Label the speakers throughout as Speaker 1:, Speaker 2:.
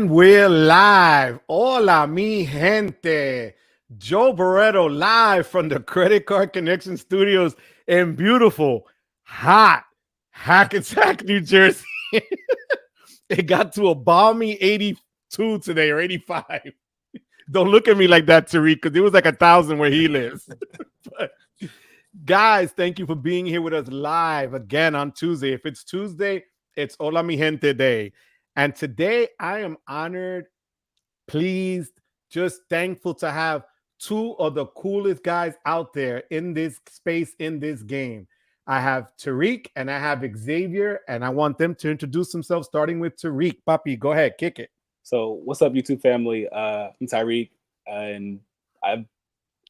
Speaker 1: And we're live. Hola, mi gente. Joe Barreto live from the Credit Card Connection Studios in beautiful, hot Hackensack, New Jersey. It got to a balmy 82 today or 85. Don't look at me like that, Tariq, because it was like 1,000 where he lives. But guys, thank you for being here with us live again on Tuesday. If it's Tuesday, it's Hola Mi Gente Day. And today I am honored, pleased, just thankful to have two of the coolest guys out there in this space, in this game. I have Tariq and I have Xavier, and I want them to introduce themselves, starting with Tariq. Papi, go ahead, kick it.
Speaker 2: So what's up, YouTube family? I'm Tariq, and I'm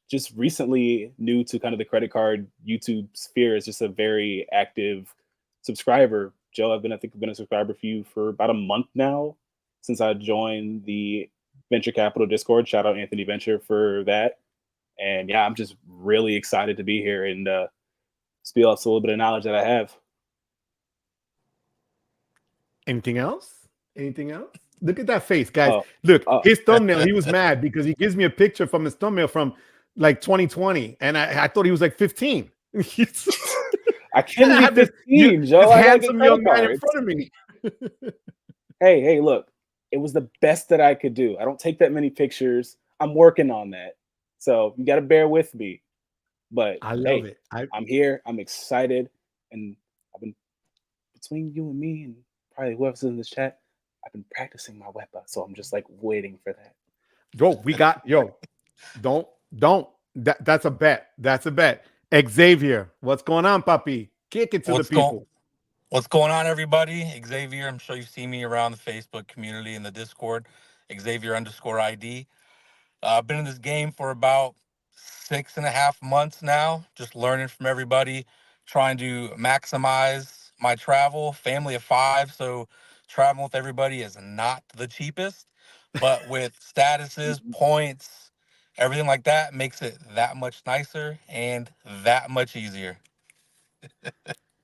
Speaker 2: just recently new to kind of the credit card YouTube sphere. As just a very active subscriber. Joe, I think I've been a subscriber for you for about a month now since I joined the Venture Capital Discord. Shout out Anthony Venture for that. And yeah, I'm just really excited to be here and spill out a little bit of knowledge that I have.
Speaker 1: Anything else? Anything else? Look at that face, guys. Look, his thumbnail, he was mad because he gives me a picture from his thumbnail from like 2020 and I thought he was like 15.
Speaker 2: I can't be 15, Joe.
Speaker 1: This handsome young man in front of me.
Speaker 2: Hey, look, it was the best that I could do. I don't take that many pictures. I'm working on that. So you got to bear with me. But
Speaker 1: I love it.
Speaker 2: I'm here. I'm excited. And I've been, between you and me and probably whoever's in this chat, I've been practicing my weapon. So I'm just like waiting for that.
Speaker 1: Don't. That's a bet. That's a bet. Xavier, what's going on, papi? Kick it to the people.
Speaker 3: What's going on, everybody? Xavier, I'm sure you've seen me around the Facebook community and the Discord. Xavier_ID. I've been in this game for about 6.5 months now, just learning from everybody, trying to maximize my travel. Family of 5, so traveling with everybody is not the cheapest, but with statuses, points, everything like that makes it that much nicer and that much easier.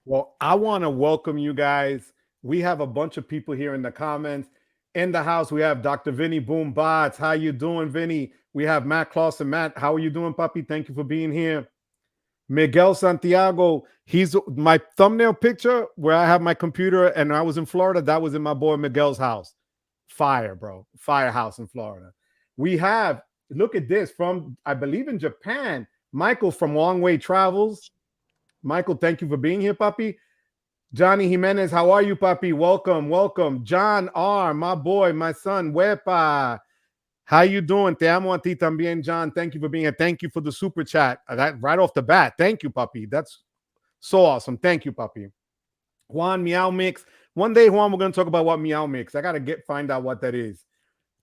Speaker 1: Well, I want to welcome you guys. We have a bunch of people here in the comments. In the house, we have Dr. Vinny Boom Bots. How you doing, Vinny? We have Matt Clausen. Matt, how are you doing, puppy? Thank you for being here. Miguel Santiago. He's my thumbnail picture where I have my computer and I was in Florida. That was in my boy Miguel's house. Fire, bro. Firehouse in Florida. We have, look at this, from, I believe, in Japan, Michael from Long Way Travels. Michael, thank you for being here, papi. Johnny Jimenez, how are you, papi? Welcome, welcome. John R., my boy, my son, Wepa. How you doing? Te amo a ti también, John. Thank you for being here. Thank you for the super chat. That right off the bat. Thank you, papi. That's so awesome. Thank you, papi. Juan Meow Mix. One day, Juan, we're going to talk about what Meow Mix. I got to find out what that is.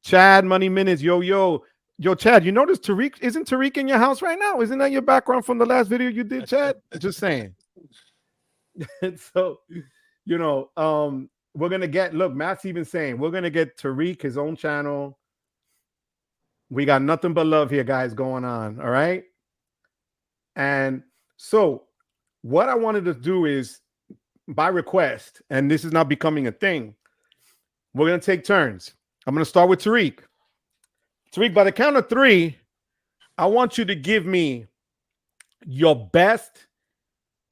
Speaker 1: Chad Money Minutes. Yo, Chad, you notice isn't Tariq in your house right now? Isn't that your background from the last video you did, Chad? Just saying. So, we're going to get, look, Matt's even saying, we're going to get Tariq his own channel. We got nothing but love here, guys, going on. All right. And so what I wanted to do is, by request, and this is not becoming a thing, we're going to take turns. I'm going to start with Tariq. Tariq, by the count of 3, I want you to give me your best,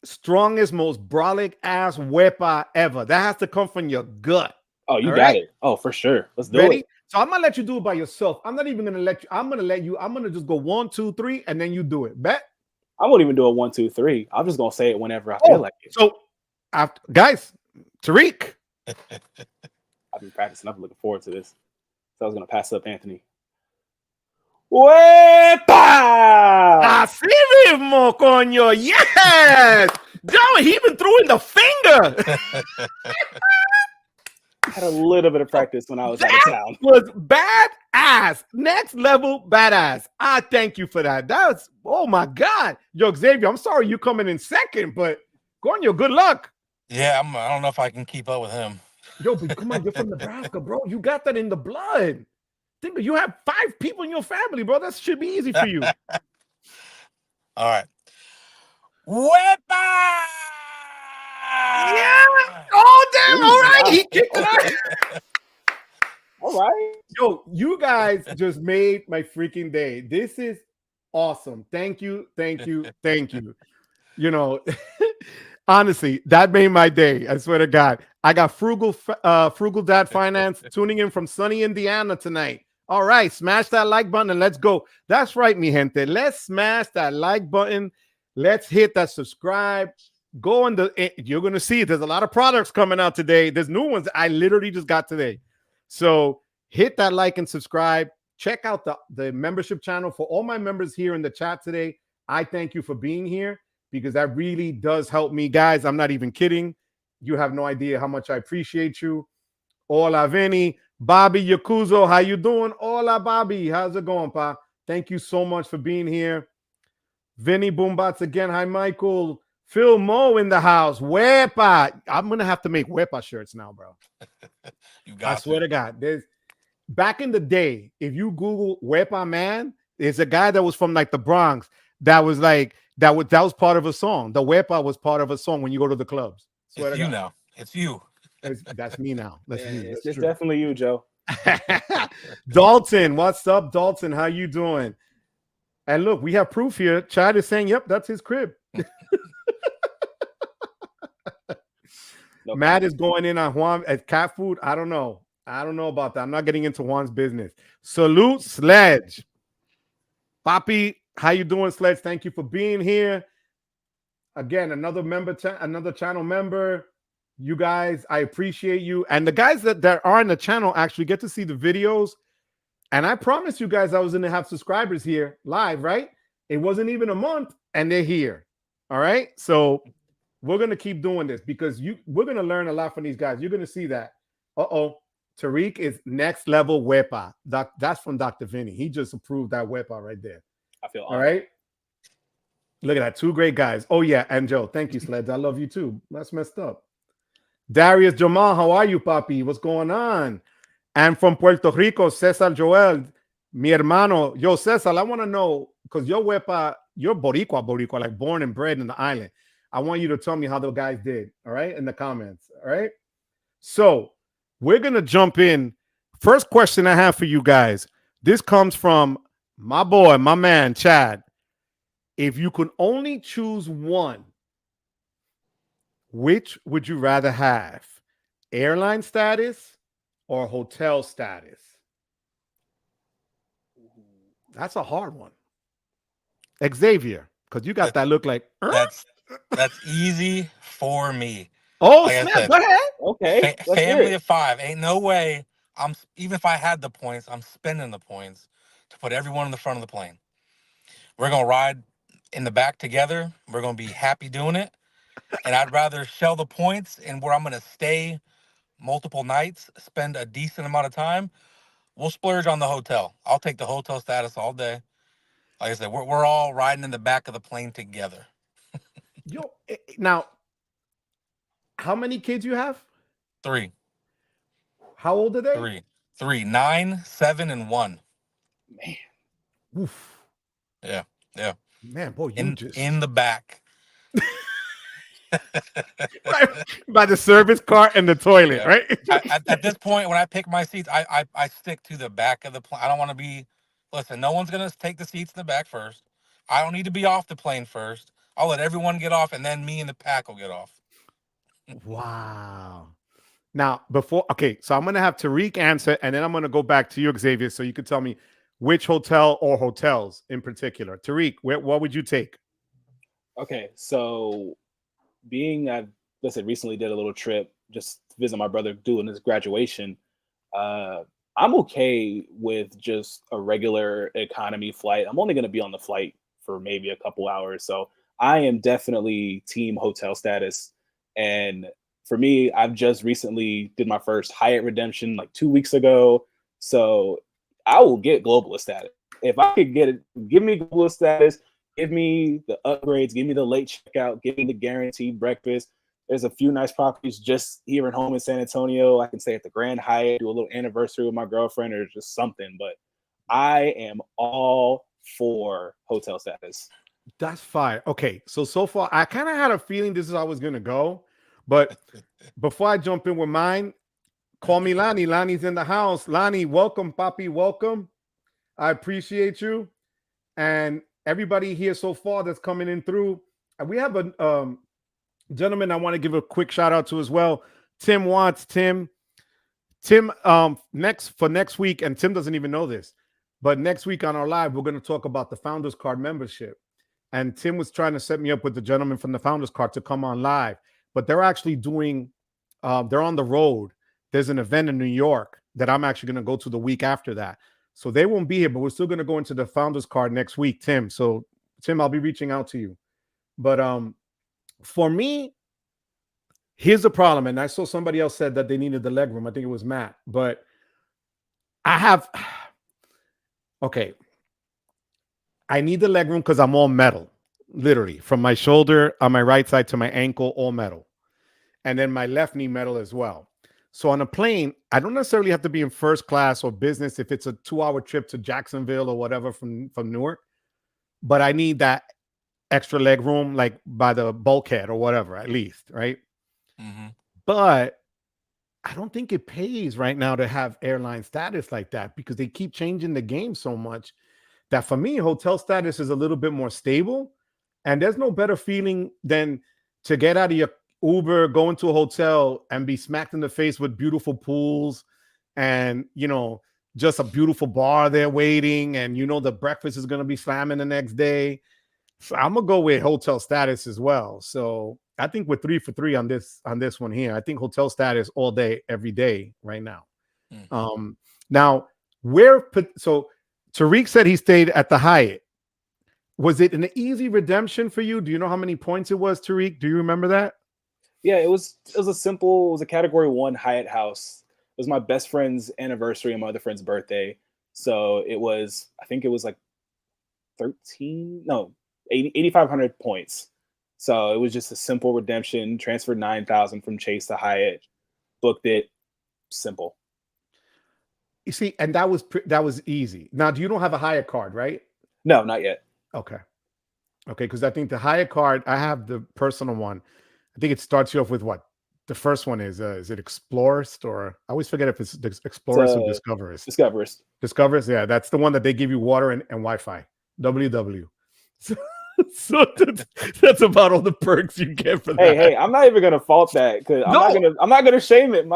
Speaker 1: strongest, most brolic ass wepa ever. That has to come from your gut.
Speaker 2: Oh, you got it. Oh, for sure. Let's do it.
Speaker 1: So I'm gonna let you do it by yourself. I'm not even gonna let you. I'm gonna just go 1, 2, 3, and then you do it. Bet.
Speaker 2: I won't even do a 1, 2, 3. I'm just gonna say it whenever I feel like it.
Speaker 1: So, guys, Tariq.
Speaker 2: I've been practicing. I'm looking forward to this. So I was gonna pass up Anthony. Wepa!
Speaker 1: Así mismo, coño. Yes! Joe, he even threw in the finger.
Speaker 2: I had a little bit of practice when I was out of town.
Speaker 1: Was badass. Next level badass. I thank you for that. That's, oh my God. Yo, Xavier, I'm sorry you coming in second, but coño, good luck.
Speaker 3: Yeah, I don't know if I can keep up with him.
Speaker 1: Yo, but come on, you're from Nebraska, bro. You got that in the blood. Think you have 5 people in your family, bro. That should be easy for you.
Speaker 3: All right. Wepa!
Speaker 1: Yeah. Oh, damn. All right. He kicked it out.
Speaker 2: All right.
Speaker 1: Yo, you guys just made my freaking day. This is awesome. Thank you, thank you, thank you. You know, honestly, that made my day. I swear to God. I got frugal dad finance tuning in from sunny Indiana tonight. All right, smash that like button and let's go. That's right, mi gente. Let's smash that like button. Let's hit that subscribe. Go on you're gonna see there's a lot of products coming out today. There's new ones I literally just got today. So hit that like and subscribe. Check out the membership channel for all my members here in the chat today. I thank you for being here because that really does help me, guys. I'm not even kidding. You have no idea how much I appreciate you. Hola, Vinny. Bobby Yakuzo, how you doing? Hola, Bobby. How's it going, pa? Thank you so much for being here. Vinny Boombots again. Hi, Michael. Phil Mo in the house. Wepa. I'm going to have to make Wepa shirts now, bro.
Speaker 3: You got
Speaker 1: I swear to God. There's back in the day, if you Google Wepa Man, there's a guy that was from like the Bronx that was like that was part of a song. The Wepa was part of a song when you go to the clubs. Swear
Speaker 3: It's
Speaker 1: to
Speaker 3: you
Speaker 1: God.
Speaker 3: now. It's you.
Speaker 1: That's me now. That's
Speaker 2: Yeah,
Speaker 1: me.
Speaker 2: it's
Speaker 1: That's true.
Speaker 2: definitely you, Joe.
Speaker 1: Dalton, what's up, Dalton? How you doing? And look, we have proof here. Chad is saying, "Yep, that's his crib."
Speaker 2: No
Speaker 1: Matt is going in on Juan at cat food. I don't know. I don't know about that. I'm not getting into Juan's business. Salute, Sledge. Papi, how you doing, Sledge? Thank you for being here. Again, another another channel member. You guys, I appreciate you. And the guys that are in the channel actually get to see the videos. And I promised you guys I was going to have subscribers here live, right? It wasn't even a month, and they're here. All right. So we're going to keep doing this because we're going to learn a lot from these guys. You're going to see that. Tariq is next level wepa. That's from Dr. Vinny. He just approved that wepa right there.
Speaker 2: I feel
Speaker 1: all right. Look at that. Two great guys. Oh, yeah. And Joe, thank you, Sleds. I love you too. That's messed up. Darius Jamal, how are you, Papi? What's going on? And from Puerto Rico, Cesar Joel, mi hermano. Yo, Cesar, I want to know, because you're Boricua, like born and bred in the island. I want you to tell me how the guys did, all right, in the comments, all right? So we're going to jump in. First question I have for you guys. This comes from my boy, my man, Chad. If you could only choose one, which would you rather have? Airline status or hotel status? That's a hard one. Xavier, because you got that look like
Speaker 3: that's easy for me.
Speaker 1: oh,
Speaker 3: like
Speaker 1: snap,
Speaker 3: I said,
Speaker 1: go ahead.
Speaker 2: Okay,
Speaker 3: family of 5. Ain't no way even if I had the points, I'm spending the points to put everyone in the front of the plane. We're gonna ride in the back together. We're gonna be happy doing it. And I'd rather shell the points and where I'm gonna stay multiple nights, spend a decent amount of time. We'll splurge on the hotel. I'll take the hotel status all day. Like I said, we're all riding in the back of the plane together.
Speaker 1: Yo, now, how many kids you have?
Speaker 3: 3.
Speaker 1: How old are they?
Speaker 3: 3. 9, 7, and 1.
Speaker 2: Man.
Speaker 1: Oof.
Speaker 3: Yeah.
Speaker 1: Man, boy,
Speaker 3: in the back.
Speaker 1: right, by the service cart and the toilet,
Speaker 3: Yeah.
Speaker 1: right?
Speaker 3: At this point, when I pick my seats, I stick to the back of the plane. I don't want to be. Listen, no one's gonna take the seats in the back first. I don't need to be off the plane first. I'll let everyone get off, and then me and the pack will get off.
Speaker 1: Wow. Now, so I'm going to have Tariq answer, and then I'm going to go back to you, Xavier, so you could tell me which hotel or hotels in particular. Tariq, what would you take?
Speaker 2: Okay, so being I recently did a little trip just to visit my brother doing his graduation. I'm okay with just a regular economy flight. I'm only going to be on the flight for maybe a couple hours, so I am definitely team hotel status. And for me, I've just recently did my first Hyatt redemption like 2 weeks ago, so I will get globalist status if I could get it. Give me globalist status. Give me the upgrades. Give me the late checkout. Give me the guaranteed breakfast. There's a few nice properties just here at home in San Antonio. I can stay at the Grand Hyatt, do a little anniversary with my girlfriend or just something. But I am all for hotel status.
Speaker 1: That's fine. Okay, so far, I kind of had a feeling this is how I was going to go. But before I jump in with mine, Call me Lonnie. Lonnie's in the house. Lonnie, welcome, Papi. Welcome. I appreciate you. And everybody here so far that's coming in through. And we have a gentleman I want to give a quick shout out to as well. Tim Watts. Tim, next week, and Tim doesn't even know this, but next week on our live, we're going to talk about the Founders Card membership. And Tim was trying to set me up with the gentleman from the Founders Card to come on live, but they're actually doing, they're on the road. There's an event in New York that I'm actually going to go to the week after that. So they won't be here, but we're still going to go into the Founders Card next week, Tim. So Tim, I'll be reaching out to you. But for me, here's the problem. And I saw somebody else said that they needed the leg room. I think it was Matt, but I have, okay. I need the leg room because I'm all metal, literally from my shoulder on my right side to my ankle, all metal. And then my left knee metal as well. So on a plane, I don't necessarily have to be in first class or business if it's a 2-hour trip to Jacksonville or whatever from Newark, but I need that extra leg room, like by the bulkhead or whatever, at least, right?
Speaker 3: Mm-hmm.
Speaker 1: But I don't think it pays right now to have airline status like that because they keep changing the game so much that for me, hotel status is a little bit more stable. And there's no better feeling than to get out of your Uber, go into a hotel and be smacked in the face with beautiful pools and, you know, just a beautiful bar there waiting. And, you know, the breakfast is going to be slamming the next day. So I'm going to go with hotel status as well. So I think we're 3 for 3 on this one here. I think hotel status all day, every day right now.
Speaker 3: Mm-hmm.
Speaker 1: Now, so Tariq said he stayed at the Hyatt. Was it an easy redemption for you? Do you know how many points it was, Tariq? Do you remember that?
Speaker 2: Yeah, it was a category 1 Hyatt house. It was my best friend's anniversary and my other friend's birthday. So I think it was like 8,500 points. So it was just a simple redemption, transferred 9,000 from Chase to Hyatt, booked it, simple.
Speaker 1: You see, and that was easy. Now, you don't have a Hyatt card, right?
Speaker 2: No, not yet.
Speaker 1: Okay, because I think the Hyatt card, I have the personal one. I think it starts you off with what? The first one is it Explorist, or I always forget if it's Explorist or Discoverist. Discoverist, yeah, that's the one that they give you water and Wi-Fi. WW. So that's about all the perks you get for that.
Speaker 2: Hey, I'm not even gonna fault that because I'm not gonna shame it.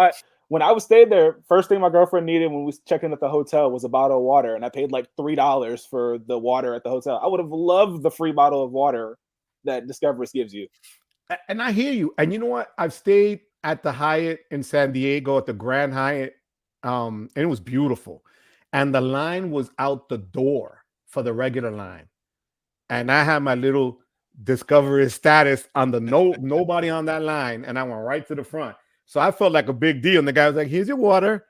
Speaker 2: When I was staying there, first thing my girlfriend needed when we was checking at the hotel was a bottle of water, and I paid like $3 for the water at the hotel. I would have loved the free bottle of water that Discoverist gives you.
Speaker 1: And I hear you. And you know what? I've stayed at the Hyatt in San Diego at the Grand Hyatt, and it was beautiful. And the line was out the door for the regular line. And I had my little Discoverist status on the nobody on that line, and I went right to the front. So I felt like a big deal. And the guy was like, "Here's your water,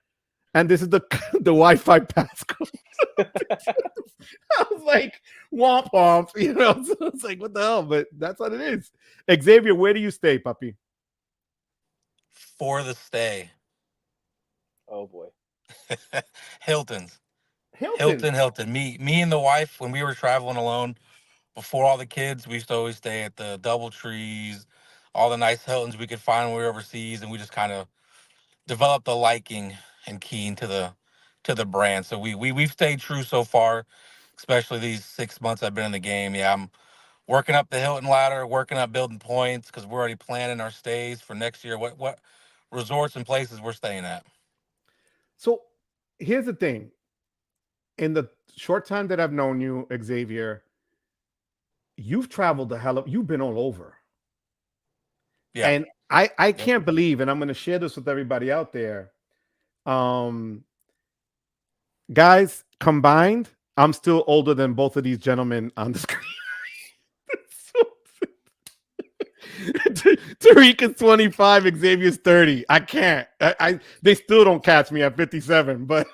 Speaker 1: and this is the Wi-Fi passcode." I was like, "Womp womp," you know. So it's like, what the hell? But that's what it is. Xavier, where do you stay, puppy?
Speaker 3: For the stay.
Speaker 2: Oh boy.
Speaker 3: Hilton. Me and the wife, when we were traveling alone before all the kids, we used to always stay at the DoubleTrees, all the nice Hiltons we could find when we were overseas, and we just kind of developed a liking and keen to the brand. So we've stayed true so far, especially these 6 months I've been in the game. Yeah, I'm working up the Hilton ladder, working up building points because we're already planning our stays for next year. What resorts and places we're staying at.
Speaker 1: So here's the thing. In the short time that I've known you, Xavier, you've traveled the hell up. You've been all over.
Speaker 3: Yeah.
Speaker 1: And I can't believe, and I'm going to share this with everybody out there. Guys, combined, I'm still older than both of these gentlemen on the screen. Tariq is 25, Xavier's 30. I can't. They still don't catch me at 57. But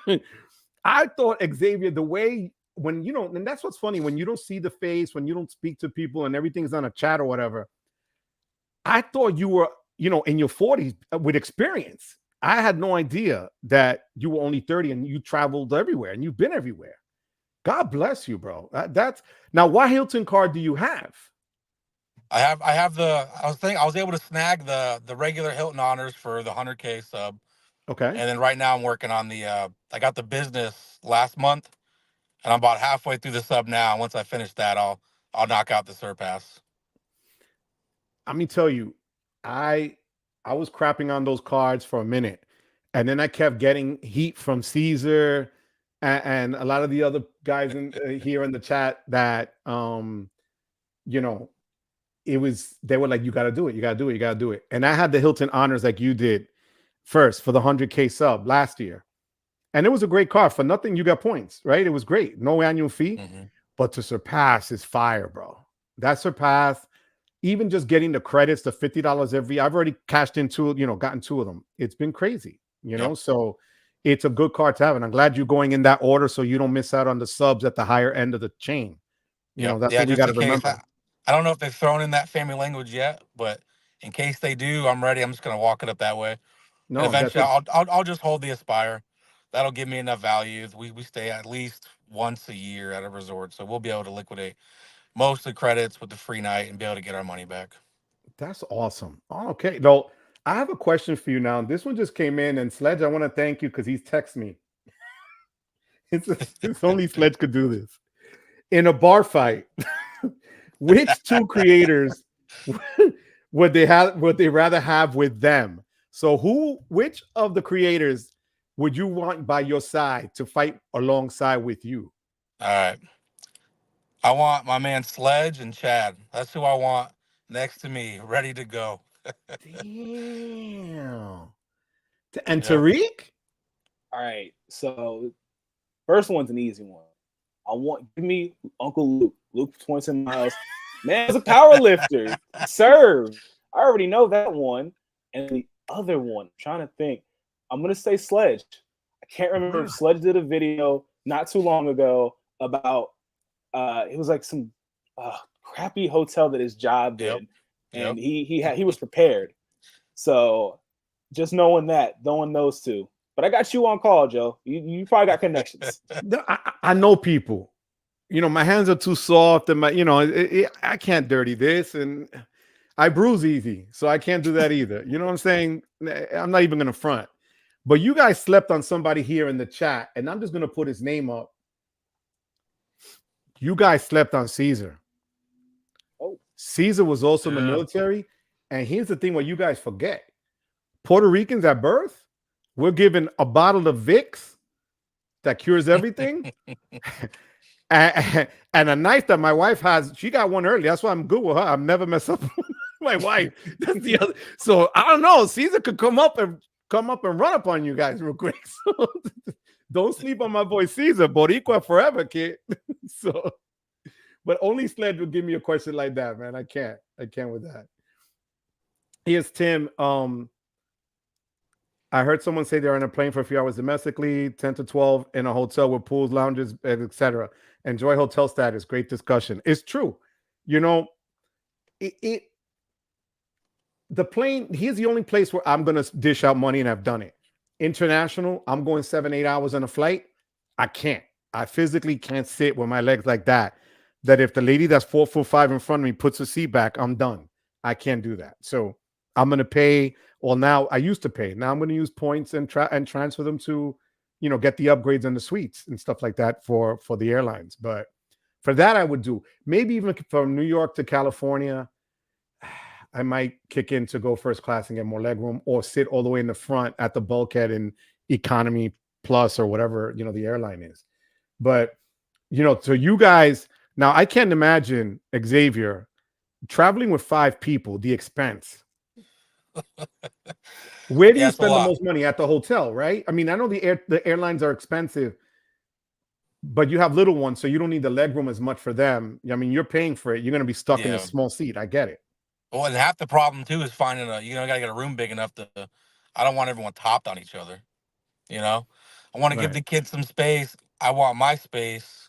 Speaker 1: I thought Xavier, the way when you don't, and that's what's funny, when you don't see the face, when you don't speak to people and everything's on a chat or whatever, I thought you were, in your 40s with experience. I had no idea that you were only 30 and you traveled everywhere and you've been everywhere. God bless you, bro. That's now, what Hilton card do you have?
Speaker 3: I was able to snag the regular Hilton honors for the 100K sub.
Speaker 1: Okay.
Speaker 3: And then right now I'm working on the. I got the business last month, and I'm about halfway through the sub now. Once I finish that, I'll knock out the surpass.
Speaker 1: Let me tell you, I I was crapping on those cards for a minute, and then I kept getting heat from Caesar and a lot of the other guys in here in the chat that you know, it was they were like, you got to do it, you got to do it, you got to do it. And I had the Hilton Honors like you did first for the 100K sub last year, and it was a great card for nothing. You got points, right? It was great, no annual fee, but to surpass is fire, bro. That surpass even just getting the credits, the $50 every, I've already cashed into, gotten 2 of them. It's been crazy,
Speaker 3: Yep.
Speaker 1: So it's a good card to have. And I'm glad you're going in that order so you don't miss out on the subs at the higher end of the chain. That's
Speaker 3: Yeah,
Speaker 1: what we
Speaker 3: just
Speaker 1: got to
Speaker 3: in case.
Speaker 1: remember.
Speaker 3: I don't know if they've thrown in that family language yet, but in case they do, I'm ready. I'm just gonna walk it up that way, and
Speaker 1: No, that's
Speaker 3: eventually
Speaker 1: what,
Speaker 3: I'll just hold the Aspire. That'll give me enough value. We stay at least once a year at a resort, so we'll be able to liquidate most of the credits with the free night and be able to get our money back.
Speaker 1: that's awesome. Oh, okay. No, I have a question for you now. This one just came in, and Sledge, I want to thank you because he's texted me. It's only Sledge could do this. In a bar fight, which 2 creators would they rather have with them? So which of the creators would you want by your side to fight alongside with you?
Speaker 3: All right, I want my man Sledge and Chad. That's who I want next to me, ready to go.
Speaker 1: Damn. And
Speaker 3: Yep.
Speaker 1: Tariq?
Speaker 2: All right. So first one's an easy one. Give me Uncle Luke. Luke 20 miles. Man's a power lifter. Serve. I already know that one. And the other one, I'm trying to think. I'm gonna say Sledge. I can't remember if Sledge did a video not too long ago about it was like some crappy hotel that his job did.
Speaker 3: Yep.
Speaker 2: And he was prepared. So just knowing those 2. But I got you on call, Joe. You probably got connections.
Speaker 1: I know people. My hands are too soft, and I can't dirty this, and I bruise easy, so I can't do that either. You know what I'm saying? I'm not even gonna front. But you guys slept on somebody here in the chat, and I'm just gonna put his name up. You guys slept on Caesar.
Speaker 2: Oh.
Speaker 1: Caesar was also in the military, and here's the thing: what you guys forget: Puerto Ricans at birth, we're given a bottle of Vicks that cures everything. And a knife that my wife has. She got one early. That's why I'm good with her. I've never messed up with my wife. That's the other. So I don't know. Caesar could come up and run up on you guys real quick. So don't sleep on my boy Caesar. Boricua forever, kid. So, but only Sledge would give me a question like that, man. I can't with that. Here's Tim. I heard someone say they're on a plane for a few hours domestically, 10 to 12 in a hotel with pools, lounges, etc. Enjoy hotel status. Great discussion. It's true. The plane, here's the only place where I'm going to dish out money, and I've done it. International, I'm going 7-8 hours on a flight. I can't. I physically can't sit with my legs like that. That if the lady that's 4'5" in front of me puts her seat back, I'm done. I can't do that. So I'm going to pay. Well, now I used to pay. Now I'm going to use points and transfer them to, get the upgrades and the suites and stuff like that for the airlines. But for that, I would do maybe even from New York to California. I might kick in to go first class and get more leg room, or sit all the way in the front at the bulkhead in economy plus or whatever, the airline is. But, so you guys, now I can't imagine, Xavier, traveling with 5 people, the expense. Where do you spend the most money? At the hotel, right? I mean, I know the airlines are expensive, but you have little ones, so you don't need the leg room as much for them. I mean, you're paying for it. You're going to be stuck in a small seat. I get it.
Speaker 3: Well, and half the problem too is finding gotta get a room big enough to. I don't want everyone topped on each other. I want to give the kids some space. I want my space.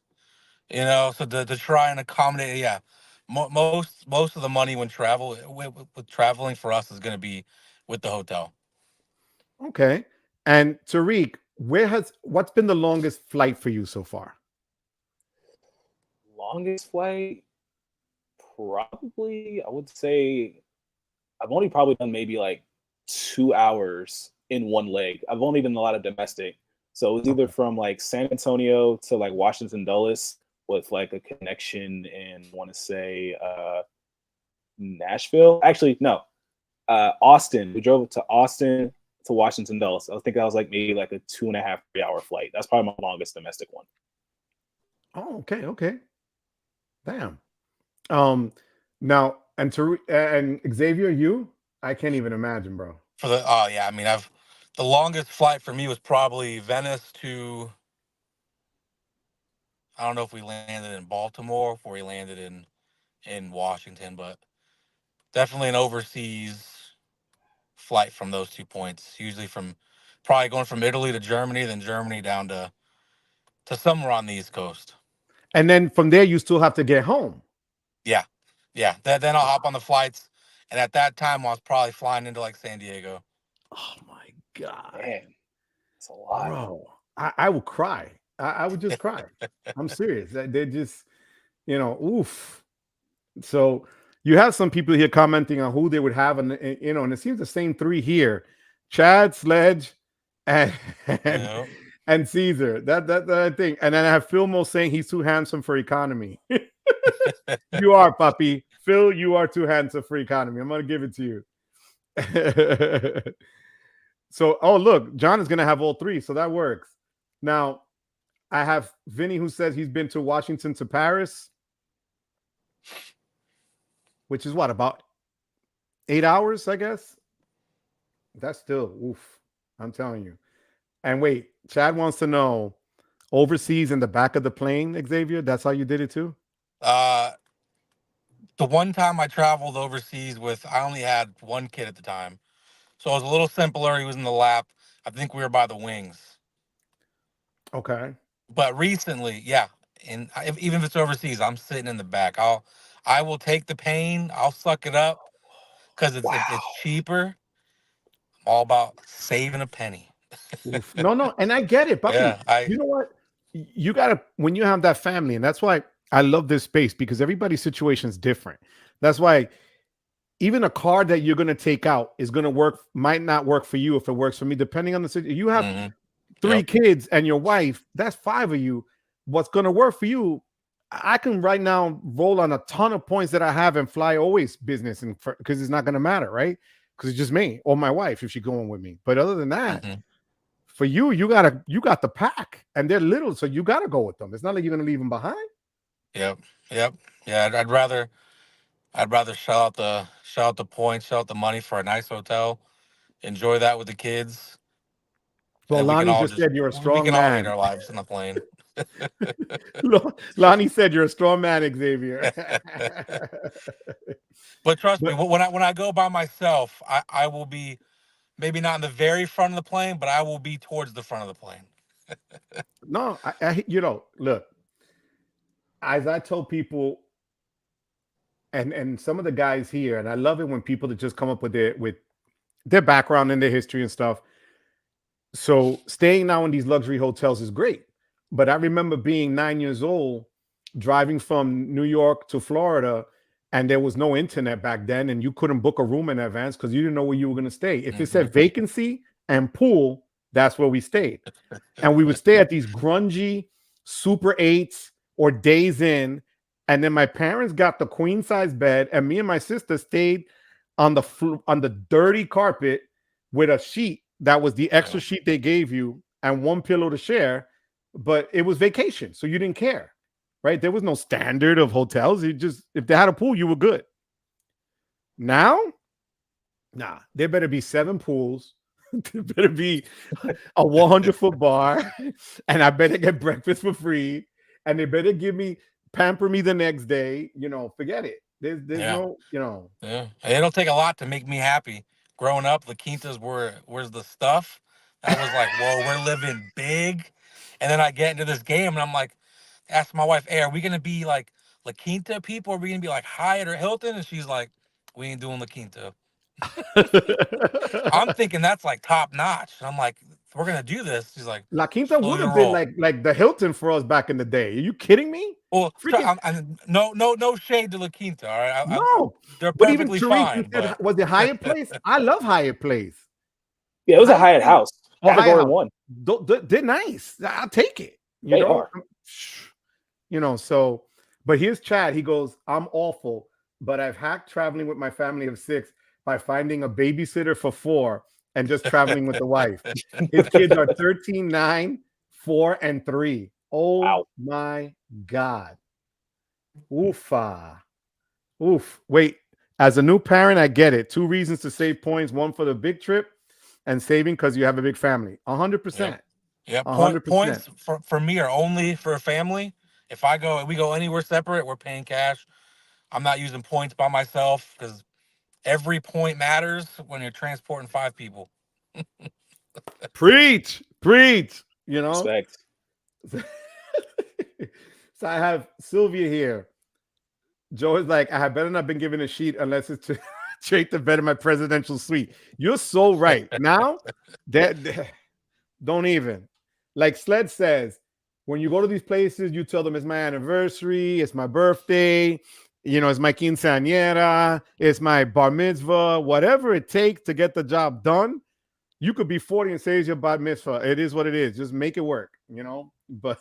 Speaker 3: So to try and accommodate. Yeah, most of the money when with traveling for us is going to be with the hotel.
Speaker 1: Okay. And Tariq, what's been the longest flight for you so far?
Speaker 2: Longest flight, probably, I would say I've only probably done maybe like 2 hours in one leg. I've only done a lot of domestic. So it was either from like San Antonio to like Washington Dulles with like a connection in, I want to say Nashville. Actually, no, Austin. We drove to Austin to Washington Dulles. I think that was like maybe like a 2.5, 3 hour flight. That's probably my longest domestic one.
Speaker 1: Oh, okay. Damn. Now and Tariq and Xavier, I can't even imagine, bro.
Speaker 3: For the yeah, I mean, the longest flight for me was probably Venice to. I don't know if we landed in Baltimore or if we landed in Washington, but definitely an overseas flight from those 2 points. Usually probably going from Italy to Germany, then Germany down to somewhere on the East Coast.
Speaker 1: And then from there, you still have to get home.
Speaker 3: Yeah. Then I'll hop on the flights, and at that time, I was probably flying into like San Diego.
Speaker 1: Oh my God,
Speaker 2: man, it's a lot,
Speaker 1: bro. I would cry. I would just cry. I'm serious. They just, oof. So you have some people here commenting on who they would have, and and it seems the same three here: Chad, Sledge, and and Caesar. That thing. And then I have Philmo saying he's too handsome for economy. You are, puppy. Phil, you are too handsome for economy. I'm gonna give it to you. So, oh look, John is gonna have all three, so that works. Now, I have Vinny who says he's been to Washington to Paris, which is what, about 8 hours, I guess. That's still oof. I'm telling you. And wait, Chad wants to know, overseas in the back of the plane, Xavier, that's how you did it too?
Speaker 3: The one time I traveled overseas I only had one kid at the time. So it was a little simpler. He was in the lap. I think we were by the wings.
Speaker 1: Okay.
Speaker 3: But recently, yeah, and even if it's overseas, I'm sitting in the back. I will take the pain. I'll suck it up because it's cheaper. I'm all about saving a penny.
Speaker 1: No, and I get it, puppy.
Speaker 3: Yeah,
Speaker 1: you know what? You gotta, when you have that family, and that's why I love this space, because everybody's situation is different. That's why even a card that you're gonna take out is gonna work, might not work for you if it works for me, depending on the situation. You have 3 kids and your wife, that's 5 of you. What's gonna work for you? I can right now roll on a ton of points that I have and fly always business, and because it's not gonna matter, right? Because it's just me or my wife if she's going with me. But other than that, for you, you got the pack, and they're little, so you gotta go with them. It's not like you're gonna leave them behind.
Speaker 3: Yep. Yeah, I'd rather shell out the points, shell out the money for a nice hotel, enjoy that with the kids.
Speaker 1: Well, Lonnie just said you're a strong man. We can all
Speaker 3: hate our lives in the plane.
Speaker 1: Lonnie said you're a strong man, Xavier.
Speaker 3: But trust me, when I go by myself, I will be maybe not in the very front of the plane, but I will be towards the front of the plane.
Speaker 1: No, I look, as I told people, and some of the guys here, and I love it when people that just come up with their background and their history and stuff. So staying now in these luxury hotels is great. But I remember being 9 years old, driving from New York to Florida, and there was no internet back then, and you couldn't book a room in advance because you didn't know where you were going to stay. If it said vacancy and pool, that's where we stayed. And we would stay at these grungy Super 8s or Days Inn. And then my parents got the queen size bed, and me and my sister stayed on the dirty carpet with a sheet that was the extra sheet they gave you and one pillow to share. But it was vacation, so you didn't care, right? There was no standard of hotels. You just, if they had a pool, you were good. Now, nah, there better be 7 pools. There better be a 100-foot bar, and I better get breakfast for free, and they better pamper me the next day. Forget it. There's no,
Speaker 3: Yeah, it'll take a lot to make me happy. Growing up, La Quinta's where's the stuff. I was like, whoa, we're living big. And then I get into this game, and I'm like, ask my wife, hey, are we gonna be like La Quinta people? Or are we gonna be like Hyatt or Hilton? And she's like, we ain't doing La Quinta. I'm thinking that's like top notch. And I'm like, we're gonna do this. She's like,
Speaker 1: La Quinta would have been like the Hilton for us back in the day. Are you kidding me?
Speaker 3: Well, no shade to La Quinta. All right,
Speaker 1: no,
Speaker 3: they're perfectly fine.
Speaker 1: Was it Hyatt Place? I love Hyatt Place.
Speaker 2: Yeah, it was a Hyatt House. Category 1.
Speaker 1: They're nice. I'll take it.
Speaker 2: They are.
Speaker 1: So, but here's Chad. He goes, I'm awful, but I've hacked traveling with my family of 6 by finding a babysitter for 4 and just traveling with the wife. His kids are 13, 9, 4, and 3. Oh, wow. My God. Oofa. Oof. Wait, as a new parent, I get it. 2 reasons to save points. 1 for the big trip and saving because you have a big family. 100%.
Speaker 3: Yeah. Points for me are only for a family. If we go anywhere separate, we're paying cash. I'm not using points by myself because every point matters when you're transporting 5 people.
Speaker 1: Preach.
Speaker 2: Respect.
Speaker 1: So I have Sylvia here. Joe is like, I had better not been given a sheet unless it's to take the bed in my presidential suite. You're so right. Now, that don't even. Like Sled says, when you go to these places, you tell them it's my anniversary, it's my birthday, it's my quinceañera, it's my bar mitzvah, whatever it takes to get the job done. You could be 40 and say it's your bar mitzvah. It is what it is. Just make it work, But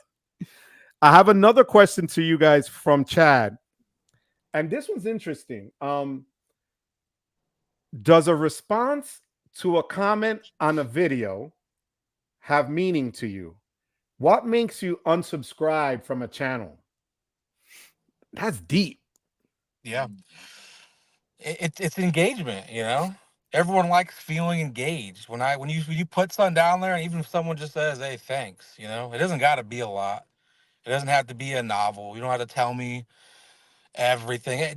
Speaker 1: I have another question to you guys from Chad. And this one's interesting. Does a response to a comment on a video have meaning to you? What makes you unsubscribe from a channel? That's deep.
Speaker 3: Yeah. It's engagement, Everyone likes feeling engaged. When you put something down there, and even if someone just says, "Hey, thanks," it doesn't got to be a lot. It doesn't have to be a novel. You don't have to tell me everything. Hey,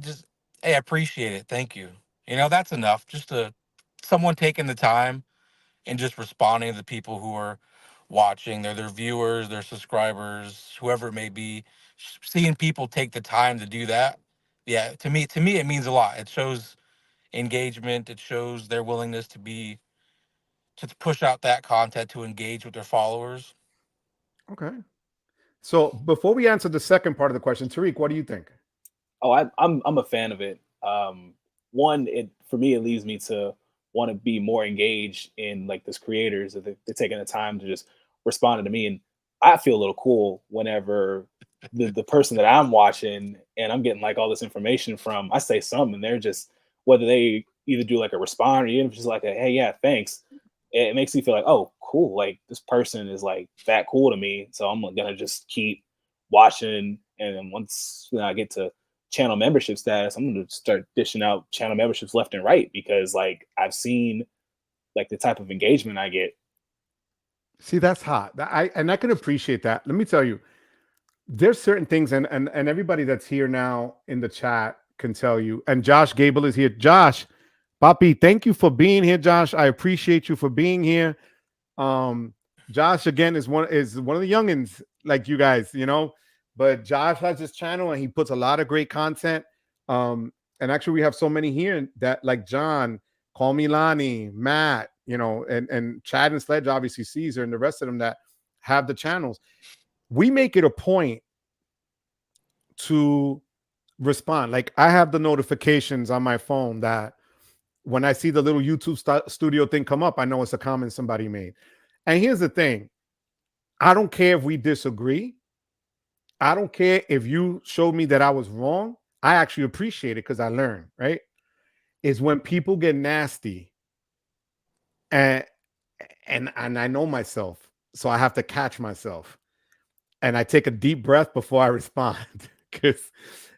Speaker 3: I appreciate it. Thank you. That's enough. Just someone taking the time and just responding to the people who are watching. They're their viewers, their subscribers, whoever it may be. Seeing people take the time to do that, yeah, to me, it means a lot. It shows engagement. It shows their willingness to push out that content to engage with their followers.
Speaker 1: Okay. So before we answer the second part of the question, Tariq, what do you think?
Speaker 2: Oh, I'm a fan of it. One, for me, it leads me to want to be more engaged in like this creators that they're taking the time to just respond to me, and I feel a little cool whenever the person that I'm watching and I'm getting like all this information from, I say something and they're just, whether they either do like a respond or even if it's just like a hey, yeah, thanks, it makes me feel like, oh, cool, like this person is like that cool to me, so I'm gonna just keep watching, and then once I get to channel membership status, I'm going to start dishing out channel memberships left and right because like I've seen like the type of engagement I get.
Speaker 1: See, that's hot. I can appreciate that. Let me tell you, there's certain things, and everybody that's here now in the chat can tell you. And Josh Gable is here. Josh, Papi, thank you for being here, Josh. I appreciate you for being here. Josh again is one of the youngins like you guys, But Josh has his channel and he puts a lot of great content. And actually, we have so many here that like John, Call Me Lonnie, Matt, and Chad and Sledge, obviously Caesar, and the rest of them that have the channels. We make it a point to respond. Like I have the notifications on my phone that when I see the little YouTube studio thing come up, I know it's a comment somebody made. And here's the thing. I don't care if we disagree. I don't care if you showed me that I was wrong. I actually appreciate it because I learned, right? It's when people get nasty and I know myself, so I have to catch myself. And I take a deep breath before I respond. Because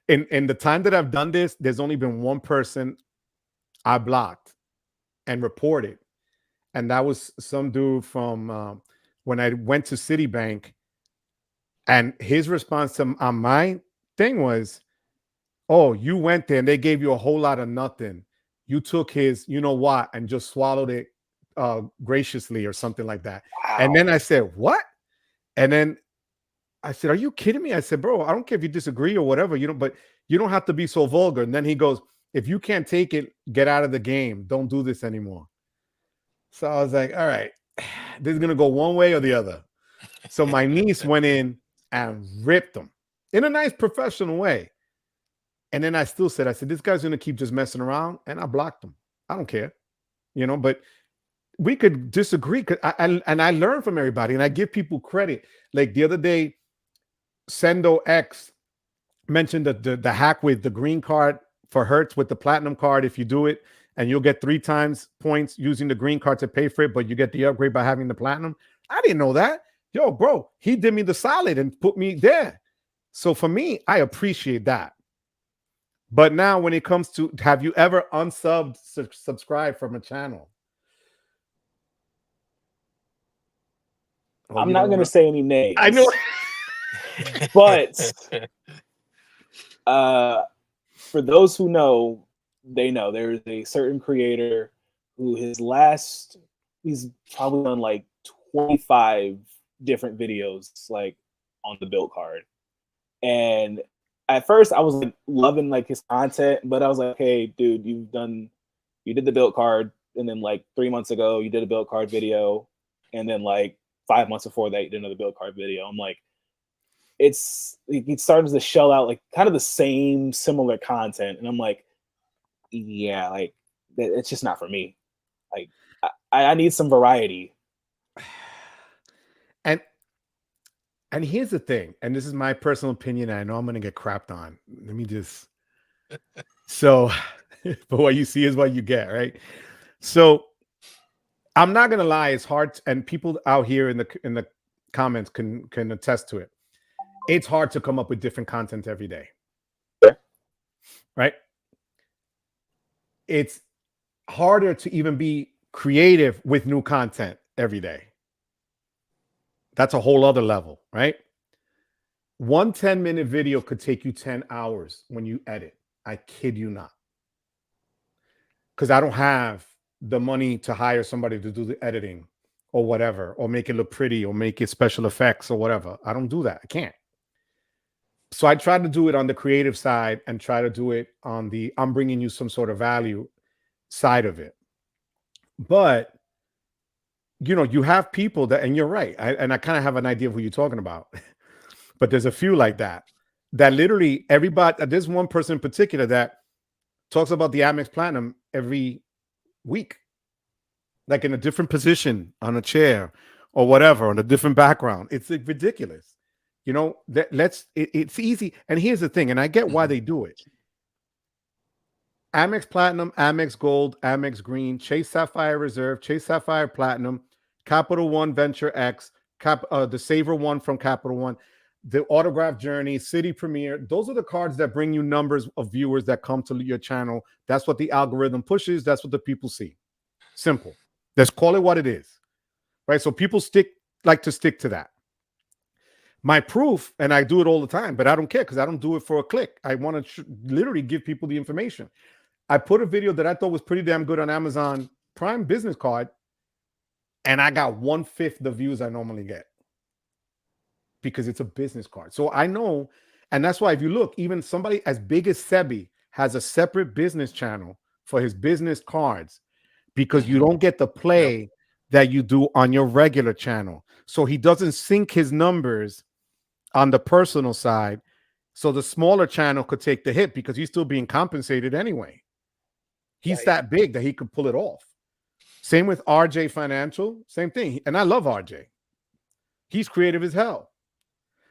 Speaker 1: in the time that I've done this, there's only been one person I blocked and reported. And that was some dude from when I went to Citibank. And his response on my thing was, oh, you went there and they gave you a whole lot of nothing. You took his, you know what, and just swallowed it graciously or something like that. Wow. And then I said, what? And then I said, are you kidding me? I said, bro, I don't care if you disagree or whatever, but you don't have to be so vulgar. And then he goes, if you can't take it, get out of the game. Don't do this anymore. So I was like, all right, this is going to go one way or the other. So my niece went in and ripped him in a nice professional way. And then I still said, this guy's going to keep just messing around. And I blocked him. I don't care, but we could disagree. And I learn from everybody, and I give people credit. Like the other day, Sendo X mentioned the hack with the green card for Hertz with the platinum card. If you do it, and you'll get 3 times points using the green card to pay for it, but you get the upgrade by having the platinum. I didn't know that. Yo, bro, he did me the solid and put me there. So for me, I appreciate that. But now when it comes to, have you ever unsubbed, subscribed from a channel?
Speaker 2: I'm not going to say any names.
Speaker 1: I know.
Speaker 2: But for those who know, they know there's a certain creator who he's probably on like 25 different videos like on the build card. And at first I was like loving like his content, but I was like, hey dude, you did the build card, and then like 3 months ago you did a build card video, and then like 5 months before that you did another build card video. I'm like, it started to shell out like kind of the same similar content, and I'm like, yeah, like it's just not for me. Like I need some variety.
Speaker 1: And here's the thing, and this is my personal opinion. I know I'm going to get crapped on. Let me just so, but what you see is what you get, right? So I'm not going to lie, it's hard, and people out here in the comments can attest to it. It's hard to come up with different content every day. Right? It's harder to even be creative with new content every day. That's a whole other level, right? 1 10-minute video could take you 10 hours when you edit. I kid you not. Because I don't have the money to hire somebody to do the editing or whatever, or make it look pretty, or make it special effects or whatever. I don't do that. I can't. So I try to do it on the creative side and try to do it on the I'm bringing you some sort of value side of it. But you know, you have people that, and you're right, and I kind of have an idea of who you're talking about, but there's a few like that literally everybody, there's one person in particular that talks about the Amex Platinum every week, like in a different position on a chair or whatever, on a different background. It's like ridiculous. You know, it's easy. And here's the thing, and I get why they do it. Amex Platinum, Amex Gold, Amex Green, Chase Sapphire Reserve, Chase Sapphire Platinum, Capital One Venture X, the Saver One from Capital One, the Autograph Journey, City Premier. Those are the cards that bring you numbers of viewers that come to your channel. That's what the algorithm pushes. That's what the people see. Simple. Let's call it what it is, right? So people like to stick to that. My proof, and I do it all the time, but I don't care because I don't do it for a click. I want to literally give people the information. I put a video that I thought was pretty damn good on Amazon Prime business card, and I got 1/5 the views I normally get because it's a business card. So I know, and that's why if you look, even somebody as big as Sebi has a separate business channel for his business cards because you don't get the play that you do on your regular channel. So he doesn't sync his numbers on the personal side. So the smaller channel could take the hit because he's still being compensated anyway. He's that big that he could pull it off. Same with RJ Financial, same thing. And I love RJ. He's creative as hell.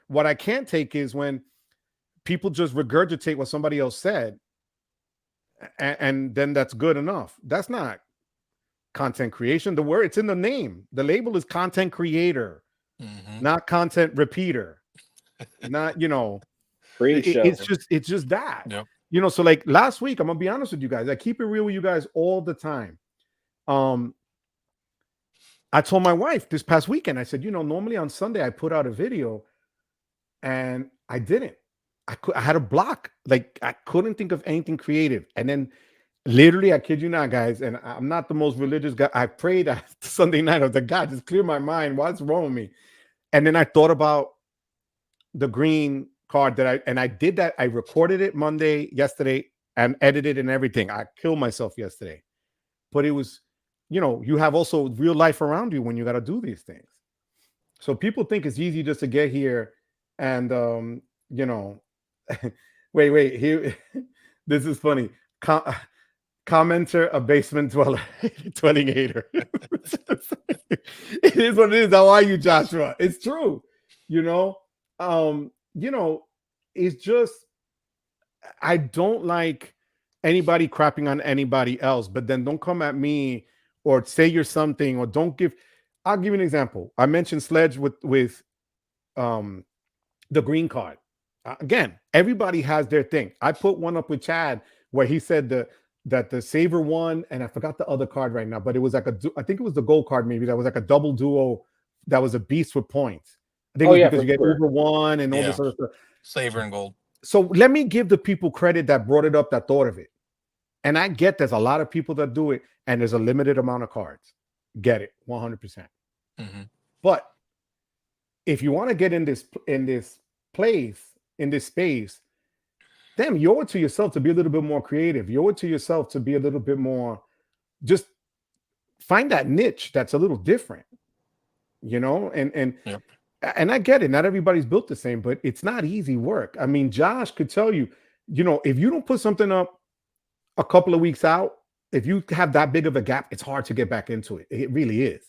Speaker 1: What I can't take is when people just regurgitate what somebody else said and then that's good enough. That's not content creation. The word, it's in the name. The label is content creator, not content repeater. Not, you know, it's just that.
Speaker 3: Yep.
Speaker 1: You know, so like last week, I'm gonna be honest with you guys. I keep it real with you guys all the time. I told my wife this past weekend, I said, you know, normally on Sunday I put out a video and I didn't. I had a block. Like I couldn't think of anything creative. And then literally, I kid you not, guys, and I'm not the most religious guy. I prayed Sunday night. I was like, God, just clear my mind. What's wrong with me? And then I thought about the green card I did that. I recorded it yesterday, and edited and everything. I killed myself yesterday. But it was, you know, you have also real life around you when you got to do these things. So people think it's easy just to get here and, you know, wait, here, this is funny. Commenter, a basement dweller, dwelling hater. It is what it is. How are you, Joshua? It's true. You know, you know, it's just I don't like anybody crapping on anybody else, but then don't come at me or say you're something or don't give. I'll give you an example. I mentioned Sledge with um the green card. Again, everybody has their thing. I put one up with Chad where he said that the Saver won, and I forgot the other card right now, but it was like I think it was the gold card maybe that was like a double duo that was a beast with points. I think it was
Speaker 2: yeah,
Speaker 1: because you get
Speaker 2: sure.
Speaker 1: Uber one and all
Speaker 3: Yeah.
Speaker 1: this other stuff.
Speaker 3: Saver and gold.
Speaker 1: So let me give the people credit that brought it up, that thought of it. And I get there's a lot of people that do it, and there's a limited amount of cards. Get it, 100%.
Speaker 3: Mm-hmm.
Speaker 1: But if you want to get in this place, in this space, damn, you owe it to yourself to be a little bit more creative. You owe it to yourself to be a little bit more, just find that niche that's a little different, you know?
Speaker 3: Yep.
Speaker 1: And I get it. Not everybody's built the same, but it's not easy work. I mean, Josh could tell you, you know, if you don't put something up a couple of weeks out, if you have that big of a gap, it's hard to get back into it. It really is.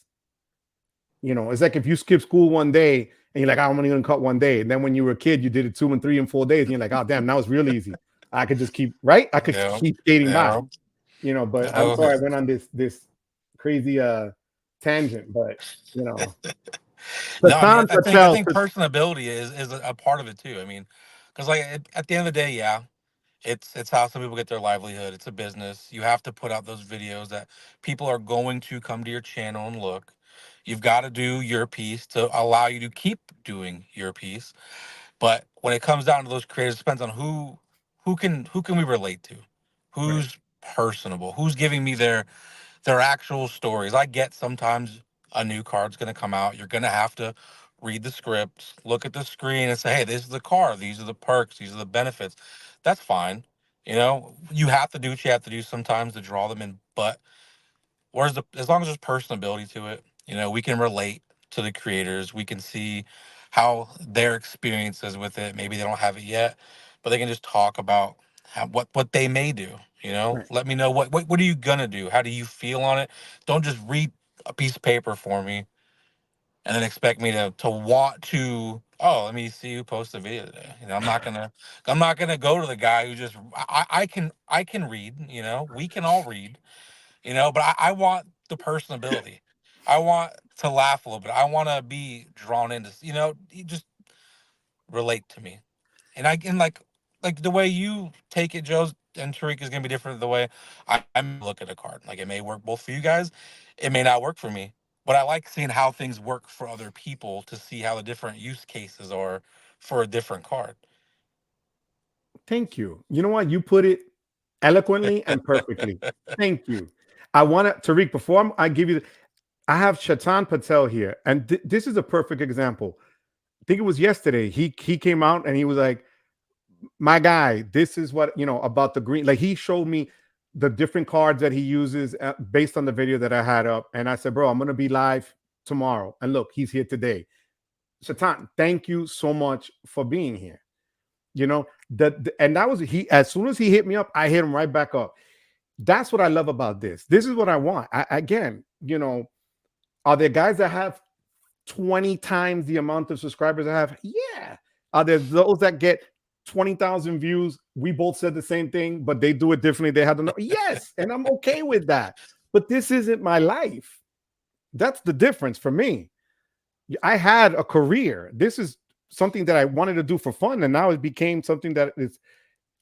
Speaker 1: You know, it's like if you skip school one day and you're like, oh, I'm only going to cut one day. And then when you were a kid, you did it 2 and 3 and 4 days. And you're like, oh, damn, now it's real easy. I could just keep, right? I could keep skating by, you know, but I'm sorry I went on this crazy tangent, but, you know.
Speaker 3: No, I think personability is a part of it too. I mean, because like at the end of the day, yeah, it's how some people get their livelihood. It's a business. You have to put out those videos that people are going to come to your channel and look. You've got to do your piece to allow you to keep doing your piece. But when it comes down to those creators, it depends on who can we relate to, who's personable, who's giving me their actual stories. I get sometimes a new card's going to come out. You're going to have to read the script, look at the screen, and say, "Hey, this is the card. These are the perks. These are the benefits." That's fine. You know, you have to do what you have to do sometimes to draw them in. But whereas as long as there's personability to it, you know, we can relate to the creators. We can see how their experiences with it. Maybe they don't have it yet, but they can just talk about what they may do. You know, let me know what are you gonna do? How do you feel on it? Don't just read a piece of paper for me and then expect me to want to. Oh, let me see you post a video today. You know, I'm not gonna go to the guy who just I can read. You know, we can all read. You know, but I want the personability. I want to laugh a little bit. I want to be drawn into. You know, you just relate to me, and I can like the way you take it, Joe's and Tariq is gonna be different the way I look at a card. Like it may work both for you guys, it may not work for me. But I like seeing how things work for other people to see how the different use cases are for a different card.
Speaker 1: Thank you. You know what? You put it eloquently and perfectly. Thank you. I want to, Tariq, before I give you, I have Shatan Patel here, and this is a perfect example. I think it was yesterday. He came out and he was like, my guy, this is what, you know, about the green. Like he showed me the different cards that he uses based on the video that I had up. And I said, bro, I'm going to be live tomorrow. And look, he's here today. Shatan, thank you so much for being here. You know, and that was he. As soon as he hit me up, I hit him right back up. That's what I love about this. This is what I want. Again, you know, are there guys that have 20 times the amount of subscribers I have? Yeah. Are there those that get 20,000 views? We both said the same thing, but they do it differently. They had to know. Yes, and I'm okay with that. But this isn't my life. That's the difference for me. I had a career. This is something that I wanted to do for fun, and now it became something that is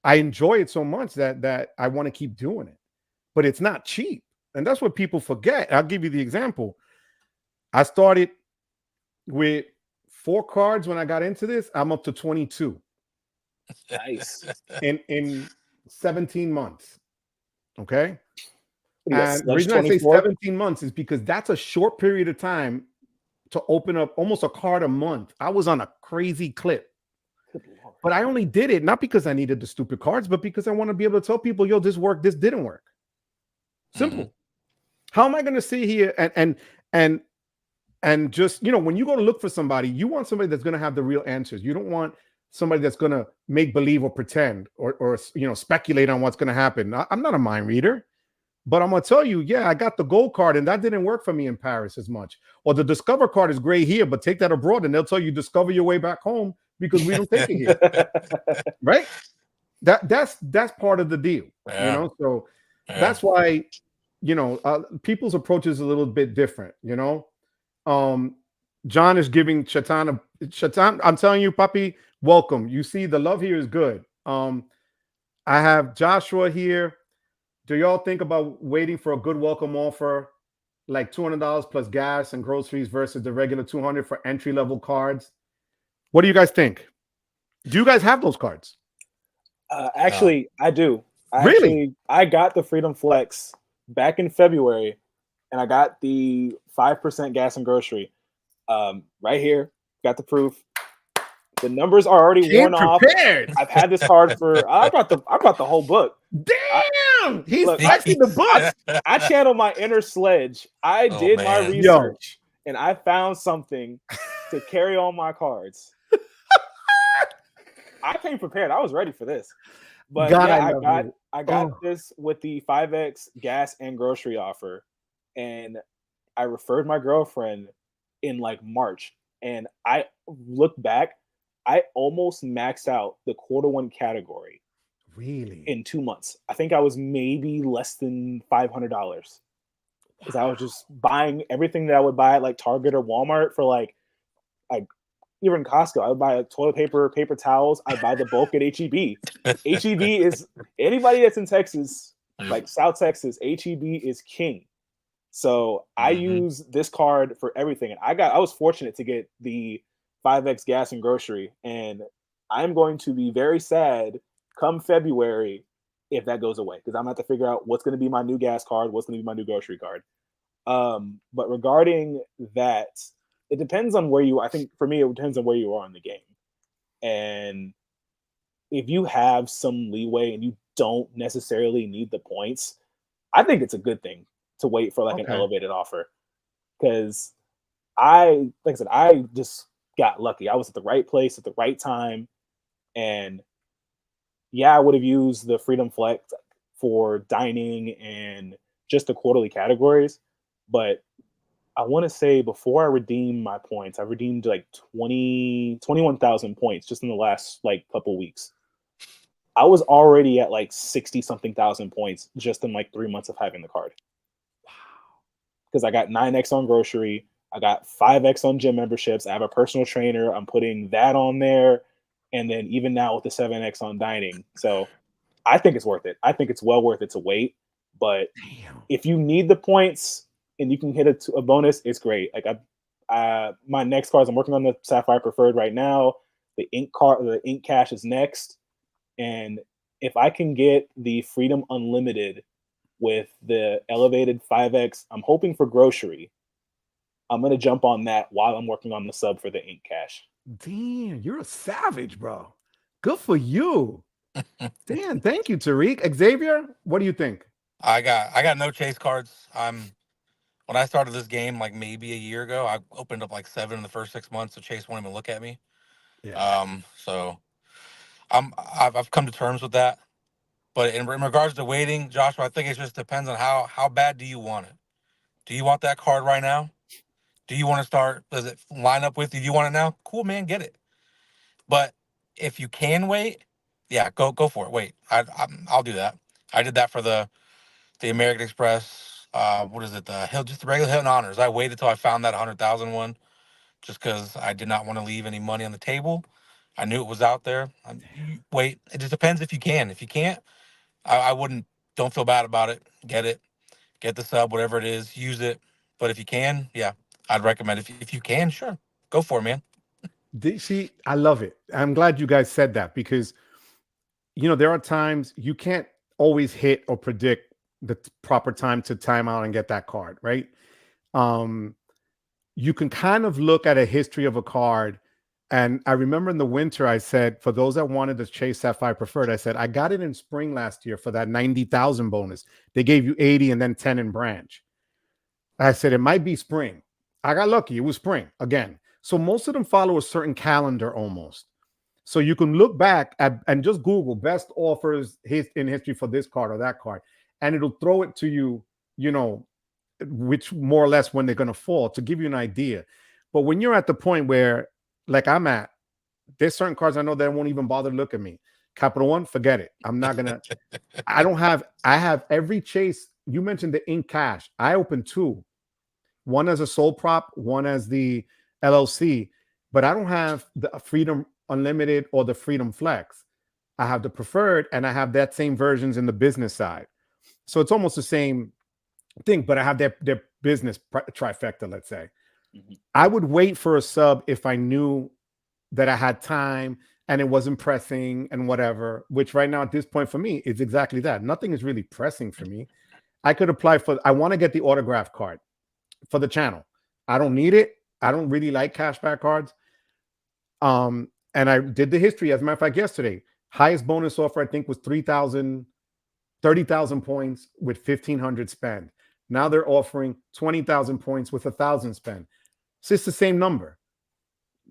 Speaker 1: I enjoy it so much that I want to keep doing it. But it's not cheap, and that's what people forget. I'll give you the example. I started with 4 cards when I got into this. I'm up to 22.
Speaker 2: Nice.
Speaker 1: In 17 months. Okay.
Speaker 2: Yes,
Speaker 1: And the reason I say 17 months is because that's a short period of time to open up almost a card a month. I was on a crazy clip. But I only did it not because I needed the stupid cards, but because I want to be able to tell people, yo, this worked, this didn't work. Simple. Mm-hmm. How am I going to sit here and just, you know, when you go to look for somebody, you want somebody that's going to have the real answers. You don't want somebody that's going to make believe or pretend or you know, speculate on what's going to happen. I'm not a mind reader. But I'm gonna tell you, yeah, I got the gold card, and that didn't work for me in Paris as much. Or the Discover card is great here, but take that abroad, and they'll tell you discover your way back home because we don't take it here, right? That's part of the deal, you
Speaker 3: Yeah.
Speaker 1: know. So
Speaker 3: Yeah.
Speaker 1: that's why, you know, people's approach is a little bit different, you know. John is giving Shaitan. I'm telling you, puppy, welcome. You see, the love here is good. I have Joshua here. Do y'all think about waiting for a good welcome offer, like $200 plus gas and groceries versus the regular $200 for entry level cards? What do you guys think? Do you guys have those cards?
Speaker 2: Actually, I do.
Speaker 1: Really?
Speaker 2: I got the Freedom Flex back in February, and I got the 5% gas and grocery. Right here, got the proof. The numbers are already worn off. I've had this card for. I brought the whole book.
Speaker 1: Damn, he's flexing the book.
Speaker 2: I channeled my inner sledge. I did my research, and I found something to carry on my cards. I came prepared. I was ready for this. But
Speaker 1: God,
Speaker 2: yeah, I got this with the 5x gas and grocery offer, and I referred my girlfriend in like March, and I look back, I almost maxed out the quarter one category.
Speaker 1: Really?
Speaker 2: In 2 months. I think I was maybe less than $500 because I was just buying everything that I would buy at like Target or Walmart for like even Costco. I would buy like toilet paper, paper towels. I buy the bulk at HEB. HEB is anybody that's in Texas, like South Texas, HEB is king. So I use this card for everything. And I was fortunate to get the 5x gas and grocery. And I'm going to be very sad come February if that goes away, because I'm going to have to figure out what's going to be my new gas card, what's going to be my new grocery card. But regarding that, it depends on where I think for me, it depends on where you are in the game. And if you have some leeway and you don't necessarily need the points, I think it's a good thing to wait for like an elevated offer. Because like I said, I just got lucky. I was at the right place at the right time. And yeah, I would have used the Freedom Flex for dining and just the quarterly categories. But I want to say before I redeemed my points, I redeemed like 21,000 points just in the last like couple weeks. I was already at like 60 something thousand points just in like 3 months of having the card. Wow. Because I got 9x on grocery. I got 5x on gym memberships. I have a personal trainer. I'm putting that on there. And then even now with the 7x on dining. So I think it's worth it. I think it's well worth it to wait. But if you need the points and you can hit a bonus, it's great. Like my next cards, I'm working on the Sapphire Preferred right now. The Ink Cash is next. And if I can get the Freedom Unlimited with the elevated 5x, I'm hoping for grocery. I'm going to jump on that while I'm working on the sub for the Ink Cash.
Speaker 1: Damn, you're a savage, bro. Good for you. Damn, thank you, Tariq. Xavier, what do you think?
Speaker 3: I got no chase cards. When I started this game, like maybe a year ago, I opened up like 7 in the first 6 months, so Chase won't even look at me. Yeah. So I've come to terms with that. But in regards to waiting, Joshua, I think it just depends on how bad do you want it. Do you want that card right now? Do you want to start? Does it line up with you? Do you want it now? Cool, man, get it. But if you can wait, yeah, go for it. Wait, I'll do that. I did that for the American Express. What is it? Just the regular Hilton Honors. I waited till I found that 100,000 one, just because I did not want to leave any money on the table. I knew it was out there. Wait, it just depends if you can. If you can't, I wouldn't. Don't feel bad about it. Get the sub, whatever it is, use it. But if you can, yeah, I'd recommend if you can, sure, go for it, man.
Speaker 1: See, I love it. I'm glad you guys said that because, you know, there are times you can't always hit or predict the proper time to time out and get that card, right? You can kind of look at a history of a card. And I remember in the winter, I said, for those that wanted to chase Sapphire Preferred, I said, I got it in spring last year for that 90,000 bonus. They gave you 80 and then 10 in branch. I said, it might be spring. I got lucky. It was spring again. So most of them follow a certain calendar almost. So you can look back at and just Google best offers in history for this card or that card. and it'll throw it to you, you know, which more or less when they're going to fall to give you an idea. But when you're at the point where, like I'm at, there's certain cards I know that won't even bother to look at me. Capital One, forget it. I'm not gonna. I have every chase. You mentioned the ink cash. I opened two, one as a sole prop, one as the LLC, but I don't have the Freedom Unlimited or the Freedom Flex. I have the preferred, and I have that same versions in the business side. So it's almost the same thing, but I have their business trifecta, let's say.
Speaker 2: Mhm.
Speaker 1: I would wait for a sub if I knew that I had time and it wasn't pressing and whatever, which right now at this point for me is exactly that. Nothing is really pressing for me. I could apply for, I want to get the autograph card for the channel. I don't need it. I don't really like cashback cards. And I did the history, as a matter of fact, yesterday. Highest bonus offer, I think, was 3,000, 30,000 points with 1,500 spend. Now they're offering 20,000 points with 1,000 spend. So it's the same number.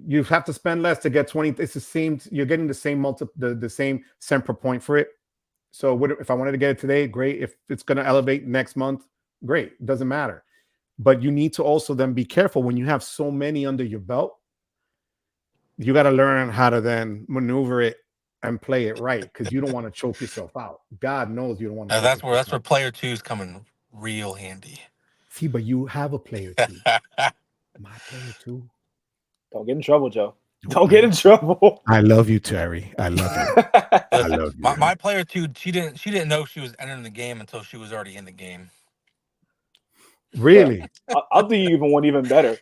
Speaker 1: You have to spend less to get 20. It's the same. You're getting the same the same cent per point for it. So what, if I wanted to get it today, great. If it's going to elevate next month, great. It doesn't matter. But you need to also then be careful when you have so many under your belt. You got to learn how to then maneuver it and play it right, because you don't want to choke yourself out. God knows you don't want to.
Speaker 3: That's where player two is coming real handy.
Speaker 1: See, but you have a player two. My player two.
Speaker 2: Don't get in trouble, Joe. Don't get in trouble.
Speaker 1: I love you, Terry. I love you. I love you.
Speaker 3: My player two, she didn't know she was entering the game until she was already in the game.
Speaker 1: Really?
Speaker 2: I'll do you one even better.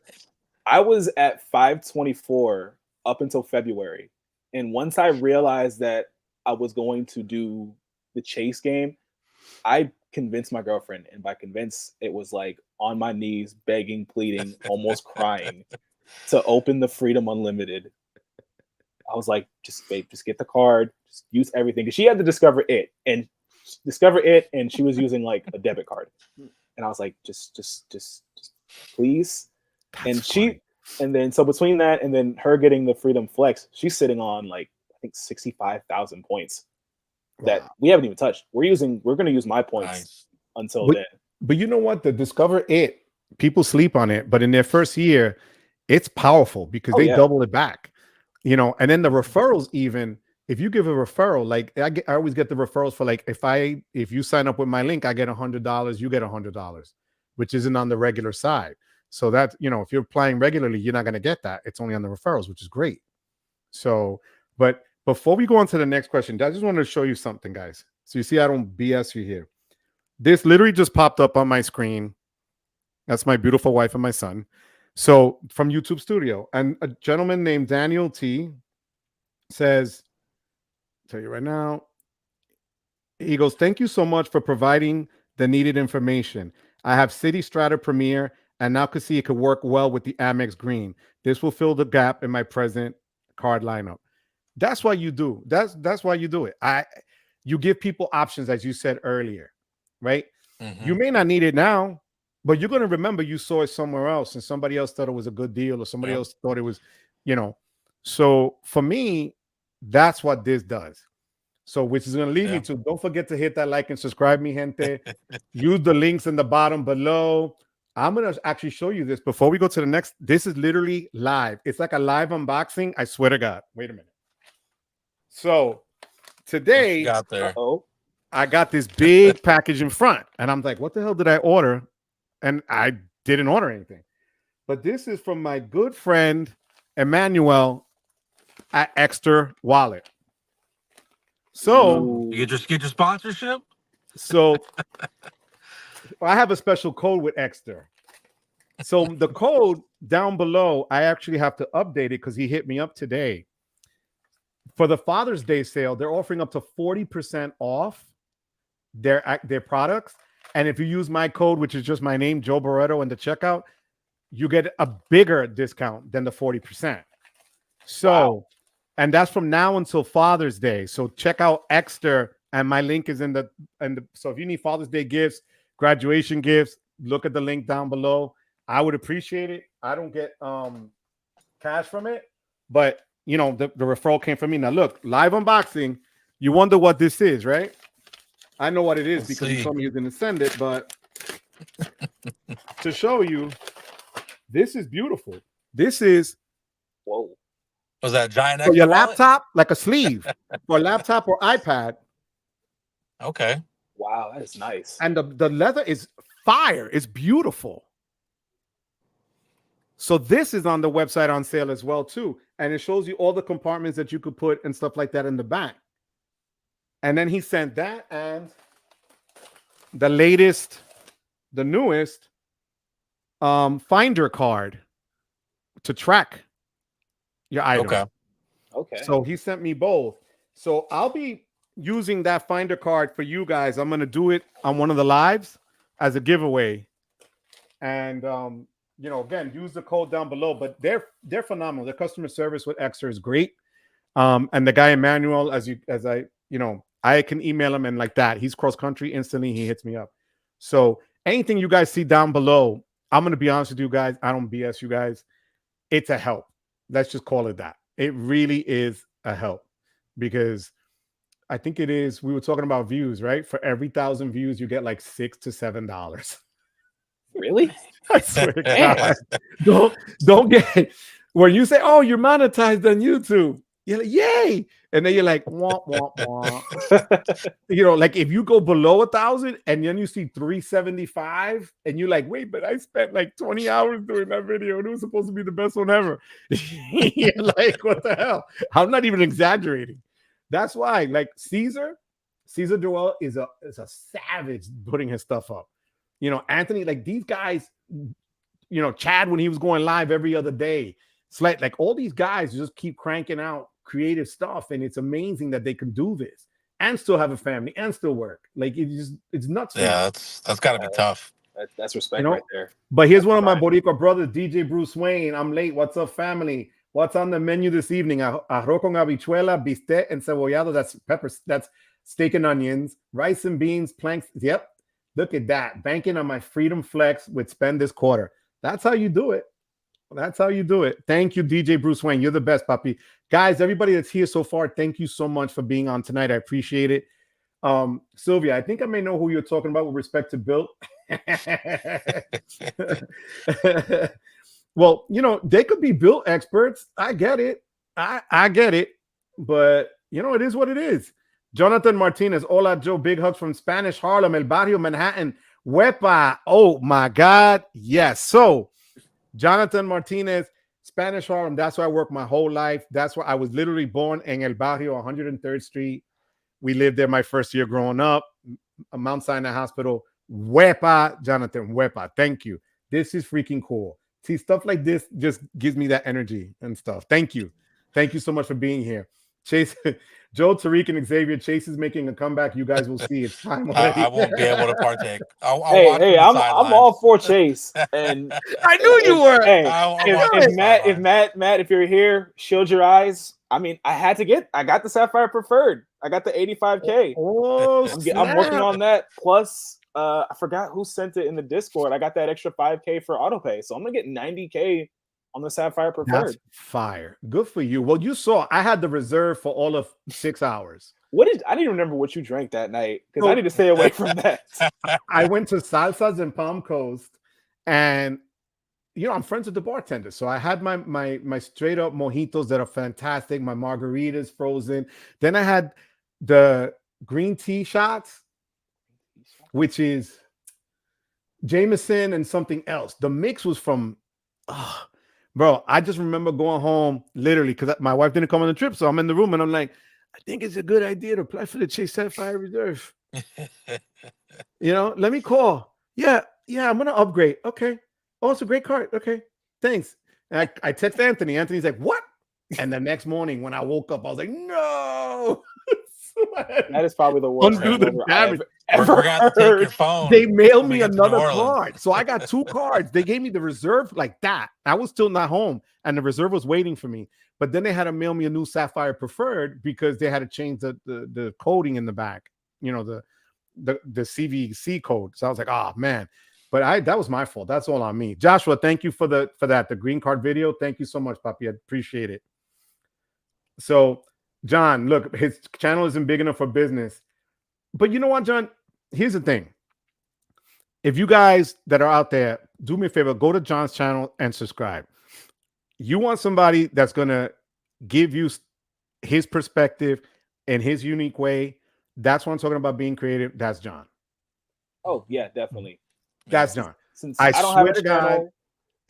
Speaker 2: I was at 524 up until February. And once I realized that I was going to do the chase game, I convinced my girlfriend. And by convince, it was like on my knees, begging, pleading, almost crying to open the Freedom Unlimited. I was like, babe, just get the card, just use everything. Because she had to discover it, and she was using like a debit card. And I was like, just please. And then so between that and then her getting the Freedom Flex, she's sitting on like, I think 65,000 points that we haven't even touched. We're going to use my points until then.
Speaker 1: But you know what? The Discover It, people sleep on it, but in their first year, it's powerful because they double it back, you know. And then the referrals, even if you give a referral, like I always get the referrals for like, if you sign up with my link, I get $100, you get $100, which isn't on the regular side. So that, you know, if you're applying regularly, you're not going to get that. It's only on the referrals, which is great. So, but before we go on to the next question, I just wanted to show you something, guys. So you see, I don't BS you here. This literally just popped up on my screen. That's my beautiful wife and my son. So from YouTube Studio, and a gentleman named Daniel T says, I'll tell you right now, he goes, thank you so much for providing the needed information. I have City Strata Premier and now can see it could work well with the Amex Green. This will fill the gap in my present card lineup. That's why you do. That's why you do it. You give people options, as you said earlier, right? Mm-hmm. You may not need it now, but you're going to remember you saw it somewhere else and somebody else thought it was a good deal or somebody else thought it was, you know. So for me, that's what this does. So which is going to lead me to, don't forget to hit that like and subscribe, mi gente. Use the links in the bottom below. I'm going to actually show you this before we go to the next. This is literally live. It's like a live unboxing. I swear to God. Wait a minute. So today, I got this big package in front and I'm like, what the hell did I order? And I didn't order anything. But this is from my good friend, Emmanuel at Ekster Wallet. So
Speaker 3: you just get your sponsorship.
Speaker 1: So I have a special code with Ekster. So the code down below, I actually have to update it because he hit me up today. For the Father's Day sale, they're offering up to 40% off their products. And if you use my code, which is just my name, Joe Barreto, in the checkout, you get a bigger discount than the 40%. So, and that's from now until Father's Day. So check out Ekster, and my link is in the so if you need Father's Day gifts, graduation gifts, look at the link down below. I would appreciate it. I don't get cash from it, but you know, the referral came from me. Now look, live unboxing. You wonder what this is, right? I know what it is
Speaker 3: Let's
Speaker 1: because he
Speaker 3: see.
Speaker 1: told me he was going to send it, but to show you, this is beautiful. This is
Speaker 2: Whoa.
Speaker 3: Was that a giant
Speaker 1: for
Speaker 3: extra
Speaker 1: your
Speaker 3: wallet?
Speaker 1: laptop, like a sleeve for a laptop or iPad.
Speaker 3: Okay.
Speaker 2: Wow, that is nice.
Speaker 1: And the leather is fire. It's beautiful. So this is on the website on sale as well too, and it shows you all the compartments that you could put and stuff like that in the back. And then he sent that and the latest, the newest Finder card to track your items.
Speaker 3: Okay.
Speaker 2: Okay.
Speaker 1: So he sent me both. So I'll be using that Finder card for you guys. I'm going to do it on one of the lives as a giveaway. And you know, again, use the code down below, but they're phenomenal. The customer service with Ekster is great. And the guy Emmanuel, I can email him and like that. He's cross country instantly. He hits me up. So anything you guys see down below, I'm going to be honest with you guys. I don't BS you guys. It's a help. Let's just call it that. It really is a help because I think it is. We were talking about views, right? For every 1,000 views, you get like $6 to $7.
Speaker 2: Really?
Speaker 1: I swear to God. Don't get where you say, "Oh, you're monetized on YouTube." You're like, "Yay!" And then you're like, "Womp womp womp." You know, like if you go below 1,000 and then you see 375, and you're like, "Wait, but I spent like 20 hours doing that video, and it was supposed to be the best one ever." You're like, "What the hell?" I'm not even exaggerating. That's why, like Caesar Joel is a savage putting his stuff up. You know, Anthony, like these guys, you know, Chad when he was going live every other day. It's like all these guys just keep cranking out creative stuff, and it's amazing that they can do this and still have a family and still work. Like it's nuts.
Speaker 3: Yeah, that's got to be tough.
Speaker 2: That's respect,
Speaker 1: You know?
Speaker 2: right there.
Speaker 1: But here's
Speaker 2: That's
Speaker 1: one of my
Speaker 2: fine.
Speaker 1: Boricua brothers, DJ Bruce Wayne. I'm late. What's up, family? What's on the menu this evening? Arroz con habichuela, bistec, encebollado. That's peppers. That's steak and onions, rice and beans, planks. Yep. Look at that. Banking on my Freedom Flex with spend this quarter. That's how you do it. That's how you do it. Thank you, DJ Bruce Wayne. You're the best, puppy. Guys, everybody that's here so far, thank you so much for being on tonight. I appreciate it. Sylvia, I think I may know who you're talking about with respect to Bill. Well, you know, they could be built experts. I get it. I get it. But, you know, it is what it is. Jonathan Martinez. Hola, Joe. Big hugs from Spanish Harlem, El Barrio, Manhattan. Wepa. Oh, my God. Yes. So, Jonathan Martinez, Spanish Harlem. That's where I worked my whole life. That's where I was literally born in El Barrio, 103rd Street. We lived there my first year growing up. Mount Sinai Hospital. Wepa, Jonathan. Wepa. Thank you. This is freaking cool. See, stuff like this just gives me that energy and stuff. Thank you. Thank you so much for being here. Chase, Joe, Tariq, and Xavier. Chase is making a comeback. You guys will see. It's time already.
Speaker 3: I won't be able to partake. I'll watch
Speaker 2: Hey,
Speaker 3: from the
Speaker 2: I'm
Speaker 3: sidelines.
Speaker 2: all for Chase. And
Speaker 1: I knew you were.
Speaker 2: Hey,
Speaker 3: I'll watch from the
Speaker 2: if
Speaker 3: sidelines.
Speaker 2: Matt, if you're here, shield your eyes. I mean, I got the Sapphire Preferred. I got the 85K.
Speaker 1: Oh,
Speaker 2: I'm working
Speaker 1: snap.
Speaker 2: on that. Plus, I forgot who sent it in the Discord. I got that extra 5K for autopay, so I'm gonna get 90K on the Sapphire Preferred.
Speaker 1: That's fire. Good for you. Well, you saw I had the reserve for all of 6 hours.
Speaker 2: I didn't even remember what you drank that night because I need to stay away from that.
Speaker 1: I went to Salsas in Palm Coast, and you know I'm friends with the bartender, so I had my straight up mojitos that are fantastic. My margaritas frozen. Then I had the green tea shots, which is Jameson and something else. The mix was from, bro. I just remember going home literally because my wife didn't come on the trip, so I'm in the room and I'm like, I think it's a good idea to apply for the Chase Sapphire Reserve. You know, let me call. Yeah, I'm gonna upgrade. Okay. Oh, it's a great card. Okay, thanks. And I text Anthony. Anthony's like, what? And the next morning when I woke up, I was like, no.
Speaker 2: That is probably the worst
Speaker 1: Undo the damage.
Speaker 3: We're gonna take your phone.
Speaker 1: They mailed
Speaker 3: when we
Speaker 1: me
Speaker 3: get to
Speaker 1: another
Speaker 3: New Orleans.
Speaker 1: card. So I got 2 cards. They gave me the reserve like that. I was still not home and the reserve was waiting for me. But then they had to mail me a new Sapphire Preferred because they had to change the coding in the back, you know, the CVC code. So I was like, oh man. But that was my fault. That's all on me. Joshua, thank you for that. The green card video. Thank you so much, Papi. I appreciate it. So John, look, his channel isn't big enough for business. But you know what, John? Here's the thing. If you guys that are out there, do me a favor, go to John's channel and subscribe. You want somebody that's going to give you his perspective in his unique way. That's what I'm talking about, being creative. That's John.
Speaker 2: Oh, yeah, definitely.
Speaker 1: That's John.
Speaker 2: Since
Speaker 1: I
Speaker 2: don't
Speaker 1: swear
Speaker 2: have a
Speaker 1: to God,
Speaker 2: channel,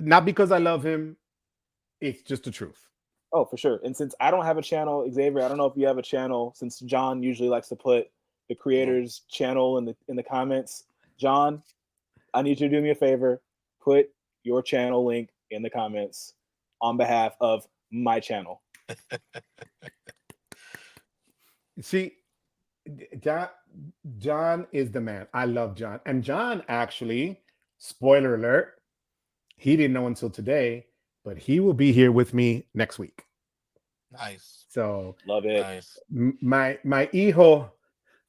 Speaker 1: not because I love him. It's just the truth.
Speaker 2: oh, for sure. And since I don't have a channel, Xavier, I don't know if you have a channel, since John usually likes to put the creator's channel in the comments. John, I need you to do me a favor. Put your channel link in the comments on behalf of my channel.
Speaker 1: See, John is the man. I love John. And John, actually, spoiler alert, he didn't know until today, but he will be here with me next week.
Speaker 3: Nice.
Speaker 1: So
Speaker 2: love it.
Speaker 3: Nice.
Speaker 1: My hijo,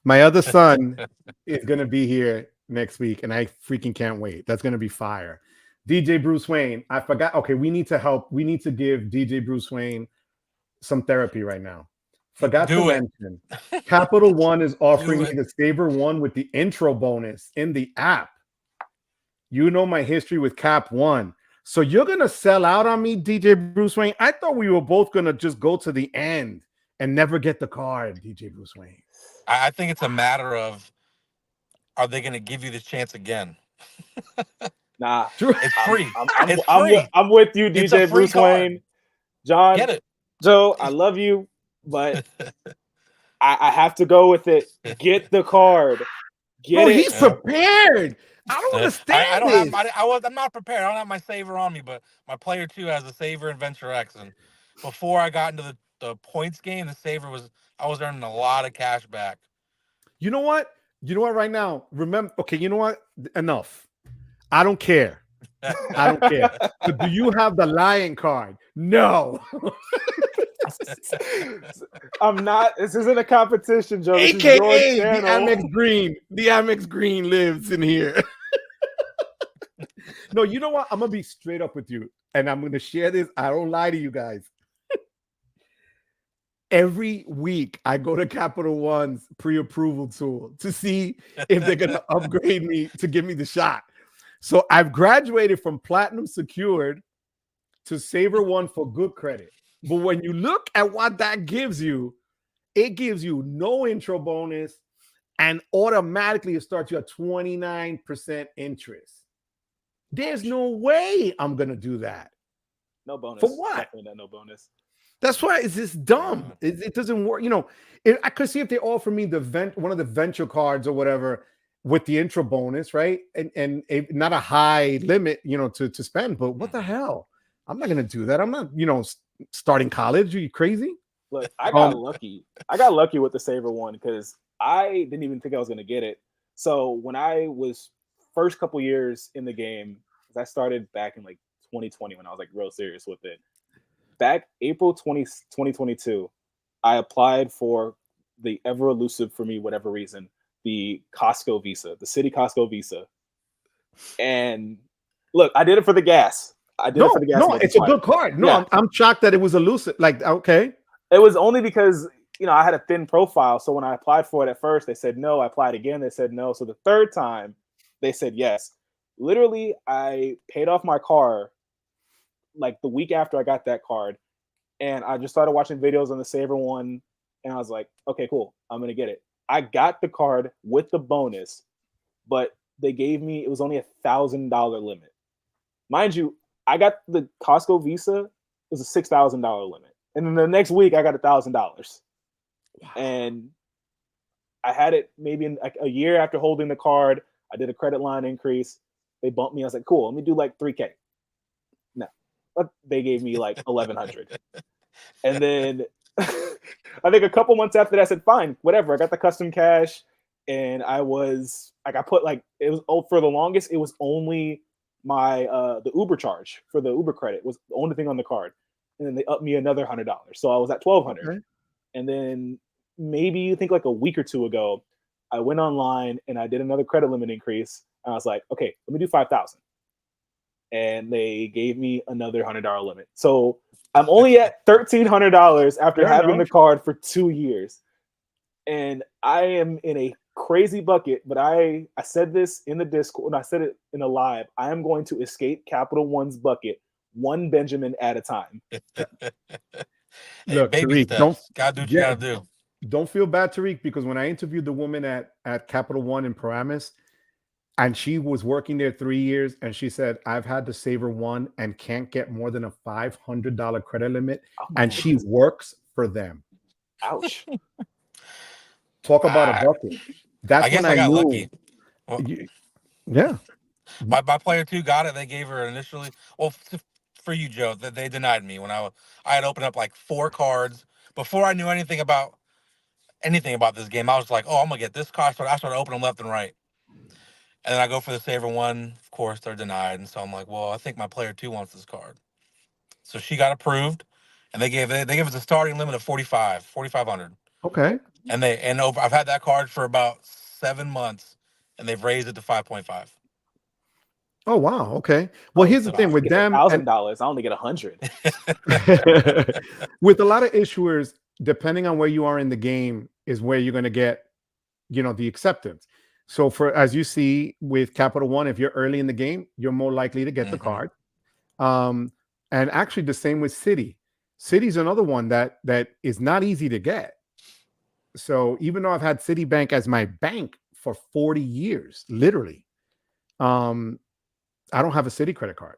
Speaker 1: my other son, is gonna be here next week, and I freaking can't wait. That's gonna be fire. DJ Bruce Wayne, I forgot. Okay, we need to help. We need to give DJ Bruce Wayne some therapy right now. Forgot to mention, Capital One is offering me the Saver One with the intro bonus in the app. You know my history with Cap One. So you're going to sell out on me, DJ Bruce Wayne? I thought we were both going to just go to the end and never get the card, DJ Bruce Wayne.
Speaker 3: I think it's a matter of, are they going to give you the chance again?
Speaker 2: Nah,
Speaker 3: it's free.
Speaker 2: I'm with you, DJ Bruce Wayne. John,
Speaker 3: get it.
Speaker 2: Joe, I love you, but I have to go with it. Get the card.
Speaker 1: He's prepared. I don't understand this.
Speaker 3: I'm not prepared. I don't have my saver on me, but my player 2 has a saver and Venture X. And before I got into the points game, the saver I was earning a lot of cash back.
Speaker 1: You know what? Right now, remember, okay, you know what? Enough. I don't care. I don't care. But do you have the Lion card? No.
Speaker 2: I'm not. This isn't a competition, Joe. This
Speaker 1: AKA the Amex Green. The Amex Green lives in here. No, you know what? I'm going to be straight up with you. And I'm going to share this. I don't lie to you guys. Every week, I go to Capital One's pre-approval tool to see if they're going to upgrade me to give me the shot. So I've graduated from Platinum Secured to Saver One for good credit. But when you look at what that gives you, it gives you no intro bonus, and automatically it starts you at 29% interest. There's no way I'm going to do that.
Speaker 2: No bonus.
Speaker 1: For what?
Speaker 2: Definitely no bonus.
Speaker 1: That's why it's just dumb. It doesn't work. You know, I could see if they offer me one of the venture cards or whatever with the intro bonus, right? And not a high limit, to spend. But what the hell? I'm not going to do that. I'm not, starting college. Are you crazy?
Speaker 2: Look, I got lucky. I got lucky with the Saver One because I didn't even think I was going to get it. So when I was first couple years in the game, I started back in like 2020 when I was like real serious with it. Back April 2022, I applied for the ever elusive for me, whatever reason, the Costco Visa, the City Costco Visa. And look, I did it for the gas.
Speaker 1: No, it's a good card. No, yeah. I'm shocked that it was elusive. Like, okay.
Speaker 2: It was only because, I had a thin profile. So when I applied for it at first, they said no. I applied again. They said no. So the third time, they said yes. Literally, I paid off my car like the week after I got that card. And I just started watching videos on the Saver One. And I was like, okay, cool. I'm going to get it. I got the card with the bonus, but they gave me, it was only $1,000 limit. Mind you, I got the Costco Visa. It was a $6,000 limit. And then the next week I got $1,000. Wow. And I had it maybe in like a year after holding the card. I did a credit line increase. They bumped me. I was like, cool, let me do like $3,000. No, but they gave me like $1,100. And then I think a couple months after that, I said, fine, whatever. I got the custom cash. And I was like, it was for the longest, it was only my the Uber charge for the Uber credit was the only thing on the card. And then they upped me another $100. So I was at $1,200. Okay. And then maybe you think like a week or two ago, I went online and I did another credit limit increase. And I was like, okay, let me do 5,000. And they gave me another $100 limit. So I'm only at $1,300 after having the card for 2 years. And I am in a crazy bucket, but I said this in the Discord, and I said it in a live. I am going to escape Capital One's bucket one Benjamin at a time.
Speaker 3: Hey,
Speaker 1: Look,
Speaker 3: baby
Speaker 1: Tariq, don't
Speaker 3: steps. Gotta do what you
Speaker 1: yeah,
Speaker 3: gotta do.
Speaker 1: don't feel bad, Tariq, because when I interviewed the woman at Capital One in Paramus, and she was working there 3 years, and she said, I've had to save her one and can't get more than a $500 credit limit,
Speaker 2: Oh my
Speaker 1: and she
Speaker 2: goodness.
Speaker 1: works for them.
Speaker 2: Ouch.
Speaker 1: Talk about a bucket. That's
Speaker 3: I guess
Speaker 1: when
Speaker 3: I
Speaker 1: I
Speaker 3: got
Speaker 1: knew.
Speaker 3: lucky. Well,
Speaker 1: Yeah.
Speaker 3: my player two got it. They gave her initially. Well, for you, Joe, that they denied me when I had opened up like 4 cards before I knew anything about this game. I was like, oh, I'm gonna get this card. So I started opening them left and right, and then I go for the saver one. Of course, they're denied, and so I'm like, well, I think my player two wants this card. So she got approved, and they gave us a starting limit of 4,500.
Speaker 1: Okay.
Speaker 3: And over I've had that card for about 7 months, and they've raised it to 5.5.
Speaker 1: Oh wow. Okay. Well, here's the
Speaker 3: So
Speaker 1: thing with
Speaker 2: Get
Speaker 1: them and
Speaker 2: $1,000. I only get 100.
Speaker 1: with a lot of issuers, depending on where you are in the game, is where you're going to get, the acceptance. So for as you see with Capital One, if you're early in the game, you're more likely to get the card. And actually, the same with Citi. Citi's another one that is not easy to get. So even though I've had Citibank as my bank for 40 years, literally, I don't have a Citi credit card,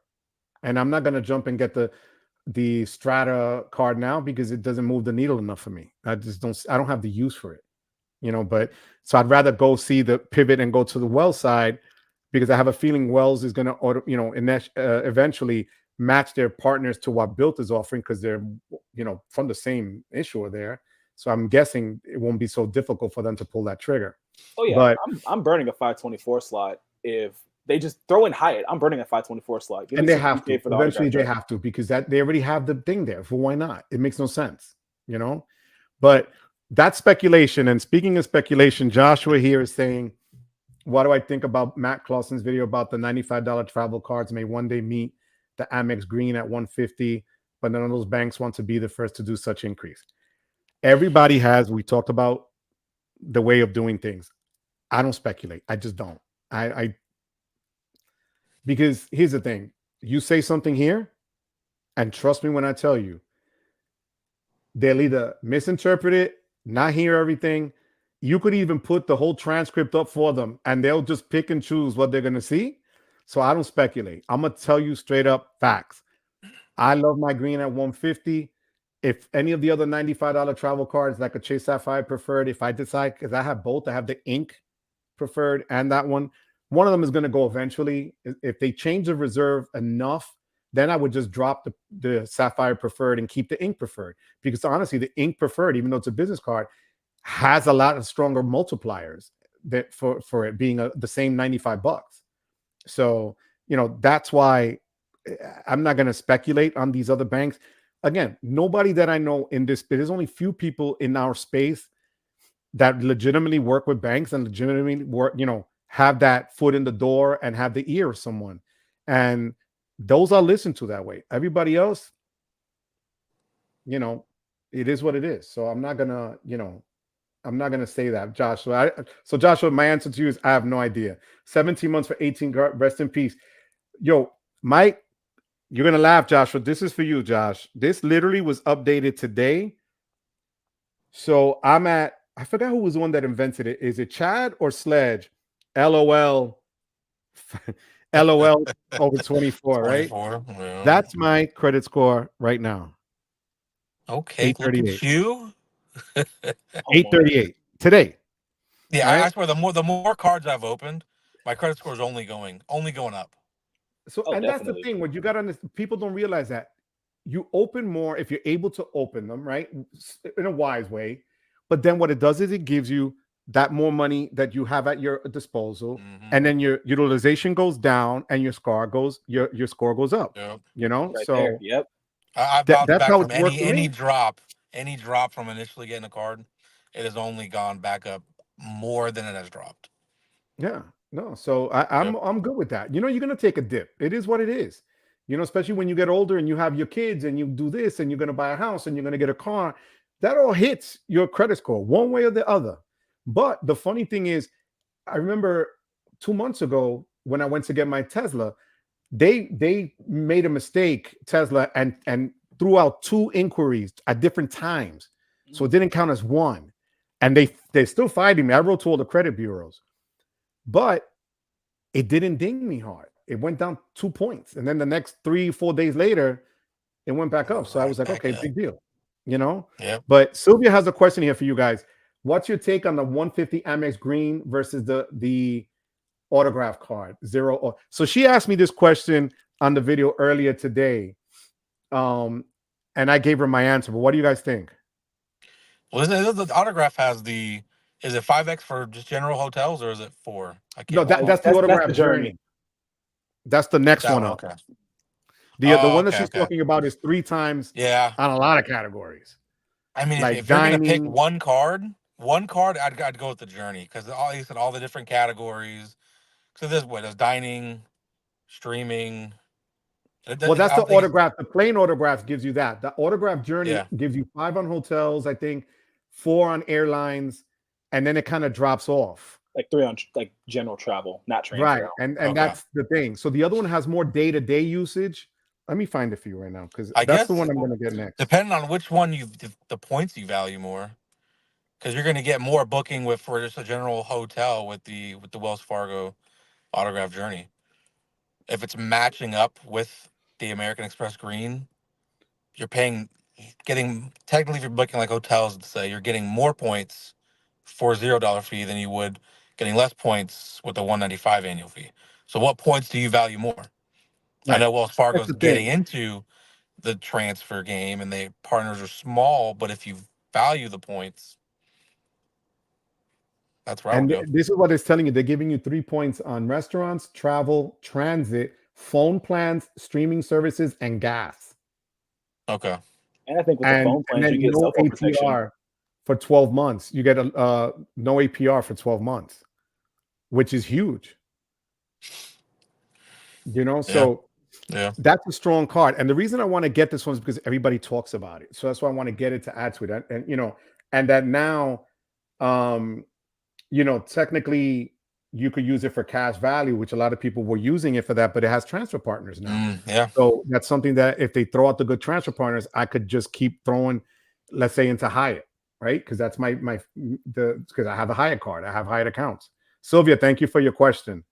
Speaker 1: and I'm not going to jump and get the Strata card now because it doesn't move the needle enough for me. I don't have the use for it, but so I'd rather go see the pivot and go to the Wells side because I have a feeling Wells is going to, eventually match their partners to what Built is offering because they're, from the same issuer there. So I'm guessing it won't be so difficult for them to pull that trigger.
Speaker 2: Oh yeah,
Speaker 1: but
Speaker 2: I'm burning a 524 slot if they just throw in Hyatt. I'm burning a 524 slot.
Speaker 1: And they have to. Eventually, they have to because they already have the thing there. So why not? It makes no sense, But that's speculation. And speaking of speculation, Joshua here is saying, what do I think about Matt Clausen's video about the $95 travel cards may one day meet the Amex Green at 150, but none of those banks want to be the first to do such increase. Everybody we talked about the way of doing things. I don't speculate. I just don't. Because here's the thing. You say something here, and trust me when I tell you, they'll either misinterpret it, not hear everything. You could even put the whole transcript up for them, and they'll just pick and choose what they're going to see. So I don't speculate. I'm going to tell you straight up facts. I love my green at 150. If any of the other $95 travel cards like a Chase Sapphire preferred, if I decide, because I have both, I have the ink preferred and that one of them is going to go eventually. If they change the reserve enough, then I would just drop the Sapphire preferred and keep the ink preferred. Because honestly, the ink preferred, even though it's a business card, has a lot of stronger multipliers that for it being the same $95. So, that's why I'm not going to speculate on these other banks. Again, nobody that I know in this, there's only few people in our space that legitimately work with banks and legitimately work, have that foot in the door and have the ear of someone. And those are listened to that way. Everybody else, it is what it is. So I'm not gonna, I'm not gonna say that, Joshua. So Joshua, my answer to you is I have no idea. 17 months for 18. Rest in peace. Yo, Mike, you're gonna laugh, Joshua. This is for you, Josh. This literally was updated today. So I forgot who was the one that invented it. Is it Chad or Sledge? LOL. LOL over 24, right?
Speaker 3: 24. Yeah.
Speaker 1: That's my credit score right now.
Speaker 3: Okay, look at you.
Speaker 1: 838 today.
Speaker 3: Yeah, right? I swear the more cards I've opened, my credit score is only going up.
Speaker 1: So and definitely. That's the thing. What you got to people don't realize that you open more if you're able to open them, right? In a wise way. But then what it does is it gives you that more money that you have at your disposal, and then your utilization goes down and your score goes up.
Speaker 2: Yep.
Speaker 1: Right so
Speaker 2: there. Yep.
Speaker 3: I've bounced back from any drop from initially getting a card. It has only gone back up more than it has dropped.
Speaker 1: Yeah, no. So I'm good with that. You're gonna take a dip. It is what it is. Especially when you get older and you have your kids and you do this and you're gonna buy a house and you're gonna get a car. That all hits your credit score one way or the other. But the funny thing is, I remember 2 months ago when I went to get my Tesla, they made a mistake, Tesla, and threw out 2 inquiries at different times, so it didn't count as one, and they're still fighting me. I wrote to all the credit bureaus, but it didn't ding me hard. It went down 2 points, and then the next 3-4 days later, it went back up. So I was like, okay, big deal, you know.
Speaker 3: Yep.
Speaker 1: But Sylvia has a question here for you guys. What's your take on the 150 Amex Green versus the autograph card? Zero. So she asked me this question on the video earlier today, and I gave her my answer. But what do you guys think?
Speaker 3: Well, the autograph has the. Is it 5x for just general hotels, or is it 4? I
Speaker 1: No,
Speaker 3: can't.
Speaker 1: that's the autograph
Speaker 2: the
Speaker 1: journey. That's the next
Speaker 3: That
Speaker 1: one
Speaker 3: one,
Speaker 1: up.
Speaker 3: okay.
Speaker 1: The
Speaker 3: Oh,
Speaker 1: one that
Speaker 3: okay,
Speaker 1: she's
Speaker 3: okay.
Speaker 1: talking about is 3 times
Speaker 3: Yeah.
Speaker 1: on a lot of categories.
Speaker 3: I mean,
Speaker 1: Like
Speaker 3: if you're gonna pick
Speaker 1: dining.
Speaker 3: one card, I'd go with the journey, because all you said, all the different categories. So there's dining, streaming.
Speaker 1: Well, that's
Speaker 3: I
Speaker 1: the
Speaker 3: don't think.
Speaker 1: autograph. The plain autograph gives you that. The autograph journey
Speaker 3: Yeah.
Speaker 1: gives you 5 on hotels, I think, 4 on airlines, and then it kind of drops off.
Speaker 2: Like 3 on like general travel, not transfer.
Speaker 1: Right. And
Speaker 3: Okay.
Speaker 1: that's the thing. So the other one has more day-to-day usage. Let me find it for you right now, because
Speaker 3: I
Speaker 1: that's the
Speaker 3: guess
Speaker 1: one I'm going to get next.
Speaker 3: depending on which one the points you value more, because you're going to get more booking for just a general hotel with the Wells Fargo autograph journey. If it's matching up with the American Express Green, you're getting technically, if you're booking like hotels, say, you're getting more points for $0 fee than you would getting less points with the 195 annual fee. So what points do you value more? I
Speaker 1: Right.
Speaker 3: know Wells
Speaker 1: That's
Speaker 3: Fargo's
Speaker 1: the
Speaker 3: getting
Speaker 1: thing.
Speaker 3: into the transfer game, and the partners are small, but if you value the points, that's where I would
Speaker 1: And
Speaker 3: go.
Speaker 1: this is what it's telling you. They're giving you 3 points on restaurants, travel, transit, phone plans, streaming services, and gas.
Speaker 3: Okay.
Speaker 2: And I think with the phone
Speaker 1: And
Speaker 2: plans,
Speaker 1: then
Speaker 2: you get
Speaker 1: no
Speaker 2: cell phone protection.
Speaker 1: APR for 12 months. You get a no APR for 12 months, which is huge. You know, so
Speaker 3: Yeah.
Speaker 1: that's a strong card. And the reason I want to get this one is because everybody talks about it. So that's why I want to get it to add to it. And you know, and that now you know, technically you could use it for cash value, which a lot of people were using it for that, but it has transfer partners now.
Speaker 3: Yeah.
Speaker 1: So that's something that if they throw out the good transfer partners, I could just keep throwing, let's say, into Hyatt, right? Because that's because I have a Hyatt card, I have Hyatt accounts. Sylvia, thank you for your question.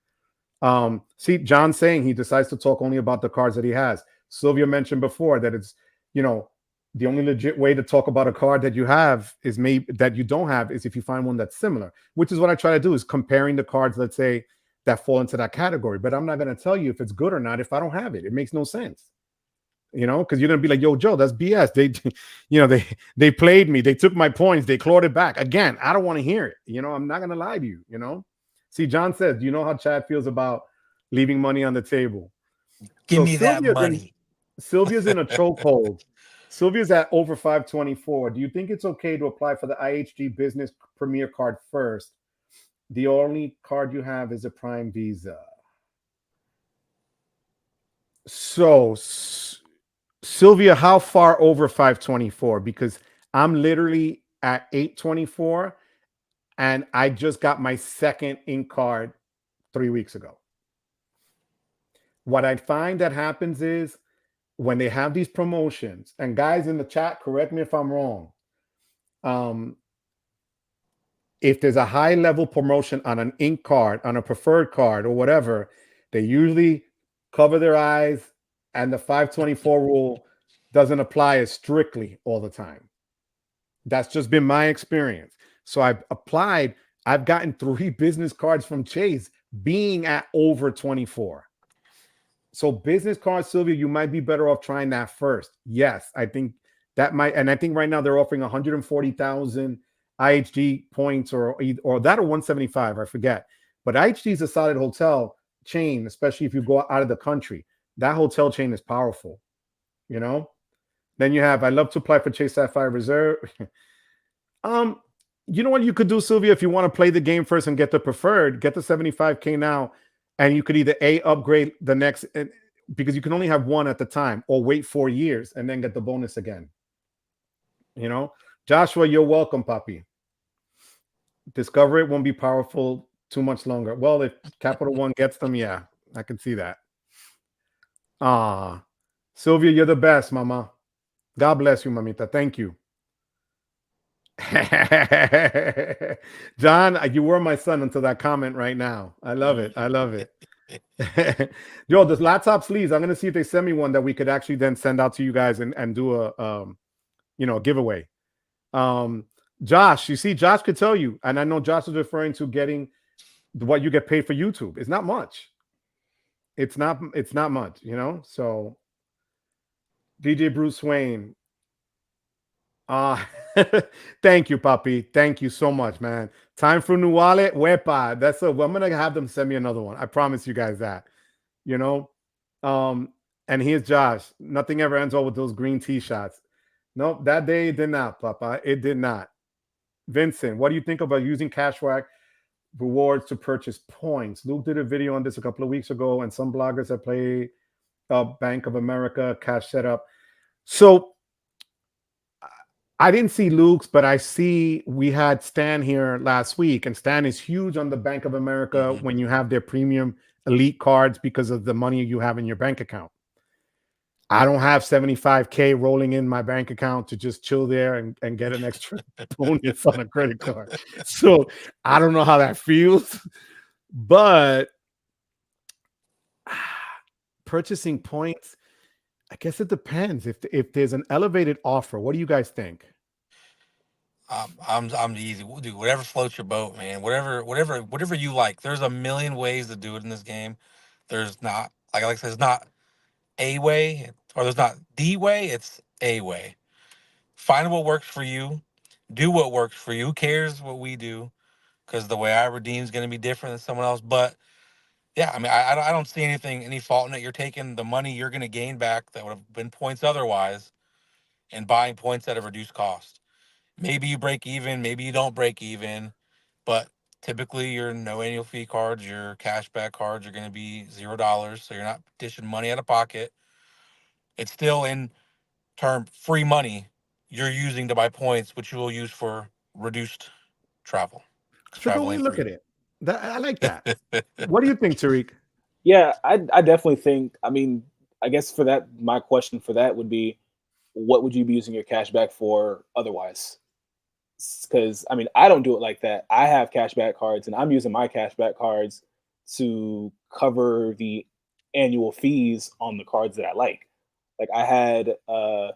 Speaker 1: See, John saying he decides to talk only about the cards that he has. Sylvia mentioned before that it's, you know, the only legit way to talk about a card that you have is maybe that you don't have is if you find one that's similar, which is what I try to do, is comparing the cards, let's say, that fall into that category. But I'm not going to tell you if it's good or not if I don't have it. It makes no sense, you know, because you're going to be like, yo, Joe, that's BS. They, you know, they played me. They took my points. They clawed it back. Again, I don't want to hear it. You know, I'm not going to lie to you, you know. See, John says, do you know how Chad feels about leaving money on the table?
Speaker 3: Give me that money.
Speaker 1: Sylvia's in a chokehold. Sylvia's at over 524. Do you think it's okay to apply for the IHG Business Premier card first? The only card you have is a Prime Visa. So, Sylvia, how far over 524? Because I'm literally at 824, and I just got my second ink card 3 weeks ago. What I find that happens is when they have these promotions, and guys in the chat, correct me if I'm wrong. If there's a high level promotion on an ink card, on a preferred card or whatever, they usually cover their eyes, and the 524 rule doesn't apply as strictly all the time. That's just been my experience. So I've applied, I've gotten 3 business cards from Chase being at over 24. So business cards, Sylvia, you might be better off trying that first. Yes, I think that might, and I think right now they're offering 140,000 IHG points or that or 175, I forget. But IHG is a solid hotel chain, especially if you go out of the country. That hotel chain is powerful, you know. Then you have, I love to apply for Chase Sapphire Reserve. You know what you could do, Sylvia, if you want to play the game first and get the preferred, get the 75K now, and you could either upgrade the next, because you can only have one at the time, or wait 4 years and then get the bonus again. You know, Joshua, you're welcome, Papi. Discover it won't be powerful too much longer. Well, if Capital One gets them, yeah, I can see that. Ah, Sylvia, you're the best, mama. God bless you, mamita. Thank you. John, you were my son until that comment right now. I love it. I love it. Yo, this laptop sleeves, I'm gonna see if they send me one that we could actually then send out to you guys and do a a giveaway. Josh, you see, Josh could tell you, and I know Josh is referring to getting what you get paid for YouTube. It's not much. It's not much, So DJ Bruce Wayne. Uh thank you, Papi. Thank you so much, man. Time for new wallet. Wepa. That's I'm gonna have them send me another one. I promise you guys that. You know. And here's Josh. Nothing ever ends well with those green tee shots. Nope, that day it did not, Papa. It did not. Vincent, what do you think about using Cashback rewards to purchase points? Luke did a video on this a couple of weeks ago, and some bloggers that play Bank of America cash setup. So I didn't see Luke's, but I see we had Stan here last week, and Stan is huge on the Bank of America when you have their premium elite cards because of the money you have in your bank account. I don't have 75K rolling in my bank account to just chill there and get an extra bonus on a credit card. So I don't know how that feels, but purchasing points, I guess it depends. If there's an elevated offer, what do you guys think?
Speaker 3: I'm the easy. We'll do whatever floats your boat, man. Whatever you like. There's a million ways to do it in this game. There's not like I said, there's not a way, or there's not the way. It's a way. Find what works for you. Do what works for you. Who cares what we do? Because the way I redeem is going to be different than someone else. But yeah, I mean, I don't see any fault in it. You're taking the money you're going to gain back that would have been points otherwise, and buying points at a reduced cost. Maybe you break even, maybe you don't break even, but typically your no annual fee cards, your cashback cards are going to be $0, so you're not dishing money out of pocket. It's still in term free money you're using to buy points, which you will use for reduced travel.
Speaker 1: That's a good way to look at it. I like that. What do you think, Tariq?
Speaker 2: Yeah, I definitely think. I mean, I guess for that, my question for that would be, what would you be using your cashback for otherwise? Because I mean, I don't do it like that. I have cashback cards, and I'm using my cashback cards to cover the annual fees on the cards that I like. Like I had, I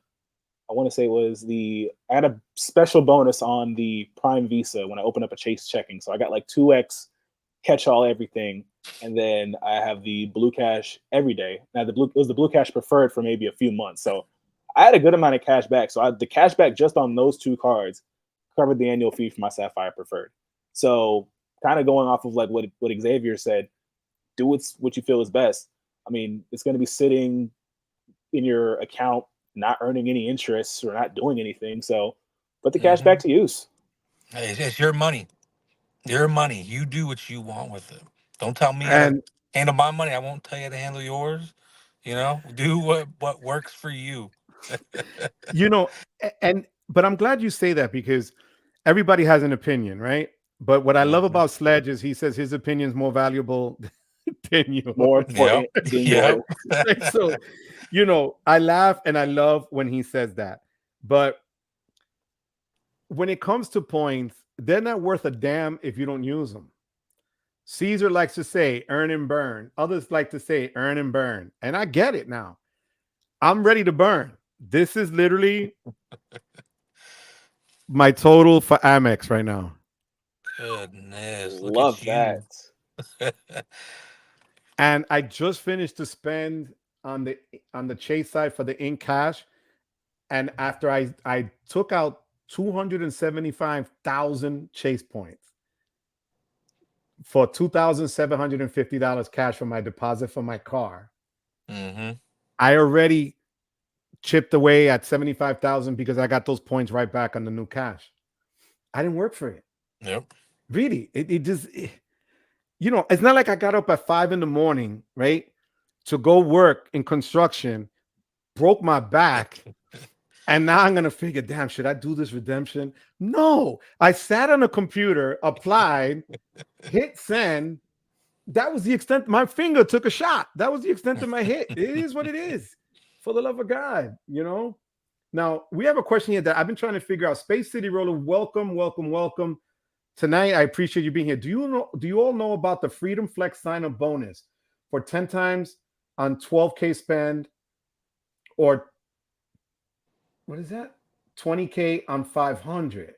Speaker 2: want to say it was I had a special bonus on the Prime Visa when I opened up a Chase checking, so I got like 2x catch all everything, and then I have the Blue Cash every day. Now it was the Blue Cash preferred for maybe a few months, so I had a good amount of cash back. So the cash back just on those two cards covered the annual fee for my Sapphire preferred. So kind of going off of like what Xavier said, do what you feel is best. I mean, it's going to be sitting in your account, not earning any interest or not doing anything. So put the cash back to use.
Speaker 3: It's your money. Your money. You do what you want with it. Don't tell me how to handle my money. I won't tell you how to handle yours. Do what works for you.
Speaker 1: But I'm glad you say that because everybody has an opinion, right? But what I love about Sledge is he says his opinion is more valuable than yours.
Speaker 2: More important than yours.
Speaker 1: So, I laugh and I love when he says that. But when it comes to points, they're not worth a damn if you don't use them. Caesar likes to say earn and burn. Others like to say earn and burn. And I get it now. I'm ready to burn. This is literally my total for Amex right now.
Speaker 3: Goodness.
Speaker 2: Love that.
Speaker 1: And I just finished to spend on the Chase side for the in cash. And after I took out 275,000 Chase points for $2,750 cash for my deposit for my car. I already chipped away at 75,000 because I got those points right back on the new cash. I didn't work for it.
Speaker 3: Yep.
Speaker 1: Really, it's not like I got up at 5 a.m, right, to go work in construction, broke my back, And now I'm gonna figure, damn, should I do this redemption? No, I sat on a computer, applied, hit send. That was the extent. My finger took a shot. That was the extent of my hit. It is what it is. For the love of God, you know. Now we have a question here that I've been trying to figure out. Space City Roller, welcome, welcome, welcome. Tonight, I appreciate you being here. Do you all know about the Freedom Flex sign-up bonus for 10 times on 12K spend, or what is that? 20K on 500.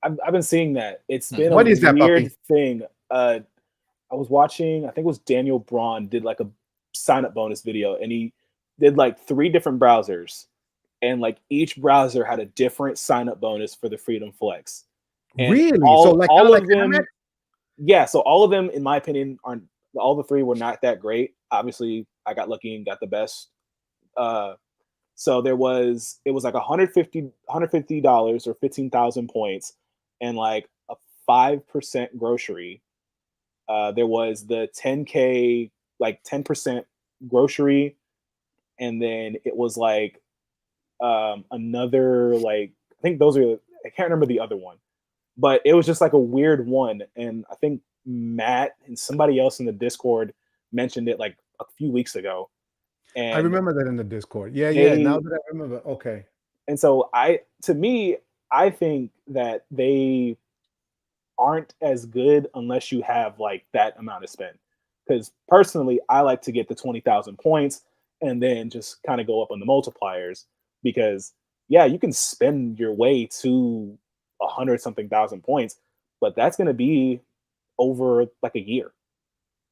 Speaker 2: I've been seeing that. It's been
Speaker 1: What
Speaker 2: a
Speaker 1: is that,
Speaker 2: weird
Speaker 1: puppy?
Speaker 2: thing. I was watching, I think it was Daniel Braun did like a sign up bonus video, and he did like 3 different browsers, and like each browser had a different sign up bonus for the Freedom Flex. And
Speaker 1: Really? So like kind
Speaker 2: all
Speaker 1: of like
Speaker 2: of them,
Speaker 1: Amex?
Speaker 2: yeah. So all of them, in my opinion, aren't all the 3 were not that great. Obviously, I got lucky and got the best. So it was like $150 or 15,000 points, and like a 5% grocery. There was the 10K, like 10% grocery, and then it was like another, like, I think those are, I can't remember the other one, but it was just like a weird one. And I think Matt and somebody else in the Discord mentioned it like a few weeks ago. And
Speaker 1: I remember that in the Discord. Yeah, yeah.
Speaker 2: they,
Speaker 1: Now that I remember, okay.
Speaker 2: and so to me, I think that they aren't as good unless you have like that amount of spend. Because personally, I like to get the 20,000 points and then just kind of go up on the multipliers, because yeah, you can spend your way to 100 something thousand points, but that's going to be over like a year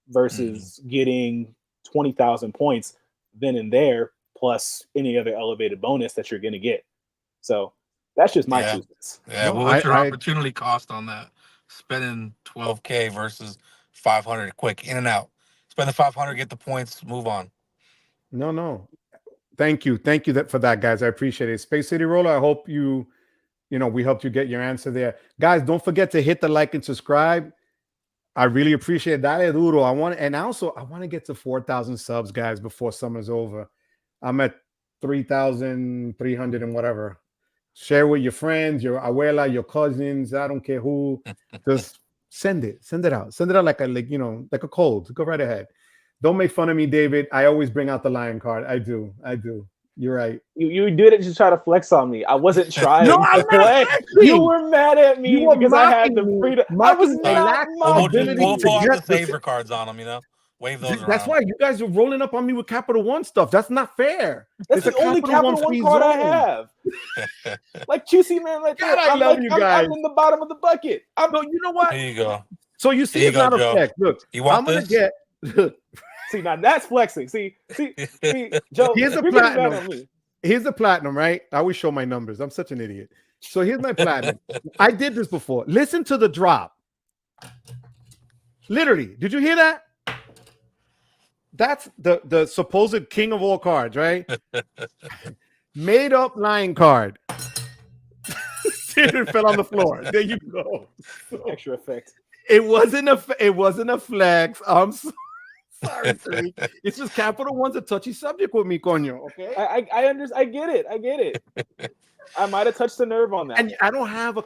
Speaker 2: versus getting 20,000 points then and there, plus any other elevated bonus that you're going to get. So that's just my 2 cents.
Speaker 3: Yeah.
Speaker 1: No,
Speaker 3: Well, what's your
Speaker 1: I
Speaker 3: opportunity cost on that? Spending 12K versus 500, quick in and out. Spend the 500, get the points, move on.
Speaker 1: no. Thank you for that, guys. I appreciate it. Space City Roller, I hope we helped you get your answer there. Guys, don't forget to hit the like and subscribe. I really appreciate that. I want to get to 4,000 subs, guys, before summer's over. I'm at 3,300 and whatever. Share with your friends, your abuela, your cousins. I don't care who. Just send it out. Send it out like a cold. Go right ahead. Don't make fun of me, David. I always bring out the lion card. I do. You're right.
Speaker 2: You did it to try to flex on me. I wasn't trying
Speaker 1: No,
Speaker 2: to
Speaker 1: I'm not
Speaker 2: flex.
Speaker 1: flexing.
Speaker 2: You were mad at me
Speaker 1: You were
Speaker 2: because I had
Speaker 1: mocking
Speaker 2: the
Speaker 1: me,
Speaker 2: freedom. I was
Speaker 1: mocking my
Speaker 2: not
Speaker 1: lack of
Speaker 2: mocking
Speaker 1: ability
Speaker 3: We'll
Speaker 1: to
Speaker 3: pull out
Speaker 1: get
Speaker 3: the saver cards on them, wave those
Speaker 1: That's
Speaker 3: around.
Speaker 1: why you guys are rolling up on me with Capital One stuff. That's not fair.
Speaker 2: That's the only Capital One card I have. Like QC man, right there.
Speaker 1: God, I love you guys.
Speaker 2: I'm in the bottom of the bucket.
Speaker 1: No, you know what?
Speaker 3: Here you go.
Speaker 1: So you see, it's not a flex. Look,
Speaker 3: You want
Speaker 1: I'm gonna
Speaker 3: this?
Speaker 1: get.
Speaker 2: See, now that's flexing. See, Joe,
Speaker 1: Here's a
Speaker 2: you're getting mad
Speaker 1: platinum.
Speaker 2: at me.
Speaker 1: Here's the platinum, right? I always show my numbers. I'm such an idiot. So here's my platinum. I did this before. Listen to the drop. Literally, did you hear that? That's the supposed king of all cards, right? Made up lion card. It fell on the floor. There you go. So,
Speaker 2: extra effect.
Speaker 1: It wasn't a flex. I'm sorry, Tariq. It's just Capital One's a touchy subject with me, coño. Okay.
Speaker 2: I understand. I get it. I might have touched the nerve on that.
Speaker 1: And I don't have a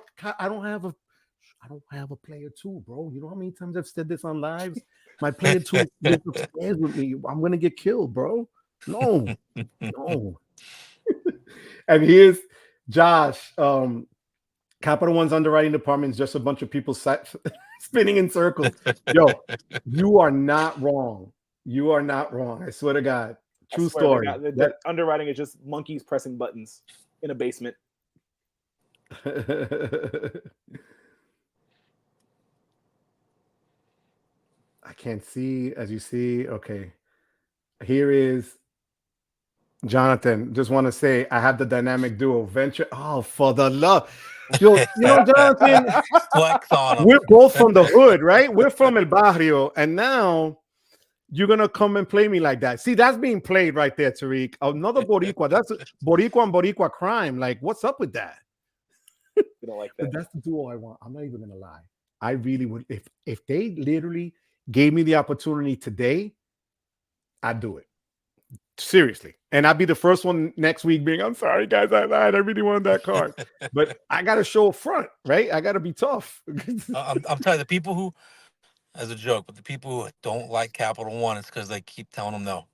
Speaker 1: player 2, bro. You know how many times I've said this on lives? My player 2 lives upstairs with me. I'm gonna get killed, bro. No. And here's Josh. Capital One's underwriting department is just a bunch of people spinning in circles. Yo, you are not wrong. I swear to God. True story.
Speaker 2: The underwriting is just monkeys pressing buttons in a basement.
Speaker 1: I can't see, as you see. Okay. Here is Jonathan. Just want to say I have the dynamic duo venture. Oh, for the love. Yo, Jonathan,
Speaker 3: flex on them.
Speaker 1: We're both from the hood, right? We're from El Barrio, and now you're gonna come and play me like that. See, that's being played right there, Tariq. Another Boricua. That's a Boricua and Boricua crime. Like, what's up with that?
Speaker 2: You don't like that.
Speaker 1: But that's the duo I want. I'm not even gonna lie. I really would. If they literally gave me the opportunity today, I'd do it. Seriously. And I'd be the first one next week being, I'm sorry, guys, I lied. I really wanted that card. But I got to show up front, right? I got to be tough.
Speaker 3: I'm telling you, the people who, as a joke, but the people who don't like Capital One, it's because they keep telling them no.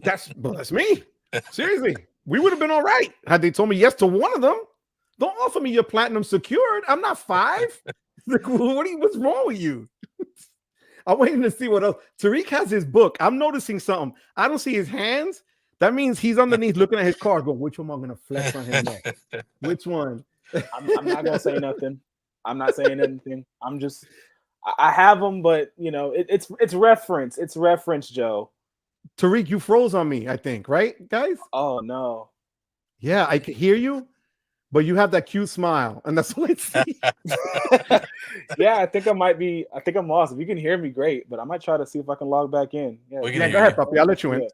Speaker 1: That's me. Seriously. We would have been all right had they told me yes to one of them. Don't offer me your platinum secured. I'm not 5. Like, what's wrong with you? I'm waiting to see what else. Tariq has his book. I'm noticing something. I don't see his hands. That means he's underneath looking at his cards. But which one am I going to flex on him next? Which one?
Speaker 2: I'm not going to say nothing. I'm not saying anything. I have them, but you know, it's reference. It's reference, Joe.
Speaker 1: Tariq, you froze on me, I think, right, guys?
Speaker 2: Oh no.
Speaker 1: Yeah, I can hear you, but you have that cute smile, and that's what I see.
Speaker 2: Yeah, I think I'm lost. If you can hear me, great. But I might try to see if I can log back in. Yeah,
Speaker 3: We can
Speaker 1: go
Speaker 3: hear
Speaker 1: ahead,
Speaker 3: you.
Speaker 1: puppy. I'll let you in.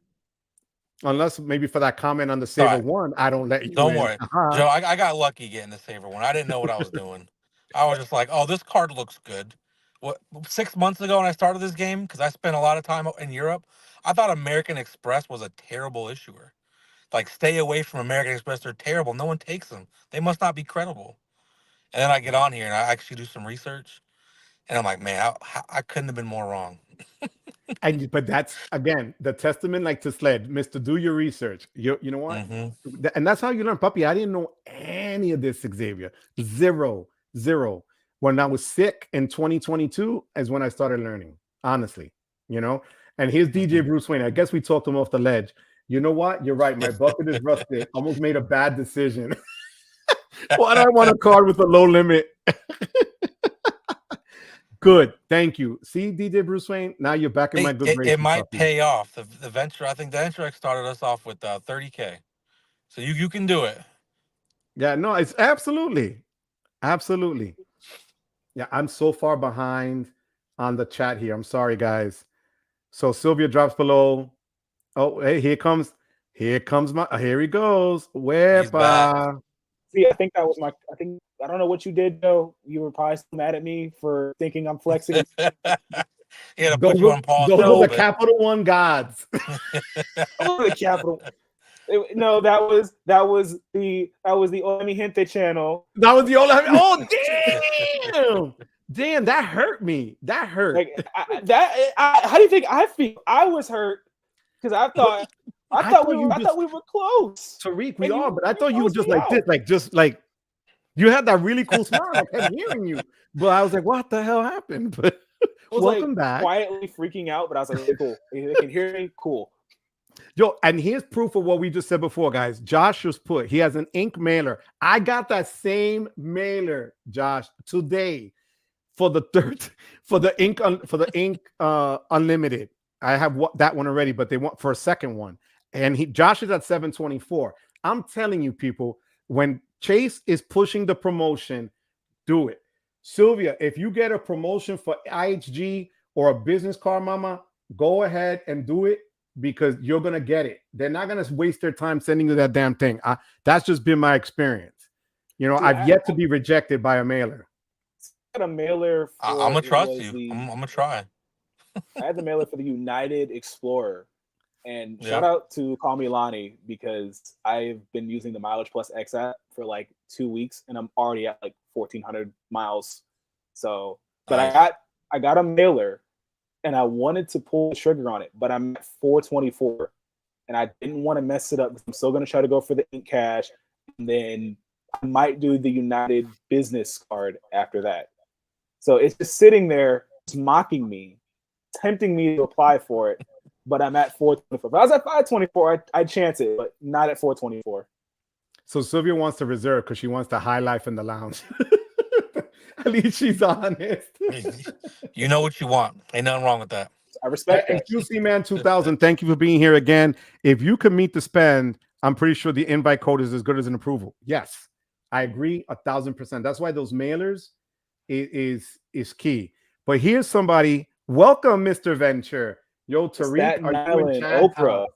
Speaker 1: Unless maybe for that comment on the Saver
Speaker 3: right.
Speaker 1: one, I don't let you
Speaker 3: Don't
Speaker 1: in.
Speaker 3: worry. Joe, I got lucky getting the Saver one. I didn't know what I was doing. I was just like, oh, this card looks good. What 6 months ago when I started this game, because I spent a lot of time in Europe, I thought American Express was a terrible issuer. Like, stay away from American Express. They're terrible. No one takes them. They must not be credible. And then I get on here and I actually do some research. And I'm like, man, I couldn't have been more wrong.
Speaker 1: But that's again the testament, like to Sled, Mister. Do your research. You know what?
Speaker 3: Mm-hmm.
Speaker 1: And that's how you learn, puppy. I didn't know any of this, Xavier. Zero. When I was sick in 2022 is when I started learning. Honestly, you know. And here's DJ Bruce Wayne. I guess we talked him off the ledge. You know what? You're right. My bucket is rusted. Almost made a bad decision. Why do I want a card with a low limit? Good. Thank you. See, DJ Bruce Wayne, now you're back in my good graces.
Speaker 3: It might pay off. The venture, I think the Venture started us off with $30K. So you can do it.
Speaker 1: Yeah, no, it's absolutely. Yeah, I'm so far behind on the chat here. I'm sorry, guys. So Sylvia drops below. Oh, hey, here comes here he goes. Wepa.
Speaker 2: See, I think I don't know what you did, though. You were probably still mad at me for thinking I'm flexing.
Speaker 3: Yeah, to put you on pause.
Speaker 1: Those are the Capital One gods.
Speaker 2: The Capital. No, that was the Olemi Gente channel.
Speaker 1: That was the Olemi. Oh, damn, that hurt me. That hurt.
Speaker 2: Like how do you think I feel? I was hurt because I thought we were close.
Speaker 1: Tariq, we are, but I thought you were just like this, just like you had that really cool smile. I kept hearing you, but I was like, "What the hell happened?" But welcome back.
Speaker 2: Quietly freaking out, but I was like, "Cool, they can hear me, cool."
Speaker 1: Yo, and here's proof of what we just said before, guys. Josh just put he has an ink mailer. I got that same mailer, Josh, today for the ink unlimited. I have that one already, but they want for a second one. And Josh is at 724. I'm telling you, people, when Chase is pushing the promotion, do it. Sylvia, if you get a promotion for IHG or a business card, mama, go ahead and do it because you're going to get it. They're not going to waste their time sending you that damn thing. That's just been my experience. You know, I've yet to be rejected by a mailer.
Speaker 2: I had a mailer.
Speaker 3: I'm going to trust you. I'm going to try.
Speaker 2: I had the mailer for the United Explorer. And shout out to Call Me Lonnie because I've been using the Mileage Plus X app for like 2 weeks and I'm already at like 1,400 miles. So, but nice. I got a mailer and I wanted to pull the trigger on it, but I'm at 424 and I didn't want to mess it up because I'm still going to try to go for the ink cash and then I might do the United business card after that. So it's just sitting there, just mocking me, tempting me to apply for it. But I'm at 424. If I was at 524, I'd chance it, but not at 424.
Speaker 1: So Sylvia wants to reserve because she wants the high life in the lounge. At least she's honest.
Speaker 3: You know what you want. Ain't nothing wrong with that.
Speaker 2: I respect that.
Speaker 1: Juicy Man 2000, thank you for being here again. If you can meet the spend, I'm pretty sure the invite code is as good as an approval. Yes, I agree 1,000%. That's why those mailers is key. But here's somebody. Welcome, Mr. Venture. Yo, Tariq, are you in chat?
Speaker 2: Oprah.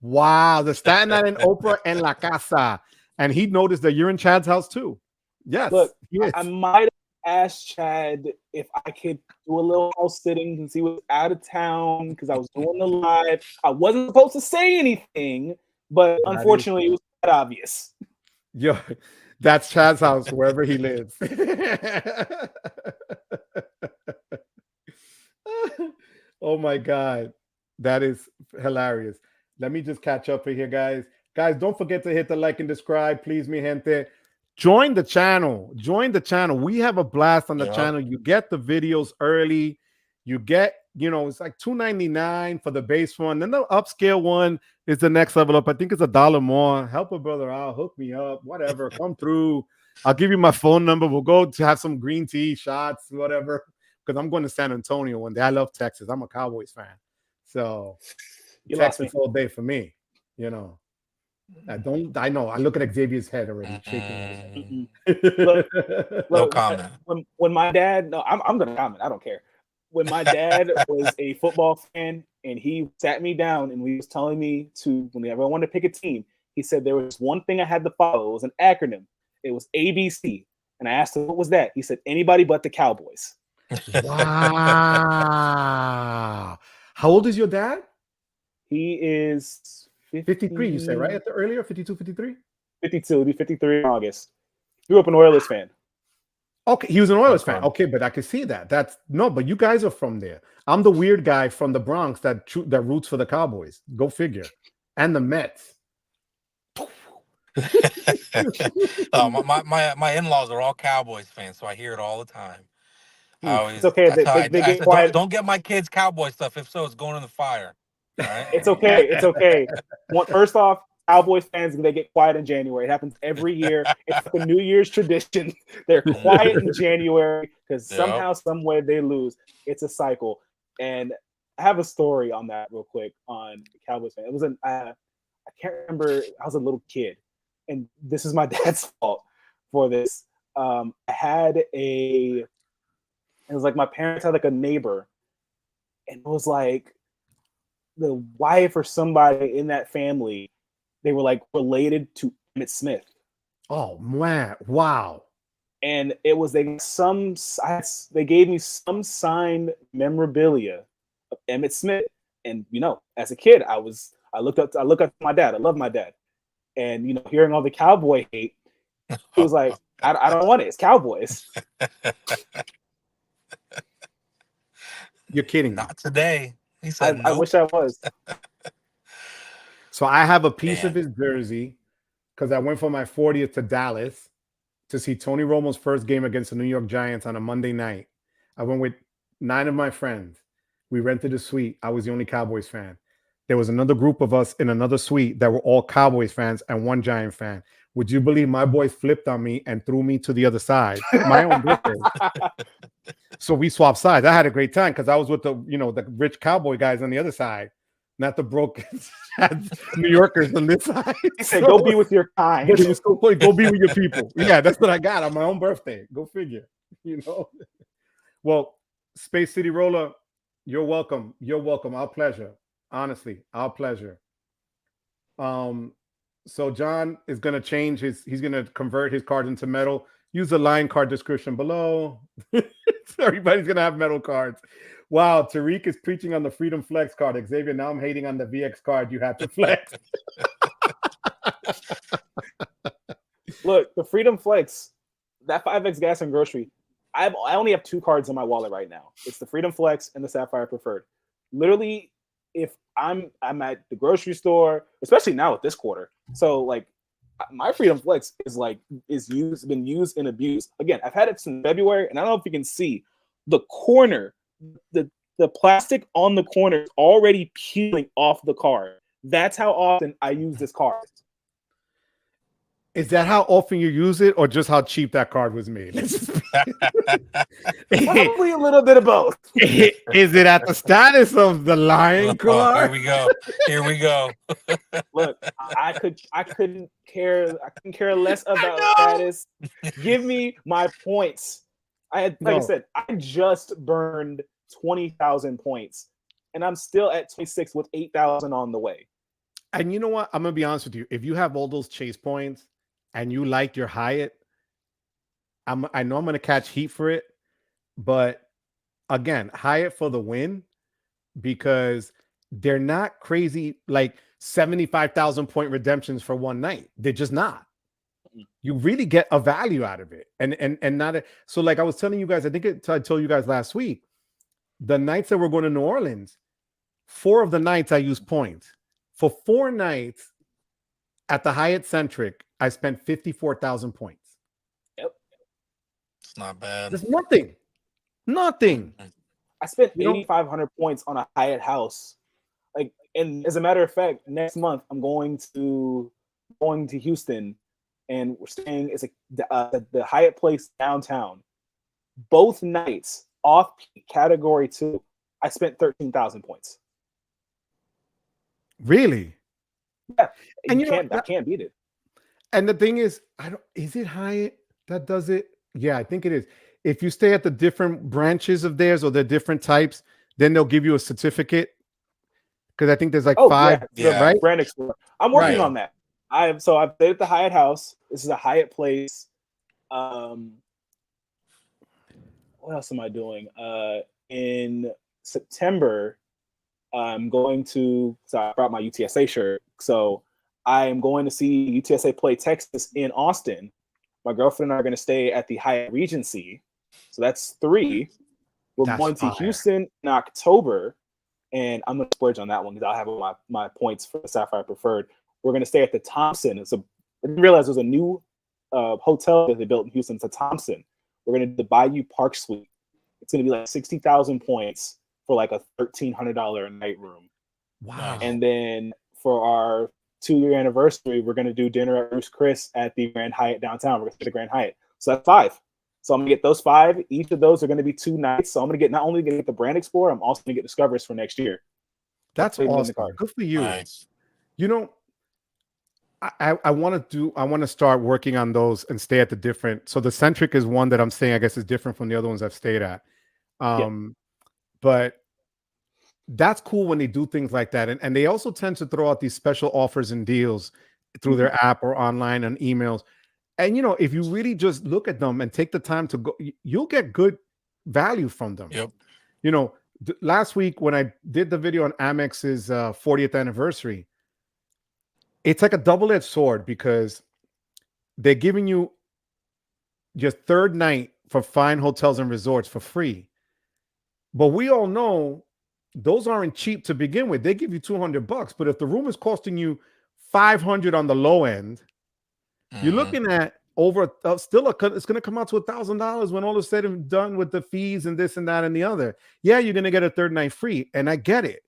Speaker 1: Wow, the Staten Island Oprah en la casa. And he noticed that you're in Chad's house too. Yes.
Speaker 2: Look, I might asked Chad if I could do a little house sitting since he was out of town because I was doing the live. I wasn't supposed to say anything, but unfortunately, it was quite obvious.
Speaker 1: Yo, that's Chad's house, wherever he lives. Oh my God. That is hilarious. Let me just catch up here, guys. Guys, don't forget to hit the like and subscribe. Please, mi gente. Join the channel. Join the channel. We have a blast on the channel. You get the videos early. You get, it's like $2.99 for the base one. Then the upscale one is the next level up. I think it's $1 more. Help a brother out. Hook me up. Whatever. Come through. I'll give you my phone number. We'll go to have some green tea shots, whatever. Because I'm going to San Antonio one day. I love Texas. I'm a Cowboys fan. So Texas all day for me. I know. I look at Xavier's head already, shaking.
Speaker 3: No comment.
Speaker 2: When my dad, no, I'm gonna comment. I don't care. When my dad was a football fan and he sat me down and he was telling me whenever I wanted to pick a team, he said there was one thing I had to follow. It was an acronym. It was ABC. And I asked him, what was that? He said, anybody but the Cowboys.
Speaker 1: Wow. How old is your dad?
Speaker 2: He is
Speaker 1: 53, you said, right? Earlier, 52, 53?
Speaker 2: 52. He'll be 53 in August. Grew up an Oilers fan.
Speaker 1: Okay, he was an Oilers fan. Okay, but I can see that. But you guys are from there. I'm the weird guy from the Bronx that roots for the Cowboys. Go figure. And the Mets.
Speaker 3: My in-laws are all Cowboys fans, so I hear it all the time.
Speaker 2: It's okay. They get quiet.
Speaker 3: Don't get my kids Cowboy stuff. If so, it's going in the fire. All right?
Speaker 2: It's okay. It's okay. First off, Cowboys fans, they get quiet in January. It happens every year. It's like a New Year's tradition. They're quiet in January because somehow, some way they lose. It's a cycle. And I have a story on that real quick on Cowboys fan. It was I can't remember. I was a little kid, and this is my dad's fault for this. It was like my parents had like a neighbor, and it was like the wife or somebody in that family. They were like related to Emmitt Smith.
Speaker 1: Oh man! Wow.
Speaker 2: And it was they gave me some signed memorabilia of Emmitt Smith. And as a kid, I look up to my dad. I love my dad. And hearing all the Cowboy hate, it was like, I don't want it. It's Cowboys.
Speaker 1: You're kidding.
Speaker 3: Not today. He said,
Speaker 2: I wish I was.
Speaker 1: So I have a piece of his jersey because I went for my 40th to Dallas to see Tony Romo's first game against the New York Giants on a Monday night. I went with 9 of my friends. We rented a suite. I was the only Cowboys fan. There was another group of us in another suite that were all Cowboys fans and one Giant fan. Would you believe my boys flipped on me and threw me to the other side? My own birthday. So we swapped sides. I had a great time because I was with the rich Cowboy guys on the other side, not the broke New Yorkers on this side.
Speaker 2: He said, go be with your kind.
Speaker 1: Go be with your people. Yeah, that's what I got on my own birthday. Go figure. Well, Space City Roller, you're welcome. You're welcome. Our pleasure. Honestly, our pleasure. So John is going to change he's going to convert his cards into metal. Use the line card description below. So everybody's going to have metal cards. Wow, Tariq is preaching on the Freedom Flex card. Xavier, now I'm hating on the VX card you had to flex.
Speaker 2: Look, the Freedom Flex, that 5X gas and grocery, I only have 2 cards in my wallet right now. It's the Freedom Flex and the Sapphire Preferred. Literally, if I'm at the grocery store, especially now with this quarter, so like my Freedom Flex been used and abused. Again, I've had it since February, and I don't know if you can see the corner, the plastic on the corner is already peeling off the card. That's how often I use this card.
Speaker 1: Is that how often you use it, or just how cheap that card was made?
Speaker 2: Probably a little bit of both.
Speaker 1: Is it at the status of the line card?
Speaker 3: Here we go.
Speaker 2: Look, I couldn't care less about status. Give me my points. I said, I just burned 20,000 points, and I'm still at 26 with 8,000 on the way.
Speaker 1: And you know what? I'm gonna be honest with you. If you have all those chase points and you like your Hyatt, I know I'm going to catch heat for it, but again, Hyatt for the win because they're not crazy like 75,000 point redemptions for one night. They're just not. You really get a value out of it, and not so. Like I was telling you guys, I think I told you guys last week, the nights that we're going to New Orleans, 4 of the nights I used points. For 4 nights at the Hyatt Centric, I spent 54,000 points.
Speaker 2: Yep,
Speaker 3: it's not bad.
Speaker 1: There's nothing.
Speaker 2: I spent 8,500 points on a Hyatt house. Like, and as a matter of fact, next month I'm going to Houston, and we're staying. It's the Hyatt Place downtown. Both nights off category 2, I spent 13,000 points.
Speaker 1: Really?
Speaker 2: Yeah,
Speaker 1: and
Speaker 2: I can't beat it.
Speaker 1: And the thing is, is it Hyatt that does it? Yeah, I think it is. If you stay at the different branches of theirs or the different types, then they'll give you a certificate. Because I think there's like 5, right?
Speaker 2: Brand Explorer. I'm working on that. I've stayed at the Hyatt House. This is a Hyatt Place. What else am I doing? In September, I'm going to. So I brought my UTSA shirt. So I am going to see UTSA play Texas in Austin. My girlfriend and I are going to stay at the Hyatt Regency. So that's 3. We're going to Houston in October, and I'm going to splurge on that one because I'll have my points for the Sapphire Preferred. We're going to stay at the Thompson. I didn't realize there's a new hotel that they built in Houston. It's a Thompson. We're going to do the Bayou Park Suite. It's going to be like 60,000 points for like a $1,300 a night room.
Speaker 1: Wow.
Speaker 2: And then for our 2-year anniversary, we're going to do dinner at Ruth's Chris at the Grand Hyatt downtown. We're going to the Grand Hyatt. So that's 5. So I'm going to get those 5. Each of those are going to be 2 nights. So I'm going to get not only get the Brand Explorer, I'm also going to get Discoveries for next year.
Speaker 1: That's awesome. Good for you.
Speaker 3: Nice.
Speaker 1: You know, I want to start working on those and stay at the different. So the Centric is one that I'm saying, I guess, is different from the other ones I've stayed at. But that's cool when they do things like that. And they also tend to throw out these special offers and deals through their app or online and emails. And, if you really just look at them and take the time to go, you'll get good value from them.
Speaker 3: Yep.
Speaker 1: Last week when I did the video on Amex's 40th anniversary, it's like a double-edged sword because they're giving you your 3rd night for fine hotels and resorts for free. But we all know those aren't cheap to begin with. They give you $200, but if the room is costing you $500 on the low end, you're looking at over it's going to come out to $1,000 when all is said and done with the fees and this and that and the other. Yeah, you're going to get a 3rd night free, and I get it.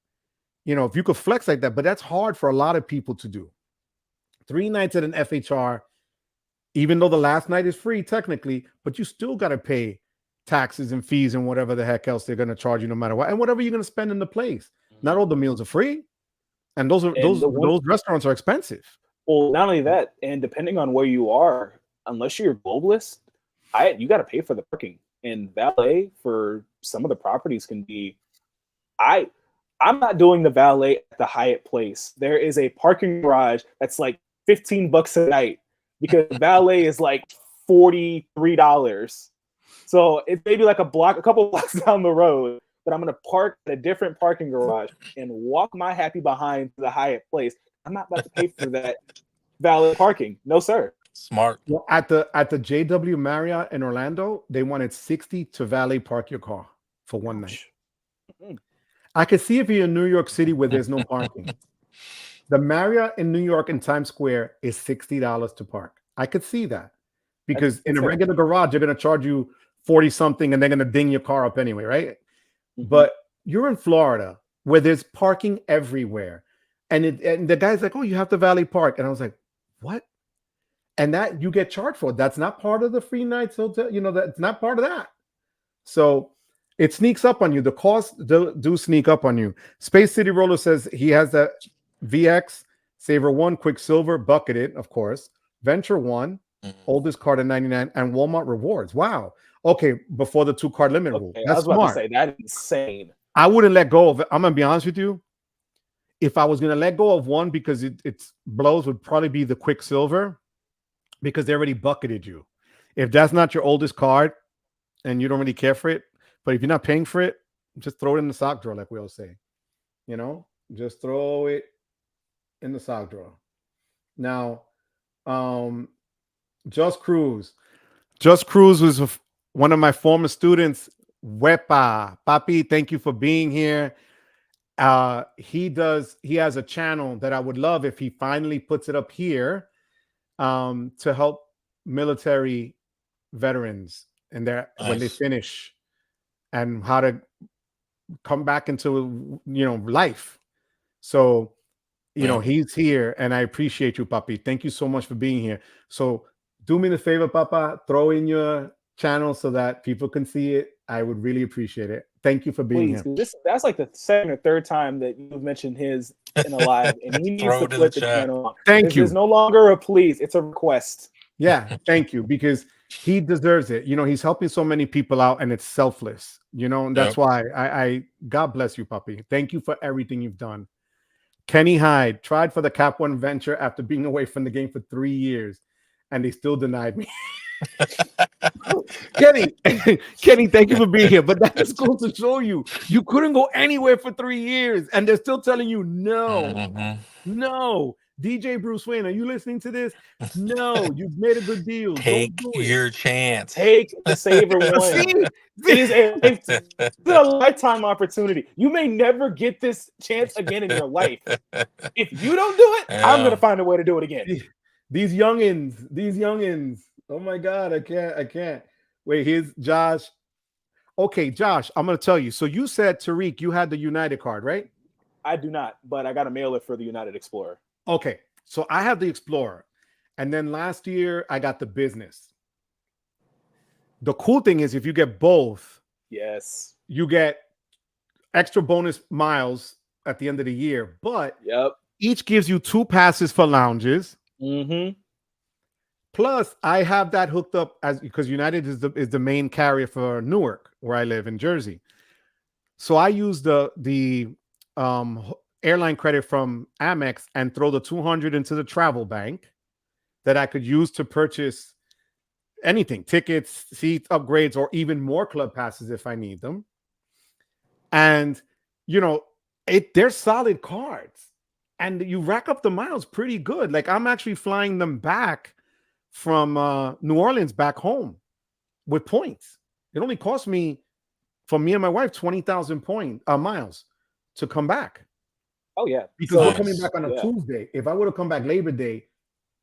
Speaker 1: If you could flex like that, but that's hard for a lot of people to do. 3 nights at an FHR, even though the last night is free technically, but you still got to pay taxes and fees and whatever the heck else they're going to charge you no matter what, and whatever you're going to spend in the place. Not all the meals are free, and those restaurants are expensive.
Speaker 2: Well, not only that, and depending on where you are, unless you're a globalist, you got to pay for the parking, and valet for some of the properties can be. I'm not doing the valet at the Hyatt Place. There is a parking garage that's like $15 a night because valet is like $43. So it's maybe like a couple blocks down the road, but I'm going to park at a different parking garage and walk my happy behind to the Hyatt Place. I'm not about to pay for that valet parking. No, sir.
Speaker 3: Smart.
Speaker 1: Well, at the JW Marriott in Orlando, they wanted $60 to valet park your car for one night. I could see if you're in New York City where there's no parking. The Marriott in New York in Times Square is $60 to park. I could see that because in a regular garage, they're going to charge you 40 something and they're going to ding your car up anyway, right? But you're in Florida where there's parking everywhere. And the guy's like, oh, you have to valet park. And I was like, what? And that you get charged for. That's not part of the free nights hotel. That's not part of that. So it sneaks up on you. The costs do sneak up on you. Space City Roller says he has that VX, Saver 1, Quicksilver, Bucketed, of course, Venture 1, oldest card at 99, and Walmart Rewards. Wow. Okay, before the 2-card limit rule. That's
Speaker 2: I was about
Speaker 1: smart.
Speaker 2: to say, that is insane.
Speaker 1: I wouldn't let go of it. I'm going to be honest with you. If I was going to let go of one because it blows, would probably be the Quicksilver because they already bucketed you. If that's not your oldest card and you don't really care for it, but if you're not paying for it, just throw it in the sock drawer, like we all say. Just throw it in the sock drawer. Now, Just Cruz. Just Cruz was one of my former students. Wepa, Papi, thank you for being here. He has a channel that I would love if he finally puts it up here, to help military veterans and when they finish, and how to come back into life. So he's here, and I appreciate you, Papi. Thank you so much for being here. So do me the favor, Papa, throw in your channel so that people can see it. I would really appreciate it. Thank you for being here.
Speaker 2: That's like the second or third time that you've mentioned his in a live, and he needs to put the channel on.
Speaker 1: Thank you.
Speaker 2: It's no longer a please, it's a request.
Speaker 1: Yeah, thank you, because he deserves it. He's helping so many people out, and it's selfless. And that's why I God bless you, Papi. Thank you for everything you've done. Kenny Hyde tried for the Cap One venture after being away from the game for 3 years, and they still denied me. Kenny, thank you for being here. But that just goes to show you couldn't go anywhere for 3 years, and they're still telling you no. No. DJ Bruce Wayne, are you listening to this? No, you've made a good deal.
Speaker 3: Take your chance.
Speaker 2: Take the saver one. It's a lifetime opportunity. You may never get this chance again in your life. If you don't do it, I'm gonna find a way to do it again.
Speaker 1: These youngins. Oh my God, I can't. Wait, here's Josh. Okay, Josh, I'm gonna tell you. So you said, Tariq, you had the United card, right?
Speaker 2: I do not, but I got a mailer for the United Explorer.
Speaker 1: Okay, so I have the Explorer, and then last year I got the Business. The cool thing is, if you get both,
Speaker 2: yes,
Speaker 1: you get extra bonus miles at the end of the year. But each gives you 2 passes for lounges. Plus, I have that hooked up because United is the main carrier for Newark, where I live in Jersey. So I use the airline credit from Amex and throw the 200 into the travel bank that I could use to purchase anything, tickets, seats, upgrades, or even more club passes if I need them. And they're solid cards, and you rack up the miles pretty good. Like, I'm actually flying them back from New Orleans back home with points. It only cost me, for me and my wife, 20,000 miles to come back.
Speaker 2: Oh yeah,
Speaker 1: because we're coming back on a Tuesday. If I would have come back Labor Day,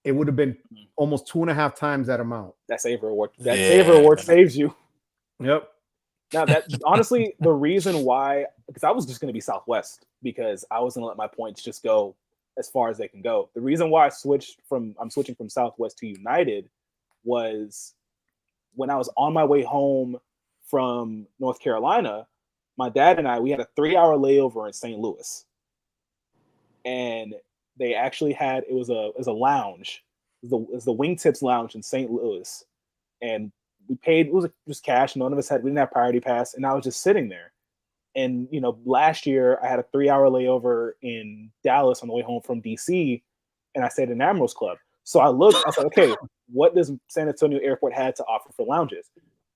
Speaker 1: it would have been almost 2.5 times that amount.
Speaker 2: That saver award. Saver award saves you.
Speaker 1: Yep.
Speaker 2: Now that honestly, the reason why, because I was just going to be Southwest, because I was going to let my points just go as far as they can go. The reason why I'm switching from Southwest to United was when I was on my way home from North Carolina, my dad and we had a 3-hour layover in St. Louis. And they actually had, it was a lounge. It was the Wingtips Lounge in St. Louis. And we paid, it was just cash. None of us we didn't have priority pass. And I was just sitting there. And, last year I had a 3-hour layover in Dallas on the way home from DC, and I stayed in Admirals Club. So I said, okay, what does San Antonio Airport have to offer for lounges?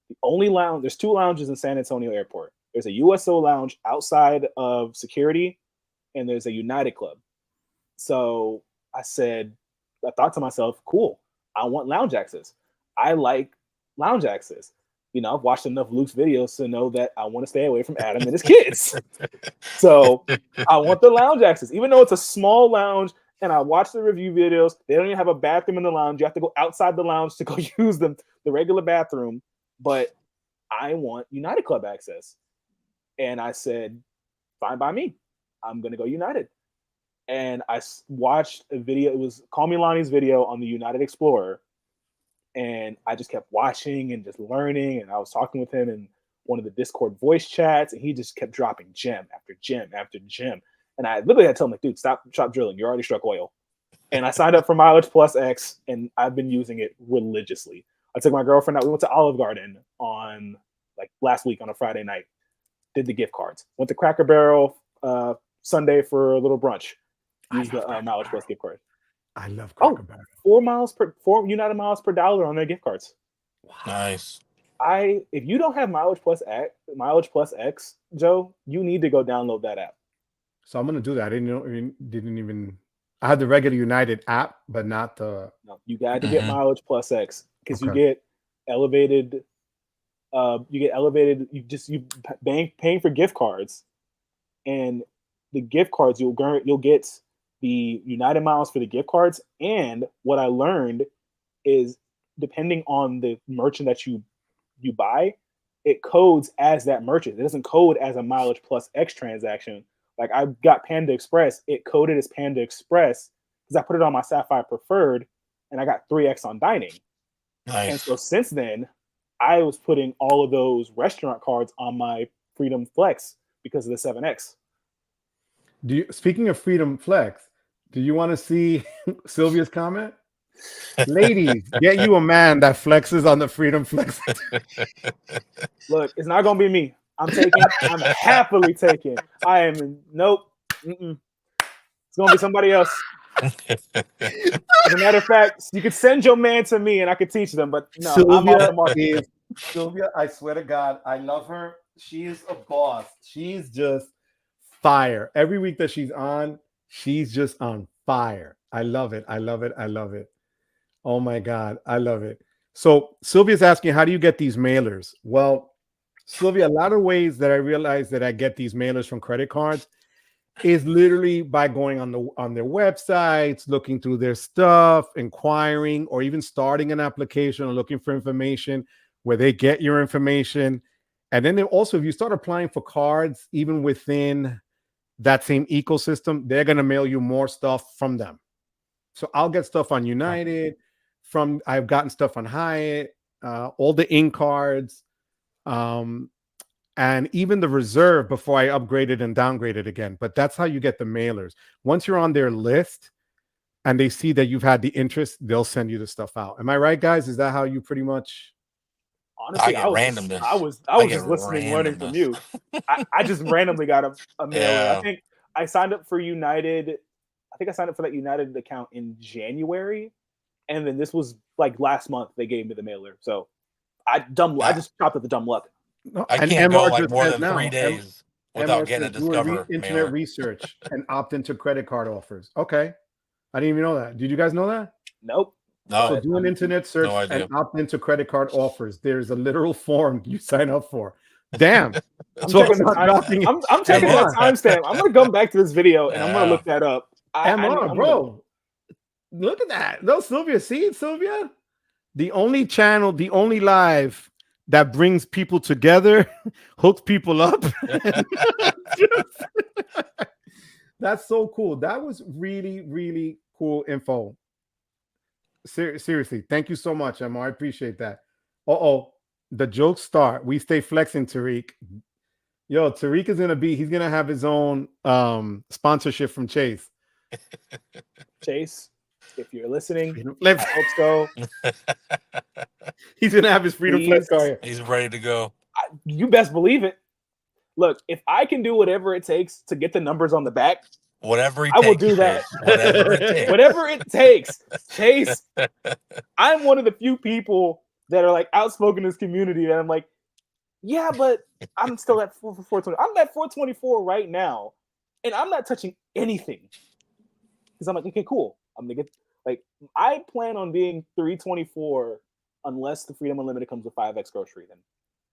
Speaker 2: The only lounge, there's 2 lounges in San Antonio Airport. There's a USO lounge outside of security, and there's a United Club. So I thought to myself, cool, I want lounge access. I like lounge access. I've watched enough Luke's videos to know that I want to stay away from Adam and his kids. So I want the lounge access, even though it's a small lounge. And I watched the review videos. They don't even have a bathroom in the lounge. You have to go outside the lounge to go use the regular bathroom. But I want United Club access. And I said, fine by me. I'm going to go United. And I watched a video. It was Call Me Lonnie's video on the United Explorer. And I just kept watching and just learning. And I was talking with him in one of the Discord voice chats. And he just kept dropping gem after gem after gem. And I literally had to tell him, like, dude, stop drilling. You already struck oil. And I signed up for Mileage Plus X. And I've been using it religiously. I took my girlfriend out. We went to Olive Garden on last week on a Friday night. Did the gift cards. Went to Cracker Barrel Sunday for a little brunch. Used the Mileage Plus gift card.
Speaker 1: I love Cracker Barrel.
Speaker 2: 4 United miles per dollar on their gift cards.
Speaker 3: Nice.
Speaker 2: If you don't have Mileage Plus X, Joe, you need to go download that app.
Speaker 1: So I'm gonna do that. I didn't even. I had the regular United app, but not the.
Speaker 2: No, you got to get Mileage Plus X because you
Speaker 1: Okay.
Speaker 2: get elevated. You paying for gift cards, and the gift cards you'll get the United miles for the gift cards. And what I learned is depending on the merchant that you buy, it codes as that merchant. It doesn't code as a Mileage Plus X transaction. Like I got Panda Express, it coded as Panda Express because I put it on my Sapphire Preferred, and I got 3x on dining.
Speaker 3: Nice.
Speaker 2: And so since then, I was putting all of those restaurant cards on my Freedom Flex because of the 7x.
Speaker 1: Speaking of Freedom Flex, do you want to see Sylvia's comment? Ladies, get you a man that flexes on the Freedom Flex.
Speaker 2: Look, it's not gonna be me. I'm happily taking. I am nope. It's gonna be somebody else. As a matter of fact, you could send your man to me and I could teach them, but no, I'm off the market.
Speaker 1: Sylvia, I swear to God, I love her. She is a boss. She's just fire. Every week that she's on, she's just on fire. I love it. I love it. I love it. Oh my God, I love it. So Sylvia's asking, how do you get these mailers? Well, Sylvia, a lot of ways that I realize that I get these mailers from credit cards is literally by going on their websites, looking through their stuff, inquiring, or even starting an application or looking for information where they get your information. And then also, if you start applying for cards, even within that same ecosystem, they're going to mail you more stuff from them. So I'll get stuff on United, I've gotten stuff on Hyatt, all the ink cards, and even the Reserve before I upgraded and downgraded again. But that's how you get the mailers. Once you're on their list and they see that you've had the interest, they'll send you the stuff out. Am I right, guys? Is that how you pretty much?
Speaker 2: Honestly, I was just listening, learning from you. I just randomly got a mailer. Yeah. I think I signed up for United. I think I signed up for that United account in January, and then this was like last month they gave me the mailer. So I just chopped at the dumb luck.
Speaker 3: I can't go like more than 3 days without getting a Discover
Speaker 1: internet research and opt into credit card offers. Okay, I didn't even know that. Did you guys know that?
Speaker 2: Nope.
Speaker 3: No.
Speaker 1: So do an internet search and opt into credit card offers. There's a literal form you sign up for. Damn.
Speaker 2: I'm checking that timestamp. I'm gonna come back to this video and I'm gonna look that up.
Speaker 1: Bro. Look at that. No, Sylvia. See, Sylvia? The only channel, the only live that brings people together, hooks people up. That's so cool. That was really, really cool info. Seriously, thank you so much, Emma. I appreciate that. The jokes start. We stay flexing, Tariq. Yo, Tariq is he's gonna have his own sponsorship from Chase.
Speaker 2: Chase, if you're listening, I hope so.
Speaker 1: He's gonna have his Freedom Flex card.
Speaker 3: He's ready to go.
Speaker 2: You best believe it. Look, if I can do whatever it takes to get the numbers on the back,
Speaker 3: whatever
Speaker 2: I will do that. Whatever it takes. Chase, I'm one of the few people that are like outspoken in this community that I'm like, yeah, but I'm still at 420. I'm at 424 right now, and I'm not touching anything because I'm like, okay, cool. I'm gonna get I plan on being 324 unless the Freedom Unlimited comes with 5x grocery. Then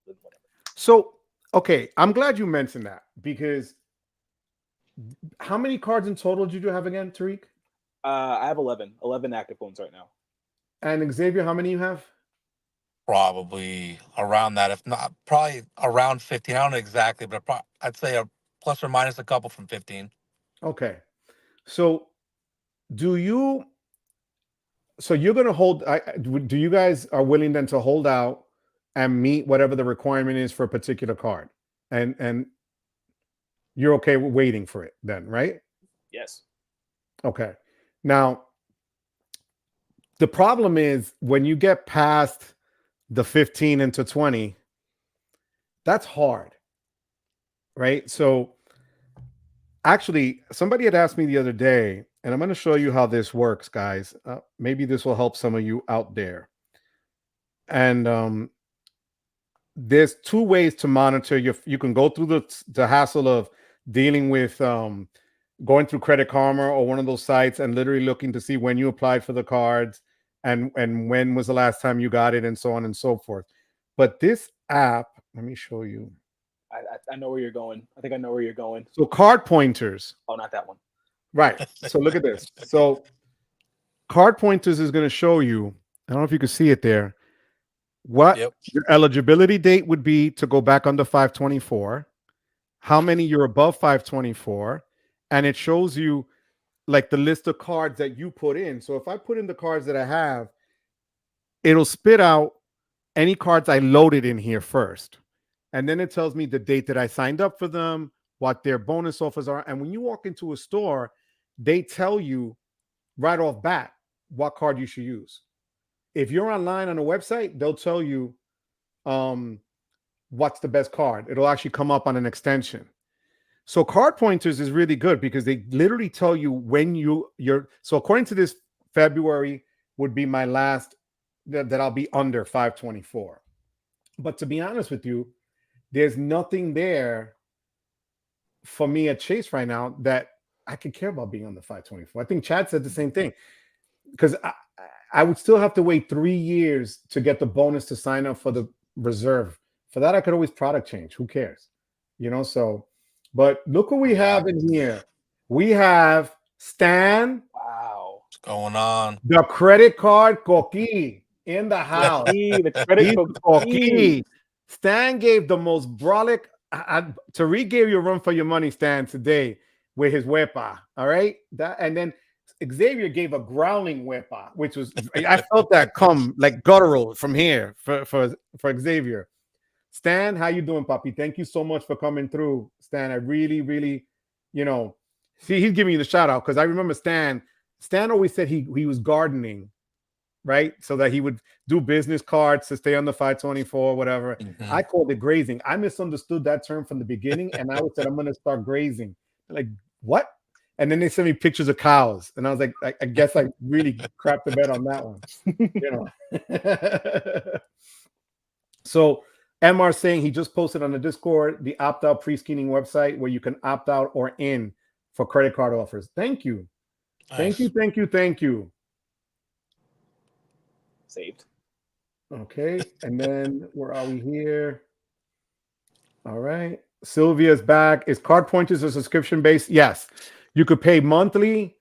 Speaker 2: whatever.
Speaker 1: So okay, I'm glad you mentioned that because. How many cards in total did you have again, Tariq?
Speaker 2: I have 11 active phones right now.
Speaker 1: And Xavier, how many you have?
Speaker 3: Probably around that, if not, probably around 15. I don't know exactly, but I'd say a plus or minus a couple from 15.
Speaker 1: Okay. So you're going to hold, do you guys are willing then to hold out and meet whatever the requirement is for a particular card? And you're okay with waiting for it then, right?
Speaker 2: Yes.
Speaker 1: Okay. Now, the problem is when you get past the 15 into 20, that's hard, right? So actually, somebody had asked me the other day, and I'm going to show you how this works, guys. Maybe this will help some of you out there. And there's two ways to monitor your. You can go through the hassle of dealing with going through Credit Karma or one of those sites and literally looking to see when you applied for the cards and when was the last time you got it and so on and so forth. But this app, let me show you.
Speaker 2: I know where you're going. I think I know where you're going.
Speaker 1: So CardPointers.
Speaker 2: Oh, not that one.
Speaker 1: Right. So look at this. So CardPointers is going to show you. I don't know if you can see it there. What your eligibility date would be to go back under 524, how many you're above 524, and it shows you like the list of cards that you put in. So if I put in the cards that I have, it'll spit out any cards I loaded in here first. And then it tells me the date that I signed up for them, what their bonus offers are. And when you walk into a store, they tell you right off bat what card you should use. If you're online on a website, they'll tell you what's the best card. It'll actually come up on an extension. So CardPointers is really good because they literally tell you when you're. So according to this, February would be my last that I'll be under 524. But to be honest with you, there's nothing there for me at Chase right now that I could care about being under 524. I think Chad said the same thing because I would still have to wait 3 years to get the bonus to sign up for the reserve. For that, I could always product change. Who cares? So, but look what we have in here. We have Stan.
Speaker 2: Wow.
Speaker 3: What's going on?
Speaker 1: The credit card Coqui in the house.
Speaker 2: The credit
Speaker 1: Coqui. Stan gave the most brolic. Tariq gave you a run for your money, Stan, today with his wepa. All right. And then Xavier gave a growling wepa, which was I felt that come like guttural from here for Xavier. Stan, how you doing, Papi? Thank you so much for coming through, Stan. I really, really, see, he's giving you the shout out because I remember Stan always said he was gardening, right? So that he would do business cards to stay on the 524, whatever. Mm-hmm. I called it grazing. I misunderstood that term from the beginning, and I said I'm going to start grazing. Like what? And then they sent me pictures of cows, and I was like, I guess I really crapped the bed on that one, So MR saying he just posted on the Discord the opt-out pre-screening website where you can opt out or in for credit card offers. Thank you. Nice. Thank you.
Speaker 2: Saved.
Speaker 1: Okay. And then where are we here? All right. Sylvia's back. Is CardPointers a subscription based? Yes. You could pay monthly,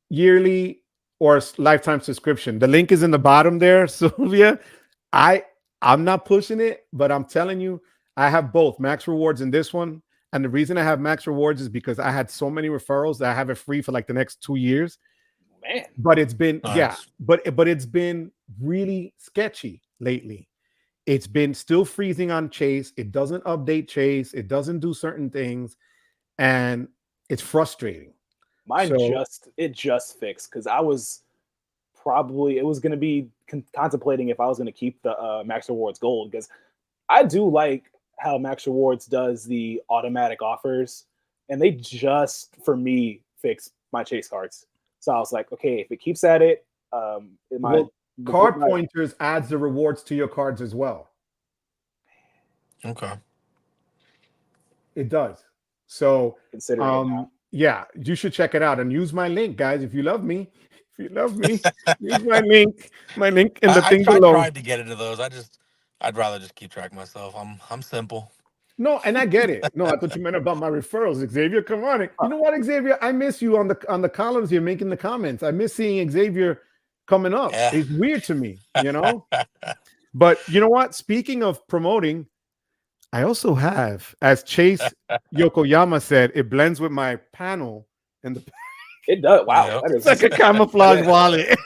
Speaker 1: yearly, or lifetime subscription. The link is in the bottom there, Sylvia. I'm not pushing it, but I'm telling you, I have both MaxRewards and this one. And the reason I have MaxRewards is because I had so many referrals that I have it free for like the next 2 years.
Speaker 2: Man.
Speaker 1: But it's been, but it's been really sketchy lately. It's been still freezing on Chase. It doesn't update Chase. It doesn't do certain things. And it's frustrating.
Speaker 2: Mine just fixed because I was it was going to be contemplating if I was going to keep the MaxRewards Gold because I do like how MaxRewards does the automatic offers, and they just for me fix my Chase cards. So I was like, okay, if it keeps at it,
Speaker 1: CardPointers adds the rewards to your cards as well.
Speaker 3: Okay,
Speaker 1: it does. So
Speaker 2: considering it
Speaker 1: yeah, you should check it out and use my link, guys. If you love me, use my link in the thing below.
Speaker 3: I tried to get into those. I'd rather just keep track myself. I'm simple.
Speaker 1: No, and I get it. No, I thought you meant about my referrals, Xavier. Come on. You know what, Xavier? I miss you on the columns here making the comments. I miss seeing Xavier coming up. Yeah. It's weird to me, But you know what? Speaking of promoting, I also have, as Chase Yokoyama said, it blends with my panel and the
Speaker 2: it does. Wow.
Speaker 1: It's like a camouflage wallet.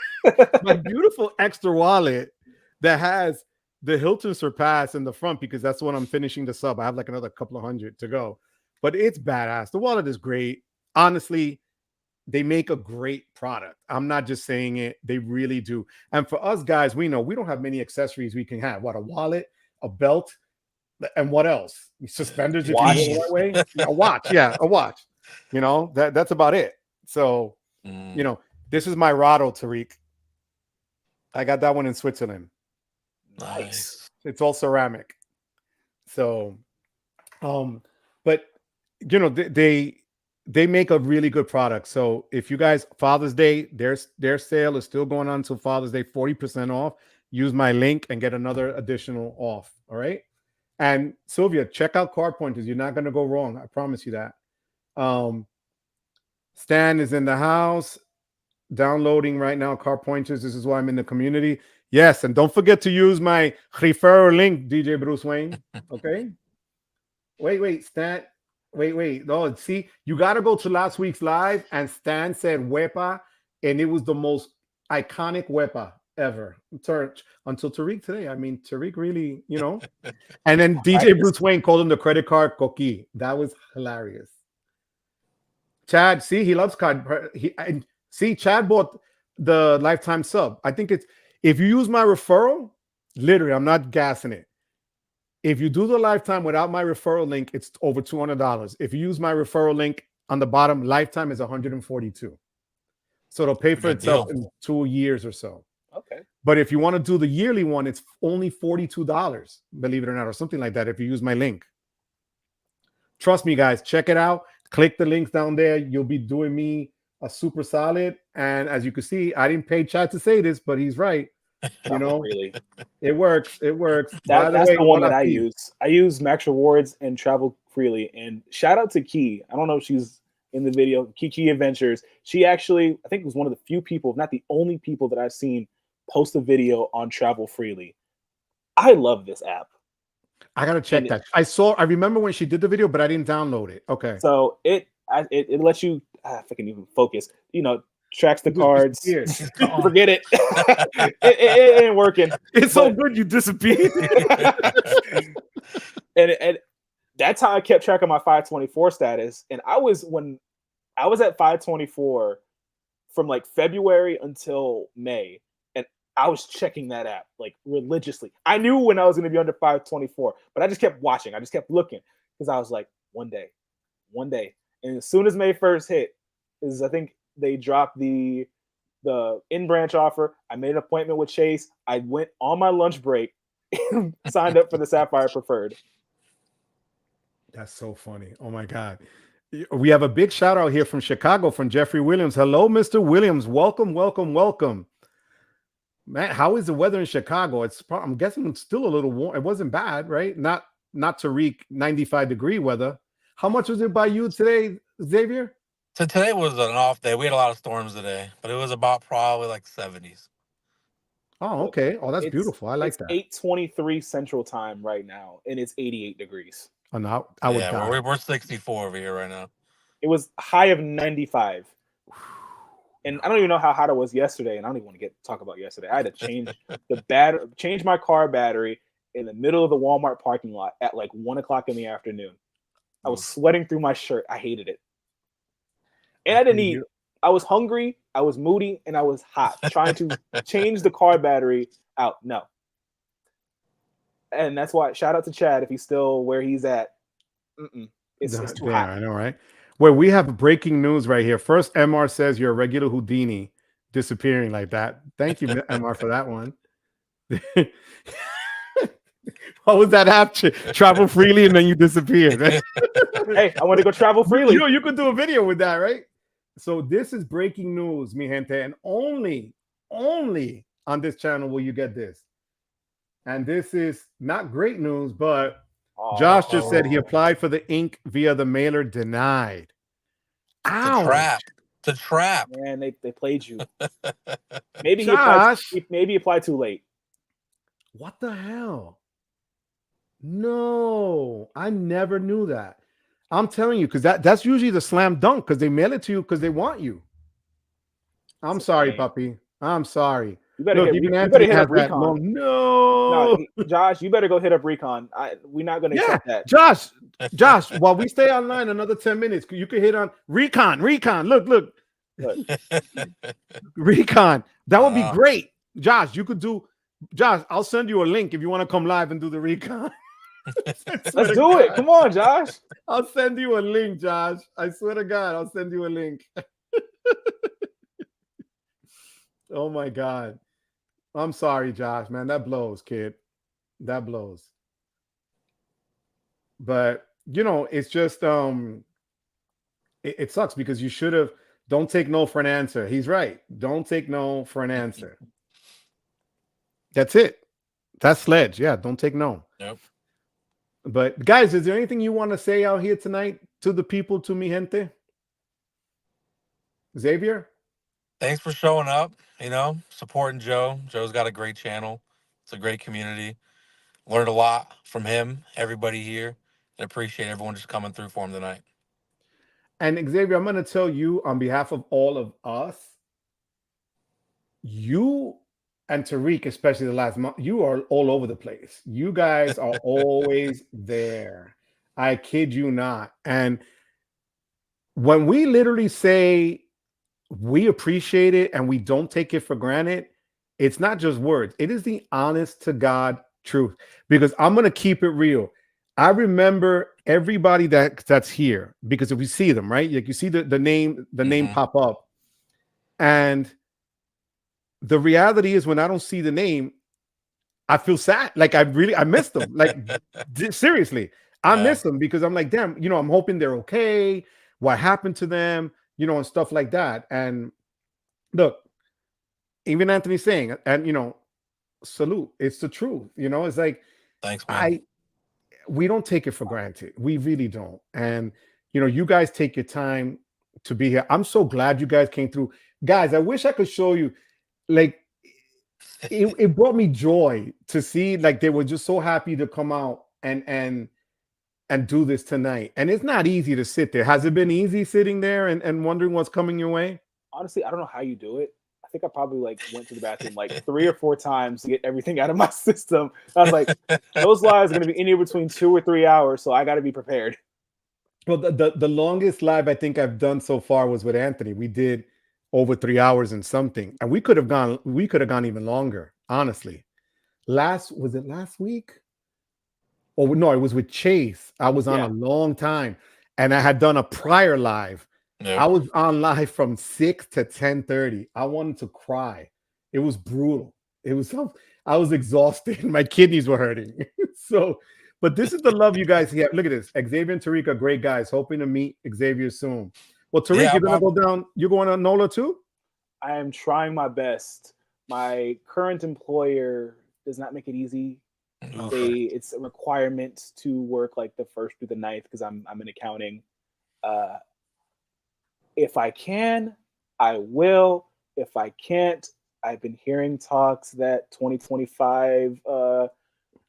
Speaker 1: My beautiful Ekster wallet that has the Hilton Surpass in the front because that's when I'm finishing the sub. I have like another couple of hundred to go. But it's badass. The wallet is great. Honestly, they make a great product. I'm not just saying it. They really do. And for us guys, we know we don't have many accessories we can have. What, a wallet, a belt, and what else? Suspenders, if you go the right way. A watch. Yeah, a watch. That's about it. So, this is my Rado, Tariq. I got that one in Switzerland.
Speaker 2: Nice.
Speaker 1: It's all ceramic. So, but you know, they make a really good product. So if you guys, Father's Day, their sale is still going on until Father's Day, 40% off. Use my link and get another additional off. All right. And Sylvia, check out CardPointers. You're not going to go wrong. I promise you that. Stan is in the house downloading right now. CardPointers. This is why I'm in the community. Yes. And don't forget to use my referral link, DJ Bruce Wayne. Okay. Wait, Stan. Wait. No, see, you got to go to last week's live, and Stan said "wepa," and it was the most iconic "wepa" ever. Until Tariq today. I mean, Tariq really, you know. And then DJ Bruce Wayne called him the credit card coquille. That was hilarious. Chad, see, he loves card. See, Chad bought the lifetime sub. I think it's if you use my referral, literally, I'm not gassing it. If you do the lifetime without my referral link, it's over $200. If you use my referral link on the bottom, lifetime is $142. So it'll pay for itself in 2 years or so.
Speaker 2: Okay.
Speaker 1: But if you want to do the yearly one, it's only $42, believe it or not, or something like that if you use my link. Trust me, guys, check it out. Click the links down there. You'll be doing me a super solid. And as you can see, I didn't pay Chad to say this, but he's right. You know,
Speaker 2: really,
Speaker 1: it works. It works.
Speaker 2: That's the one that I use. I use MaxRewards and Travel Freely. And shout out to Key. I don't know if she's in the video. Kiki Adventures. She actually, I think, was one of the few people, if not the only people that I've seen post a video on Travel Freely. I love this app.
Speaker 1: I gotta check that. I remember when she did the video, but I didn't download it. Okay.
Speaker 2: So it lets you, if I can even focus, you know, tracks the cards. Forget it. It ain't working.
Speaker 1: It's so good you disappeared.
Speaker 2: and that's how I kept track of my 524 status. And when I was at 524 from like February until May, and I was checking that app like religiously. I knew when I was going to be under 524, but I just kept watching. I just kept looking because I was like, one day. And as soon as May 1st hit, I think they dropped the in-branch offer. I made an appointment with Chase. I went on my lunch break and signed up for the Sapphire Preferred.
Speaker 1: That's so funny. Oh my God. We have a big shout out here from Chicago from Jeffrey Williams. Hello, Mr. Williams. Welcome. Man, how is the weather in Chicago? I'm guessing it's still a little warm. It wasn't bad, right? Not Tariq 95-degree weather. How much was it by you today, Xavier?
Speaker 3: So today was an off day. We had a lot of storms today, but it was about probably like 70s.
Speaker 1: Oh, okay. Oh, that's beautiful. I like that.
Speaker 2: 8:23 Central Time right now, and it's 88 degrees.
Speaker 1: Oh, no, I would die.
Speaker 3: We're 64 over here right now.
Speaker 2: It was a high of 95. And I don't even know how hot it was yesterday, and I don't even want to talk about yesterday. I had to change my car battery in the middle of the Walmart parking lot at like 1 o'clock in the afternoon. I was sweating through my shirt. I hated it. And I didn't eat. I was hungry, I was moody, and I was hot, trying to change the car battery out. No. And that's why, shout out to Chad if he's still where he's at. It's too hot.
Speaker 1: I know, right? Well, we have breaking news right here. First, MR says you're a regular Houdini disappearing like that. Thank you, MR, for that one. What was that app? Travel freely and then you disappeared.
Speaker 2: Hey, I want to go travel freely.
Speaker 1: You could do a video with that, right? So this is breaking news, mi gente, and only on this channel will you get this. And this is not great news, but Josh just said he applied for the ink via the mailer, denied.
Speaker 3: Ow. The trap.
Speaker 2: Man, they played you. Maybe he applied too late.
Speaker 1: What the hell? No, I never knew that. I'm telling you, because that's usually the slam dunk, because they mail it to you because they want you. I'm sorry, puppy. I'm sorry.
Speaker 2: You better hit up Recon. No, Josh, you better go hit up Recon. We're not going to accept that.
Speaker 1: Josh, while we stay online another 10 minutes, you can hit on Recon. Look. Recon. That would be great. Josh, I'll send you a link if you want to come live and do the Recon.
Speaker 2: Let's do it. Come on, Josh.
Speaker 1: I'll send you a link, Josh. I swear to God, I'll send you a link. Oh my God. I'm sorry, Josh, man. That blows, kid. That blows. But you know, it's just it sucks because you should have. Don't take no for an answer. He's right. Don't take no for an answer. That's it. That's Sledge. Yeah, don't take no.
Speaker 3: Yep.
Speaker 1: But guys, is there anything you want to say out here tonight to the people, to mi gente? Xavier?
Speaker 3: Thanks for showing up, supporting Joe. Joe's got a great channel. It's a great community. Learned a lot from him, everybody here, and appreciate everyone just coming through for him tonight.
Speaker 1: And Xavier, I'm going to tell you on behalf of all of us, you and Tariq, especially the last month, you are all over the place. You guys are always there. I kid you not. And when we literally say we appreciate it and we don't take it for granted, it's not just words. It is the honest to God truth. Because I'm going to keep it real. I remember everybody that's here, because if we see them, right? Like you see the name pop up. And the reality is when I don't see the name, I feel sad. Like I miss them. Like seriously, I miss them because I'm like, damn, I'm hoping they're okay. What happened to them, and stuff like that. And look, even Anthony's saying, and salute. It's the truth. It's like,
Speaker 3: thanks, man.
Speaker 1: We don't take it for granted. We really don't. And you guys take your time to be here. I'm so glad you guys came through. Guys, I wish I could show you, like, it brought me joy to see, like, they were just so happy to come out and do this tonight. And it's not easy to sit there. Has it been easy sitting there and wondering what's coming your way?
Speaker 2: Honestly, I don't know how you do it. I think I probably went to the bathroom 3 or 4 times to get everything out of my system. I was like, those lives are going to be anywhere between 2 or 3 hours, so I got to be prepared.
Speaker 1: Well, the longest live I think I've done so far was with Anthony. We did over 3 hours and something, and we could have gone even longer. Honestly, was it last week? Oh no, it was with Chase. I was on a long time, and I had done a prior live. Yep. I was on live from 6 to 10:30. I wanted to cry. It was brutal. I was exhausted. My kidneys were hurting. But this is the love you guys have. Look at this. Xavier and Tariq are great guys. Hoping to meet Xavier soon. Well, Tariq, you're going to go down. You're going to NOLA too?
Speaker 2: I am trying my best. My current employer does not make it easy. It's a requirement to work the 1st through the 9th because I'm in accounting. If I can, I will. If I can't, I've been hearing talks that 2025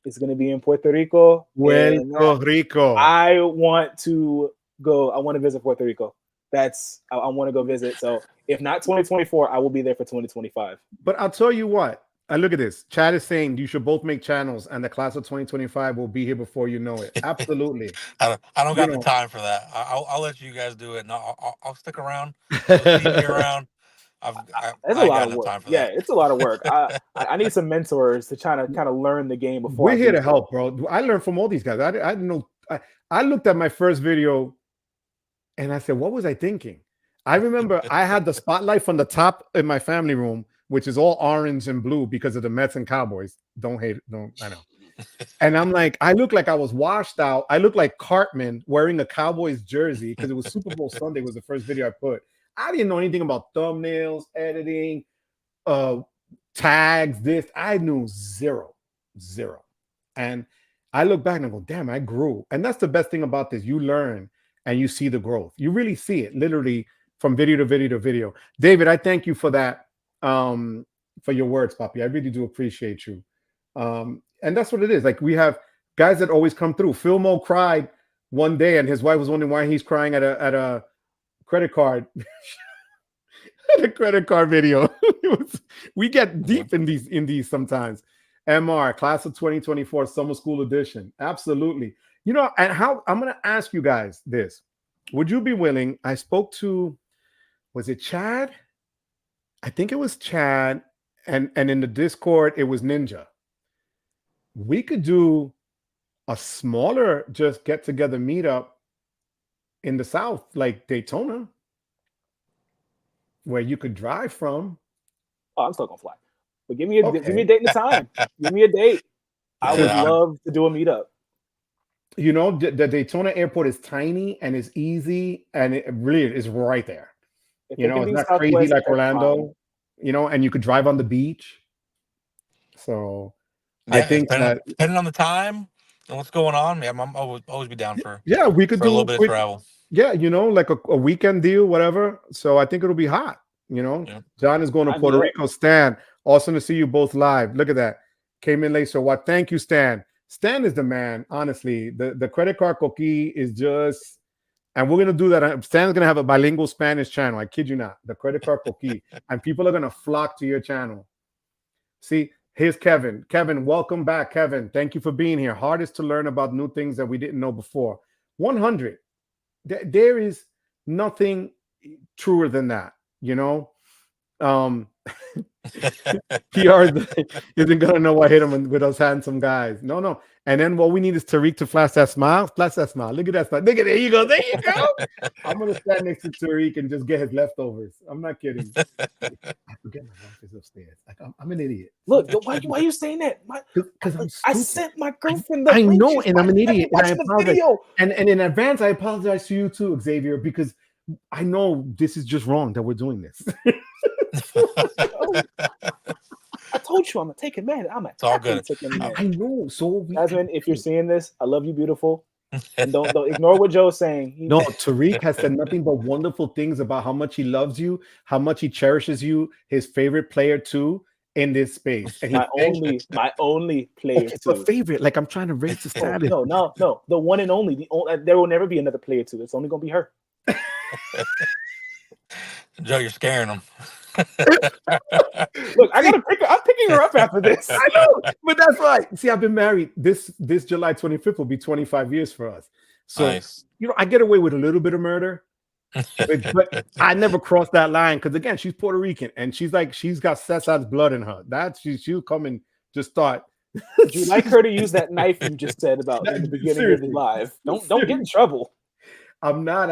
Speaker 2: is going to be in Puerto Rico.
Speaker 1: Puerto Rico.
Speaker 2: I want to go. I want to visit Puerto Rico. I want to go visit. So if not 2024, I will be there for 2025.
Speaker 1: But I'll tell you what. Look at this. Chad is saying you should both make channels, and the class of 2025 will be here before you know it. Absolutely.
Speaker 3: I don't got the time for that. I'll let you guys do it, and I'll stick around. You'll see me around.
Speaker 2: It's a lot of work. Yeah, it's a lot of work. I need some mentors to kind of learn the game before.
Speaker 1: We're here to help, bro. I learned from all these guys. I know. I looked at my first video, and I said, "What was I thinking?" I remember I had the spotlight from the top in my family room, which is all orange and blue because of the Mets and Cowboys. Don't hate it. Don't, I know. And I'm like, I look like I was washed out. I look like Cartman wearing a Cowboys jersey because it was Super Bowl Sunday was the first video I put. I didn't know anything about thumbnails, editing, tags, this. I knew zero. And I look back and I go, damn, I grew. And that's the best thing about this. You learn and you see the growth. You really see it literally from video to video to video. David, I thank you for that. For your words, Papi. I really do appreciate you. And that's what it is. Like, we have guys that always come through. Philmo cried one day and his wife was wondering why he's crying at a credit card. At a credit card video. We get deep in these sometimes. MR, class of 2024 summer school edition. Absolutely. And how I'm going to ask you guys this. Would you be willing? I spoke to, was it Chad? I think it was Chad, and in the Discord, it was Ninja. We could do a smaller just get-together meetup in the South, like Daytona, where you could drive from.
Speaker 2: Oh, I'm still gonna fly. But give me a date and a time. Give me a date. I would love to do a meetup.
Speaker 1: You know, the Daytona airport is tiny and it's easy, and it really is right there.
Speaker 2: If
Speaker 1: You
Speaker 2: it
Speaker 1: know,
Speaker 2: can
Speaker 1: it's
Speaker 2: be
Speaker 1: not crazy
Speaker 2: Southwest,
Speaker 1: like
Speaker 2: that's
Speaker 1: Orlando.
Speaker 2: fine.
Speaker 1: You know, and you could drive on the beach. So
Speaker 3: Yeah,
Speaker 1: I think
Speaker 3: depending on the time and what's going on, man, I'm always be down for
Speaker 1: we could
Speaker 3: for a
Speaker 1: do
Speaker 3: little
Speaker 1: a
Speaker 3: bit of
Speaker 1: quick,
Speaker 3: travel.
Speaker 1: yeah, you know, like a weekend deal, whatever. So I think it'll be hot. You know,
Speaker 3: Yeah.
Speaker 1: John is going to Puerto Rico. Stan, awesome to see you both live. Look at that. Came in late. So what? Thank you, Stan. Stan is the man. Honestly, the credit card coquille is just, and we're gonna do that. Stan's gonna have a bilingual Spanish channel. I kid you not. The credit card coquille, and people are gonna flock to your channel. See, here's Kevin. Kevin, welcome back, Kevin. Thank you for being here. Hardest to learn about new things that we didn't know before. 100. There is nothing truer than that. You know, PR isn't gonna know I hit him with those handsome guys. No. And then what we need is Tariq to flash that smile. Flash that smile. Look at that smile. Look at there you go. There you go. I'm gonna stand next to Tariq and just get his leftovers. I'm not kidding. I forget my wife is upstairs. Like, I'm an idiot.
Speaker 2: Look, why are you saying that?
Speaker 1: Because I'm stupid.
Speaker 2: I sent my girlfriend the
Speaker 1: I
Speaker 2: link.
Speaker 1: know, and I'm an idiot. And I apologize.
Speaker 2: Video.
Speaker 1: And in advance, I apologize to you too, Xavier, because I know this is just wrong that we're doing this.
Speaker 2: I told you I'm a taking man.
Speaker 3: It's all good.
Speaker 1: I know. So
Speaker 2: Jasmine, if you're seeing this, I love you, beautiful. And don't ignore what Joe's saying.
Speaker 1: No, Tariq has said nothing but wonderful things about how much he loves you, how much he cherishes you, his favorite player too in this space. And
Speaker 2: my only player too.
Speaker 1: But favorite, like I'm trying to raise the status.
Speaker 2: No, the one and only. There will never be another player too. It's only gonna be her.
Speaker 3: Joe, you're scaring him.
Speaker 2: Look, I'm picking her up after this.
Speaker 1: I know, but that's right. See, I've been married. This July 25th will be 25 years for us. So
Speaker 3: nice.
Speaker 1: You know, I get away with a little bit of murder, but I never crossed that line because again, she's Puerto Rican and she's got Cesar's blood in her. She'll come and just start.
Speaker 2: Would you like her to use that knife you just said about in the beginning of the live? Don't get in trouble.
Speaker 1: I'm not.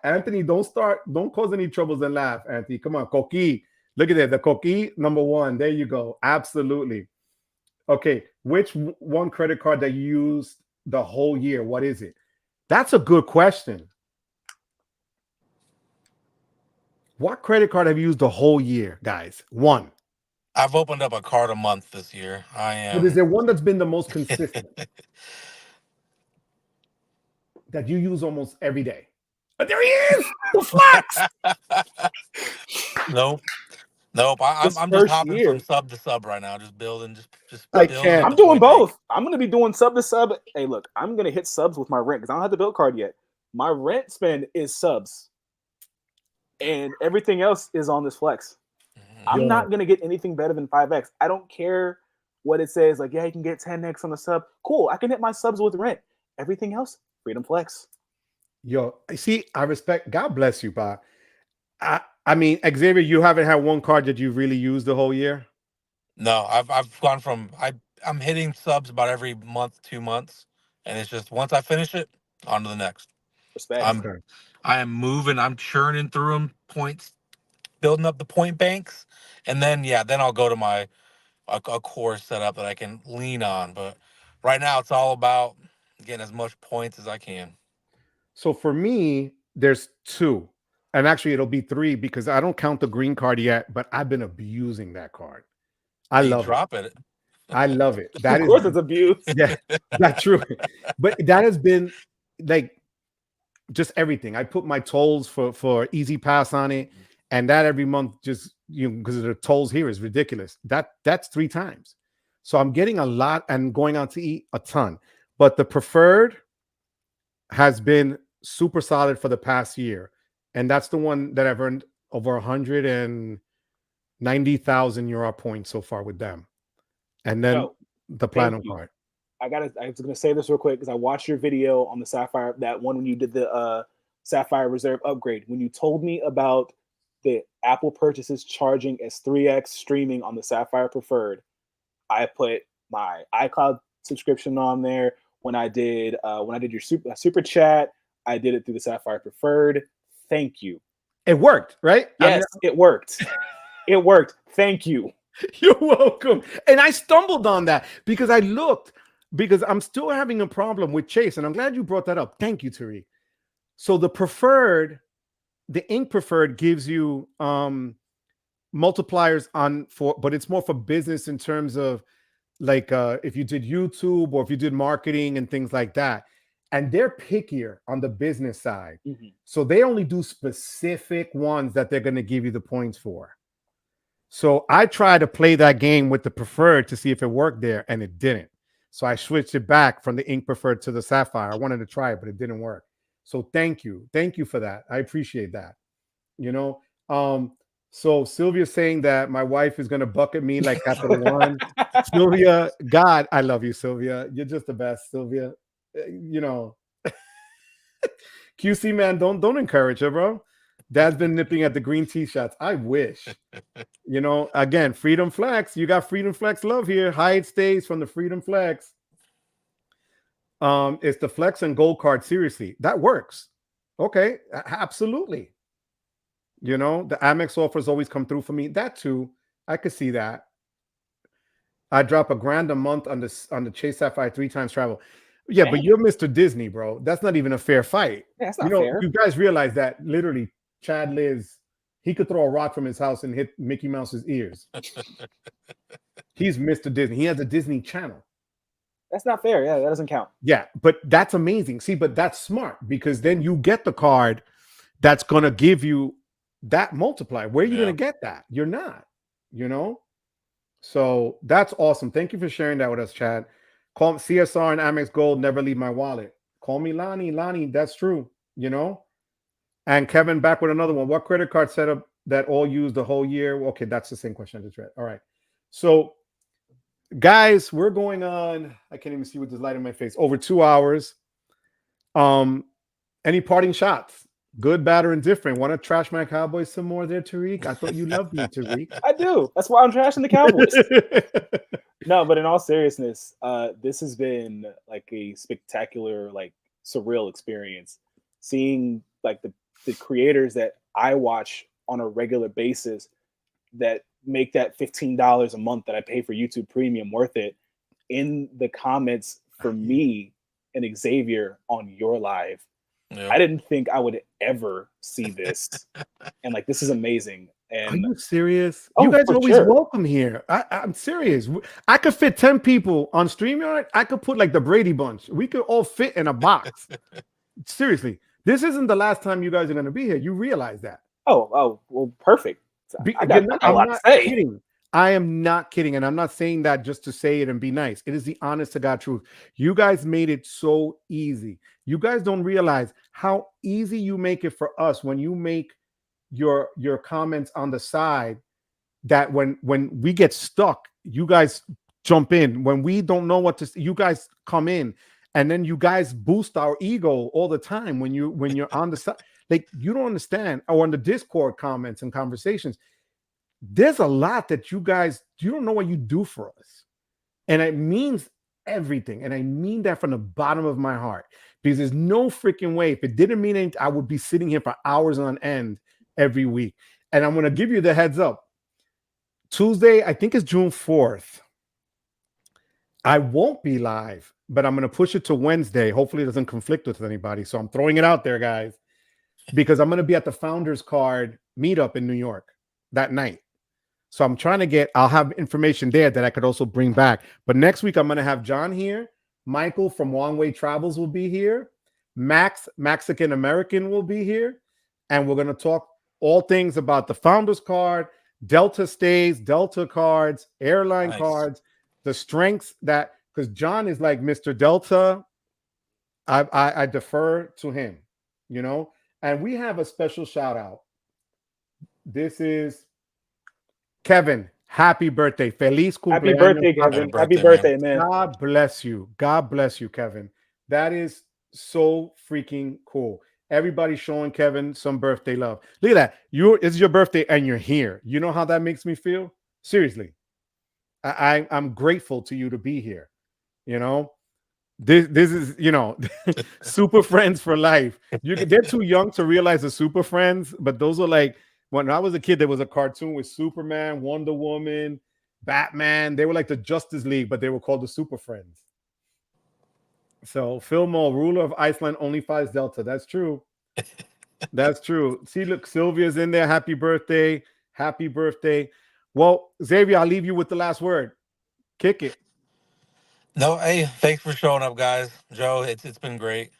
Speaker 1: Anthony, don't cause any troubles and laugh, Anthony. Come on, coquille. Look at that. The coquille, number one. There you go. Absolutely. Okay. Which one credit card that you used the whole year? What is it? That's a good question. What credit card have you used the whole year, guys? One.
Speaker 3: I've opened up a card a month this year. I am.
Speaker 1: But is there one that's been the most consistent? That you use almost every day? But there he is! The flex!
Speaker 3: Nope. I'm just hopping from sub to sub right now. Just building. Just building.
Speaker 2: I'm doing both. I'm going to be doing sub to sub. Hey, look, I'm going to hit subs with my rent because I don't have the build card yet. My rent spend is subs. And everything else is on this flex. I'm not going to get anything better than 5x. I don't care what it says. Like, yeah, you can get 10x on the sub. Cool. I can hit my subs with rent. Everything else, freedom flex.
Speaker 1: Yo, see, I respect. God bless you, Bob. I mean, Xavier, you haven't had one card that you've really used the whole year?
Speaker 3: No, I've gone from I'm hitting subs about every month, 2 months, and it's just once I finish it, on to the next.
Speaker 2: Respect.
Speaker 3: I am moving. I'm churning through them, points, building up the point banks, and then I'll go to my a core setup that I can lean on. But right now, it's all about getting as much points as I can.
Speaker 1: So for me, there's two. And actually, it'll be three because I don't count the green card yet, but I've been abusing that card. I love it. I love it. That
Speaker 2: of course it's abuse.
Speaker 1: Yeah, that's true. But that has been like just everything. I put my tolls for Easy Pass on it, and that every month just because the tolls here is ridiculous. That's 3 times. So I'm getting a lot and going out to eat a ton. But the preferred has been super solid for the past year. And that's the one that I've earned over 190,000 euro points so far with them. And then the platinum card.
Speaker 2: I was going to say this real quick because I watched your video on the Sapphire, that one when you did the Sapphire Reserve upgrade. When you told me about the Apple purchases charging as 3x streaming on the Sapphire Preferred, I put my iCloud subscription on there. When I did your super chat, I did it through the Sapphire Preferred. Thank you.
Speaker 1: It worked, right?
Speaker 2: Yes, it worked. It worked. Thank you.
Speaker 1: You're welcome. And I stumbled on that because I looked because I'm still having a problem with Chase, and I'm glad you brought that up. Thank you, Tariq. So the preferred, the Ink preferred gives you multipliers on for, but it's more for business in terms of like if you did YouTube or if you did marketing and things like that. And they're pickier on the business side.
Speaker 2: Mhm.
Speaker 1: So they only do specific ones that they're going to give you the points for. So I tried to play that game with the preferred to see if it worked there, and it didn't. So I switched it back from the Ink preferred to the Sapphire. I wanted to try it, but it didn't work. So thank you for that. I appreciate that. You know, so Sylvia's saying that my wife is gonna bucket me like Capital One. Sylvia, God, I love you, Sylvia. You're just the best, Sylvia. You know, QC man, don't encourage her, bro. Dad's been nipping at the green tea shots. I wish. You know, again, Freedom Flex. You got Freedom Flex love here. Hide stays from the Freedom Flex. It's the Flex and Gold card. Seriously, that works. Okay, absolutely. You know, the Amex offers always come through for me. That too, I could see that. I drop $1,000 a month on the Chase Sapphire 3 times travel. Yeah, but you're Mr. Disney, bro. That's not even a fair fight.
Speaker 2: Yeah, that's not fair.
Speaker 1: You guys realize that literally Chad Liz, he could throw a rock from his house and hit Mickey Mouse's ears. He's Mr. Disney. He has a Disney Channel.
Speaker 2: That's not fair. Yeah, that doesn't count.
Speaker 1: Yeah, but that's amazing. See, but that's smart because then you get the card that's going to give you that multiplier. Where are you going to get that? You're not, you know? So that's awesome. Thank you for sharing that with us, Chad. Call CSR and Amex Gold never leave my wallet. Call me Lonnie. Lonnie, that's true, you know? And Kevin back with another one. What credit card setup that all use the whole year? Okay, that's the same question I just read. All right. So, guys, we're going on. I can't even see with this light in my face. Over 2 hours. Any parting shots? Good, bad, or indifferent? Want to trash my Cowboys some more there, Tariq? I thought you loved me, Tariq.
Speaker 2: I do. That's why I'm trashing the Cowboys. No, but in all seriousness, this has been like a spectacular, like surreal experience. Seeing like the creators that I watch on a regular basis that make that $15 a month that I pay for YouTube Premium worth it in the comments for me and Xavier on your live. Yep. I didn't think I would ever see this. And like, this is amazing. And
Speaker 1: are you serious? You guys are always welcome here. I'm serious. I could fit 10 people on StreamYard. I could put like the Brady Bunch. We could all fit in a box. Seriously. This isn't the last time you guys are going to be here. You realize that.
Speaker 2: Oh, well, perfect.
Speaker 1: I'm not kidding. I am not kidding. And I'm not saying that just to say it and be nice. It is the honest to God truth. You guys made it so easy. You guys don't realize how easy you make it for us when you make your comments on the side, that when we get stuck, you guys jump in. When we don't know what to say, you guys come in, and then you guys boost our ego all the time when you're on the side. Like, you don't understand. Or on the Discord comments and conversations, there's a lot that you don't know what you do for us. And it means everything. And I mean that from the bottom of my heart, because there's no freaking way. If it didn't mean anything, I would be sitting here for hours on end every week. And I'm going to give you the heads up. Tuesday, I think it's June 4th. I won't be live, but I'm going to push it to Wednesday. Hopefully it doesn't conflict with anybody. So I'm throwing it out there, guys, because I'm going to be at the Founders Card meetup in New York that night. So I'm trying to I'll have information there that I could also bring back. But next week, I'm going to have John here. Michael from One Way Travels will be here. Mexican American will be here. And we're going to talk all things about the Founders Card, Delta stays, Delta cards, airline cards, the strengths that, because John is like Mr. Delta. I defer to him, you know. And we have a special shout out. This is Kevin. Happy birthday. Feliz cumpleaños.
Speaker 2: Happy birthday, Kevin. Happy birthday, man.
Speaker 1: God bless you. God bless you, Kevin. That is so freaking cool. Everybody showing Kevin some birthday love. Look at that. It's your birthday and you're here. You know how that makes me feel? Seriously. I'm grateful to you to be here. You know, this is, you know, super friends for life. They're too young to realize the super friends, but those are like, when I was a kid, there was a cartoon with Superman, Wonder Woman, Batman. They were like the Justice League, but they were called the Super Friends. So Philmo, ruler of Iceland, only fights Delta. That's true. That's true. See, look, Sylvia's in there. Happy birthday. Happy birthday. Well, Xavier, I'll leave you with the last word. Kick it.
Speaker 3: No, hey, thanks for showing up, guys. Joe, it's been great.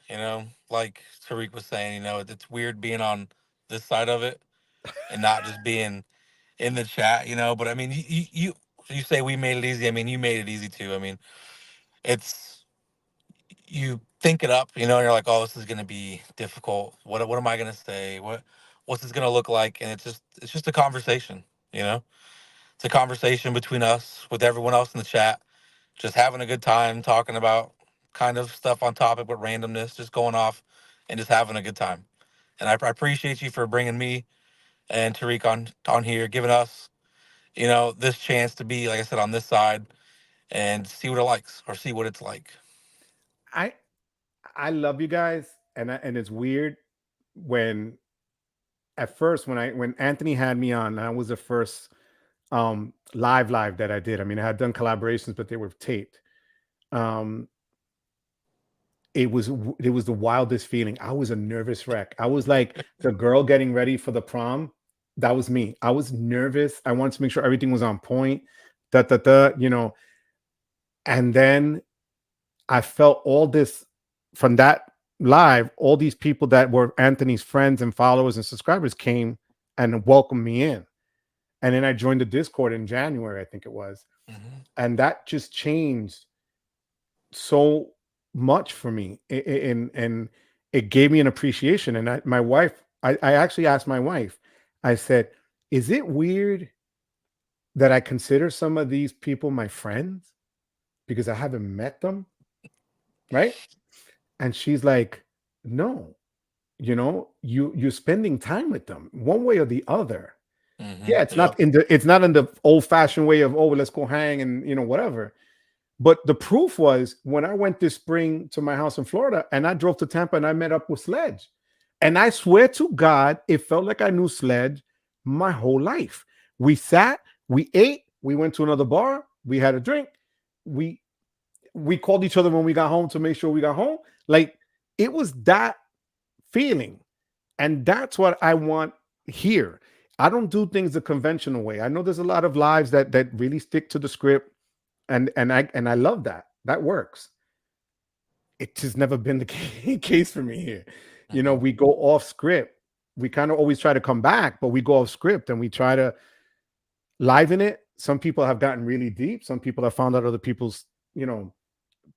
Speaker 3: Like Tariq was saying, it's weird being on this side of it and not just being in the chat. But I mean, you say we made it easy. I mean, you made it easy too. I mean, it's you think it up, and you're like, oh, this is gonna be difficult. What am I gonna say? What's this gonna look like? And it's just a conversation. You know, it's a conversation between us with everyone else in the chat, just having a good time, talking about kind of stuff on topic, but randomness, just going off and just having a good time. And I appreciate you for bringing me and Tariq on here, giving us this chance to be, like I said, on this side and see what it likes or see what it's like.
Speaker 1: I I love you guys, and it's weird when at first when Anthony had me on, that was the first live that I did. I mean, I had done collaborations, but they were taped. Um, it was the wildest feeling. I was a nervous wreck. I was like the girl getting ready for the prom. That was me. I was nervous. I wanted to make sure everything was on point. Da da da. And then I felt all this from that live. All these people that were Anthony's friends and followers and subscribers came and welcomed me in. And then I joined the Discord in January, I think it was,
Speaker 3: Mm-hmm.
Speaker 1: and that just changed so much for me, and it gave me an appreciation. And my wife, I actually asked my wife, I said, is it weird that I consider some of these people my friends because I haven't met them, right? And she's like, no, you're spending time with them one way or the other.
Speaker 3: Mm-hmm.
Speaker 1: Yeah, it's
Speaker 3: Yep.
Speaker 1: not in the old fashioned way of, oh, let's go hang and whatever. But the proof was when I went this spring to my house in Florida and I drove to Tampa and I met up with Sledge. And I swear to God, it felt like I knew Sledge my whole life. We sat, we ate, we went to another bar, we had a drink, we we called each other when we got home to make sure we got home. Like, it was that feeling. And that's what I want here. I don't do things the conventional way. I know there's a lot of lives that really stick to the script, and I love that. That works. It has never been the case for me here.
Speaker 3: Mm-hmm.
Speaker 1: We go off script. We kind of always try to come back, but we go off script and we try to liven it. Some people have gotten really deep. Some people have found out other people's,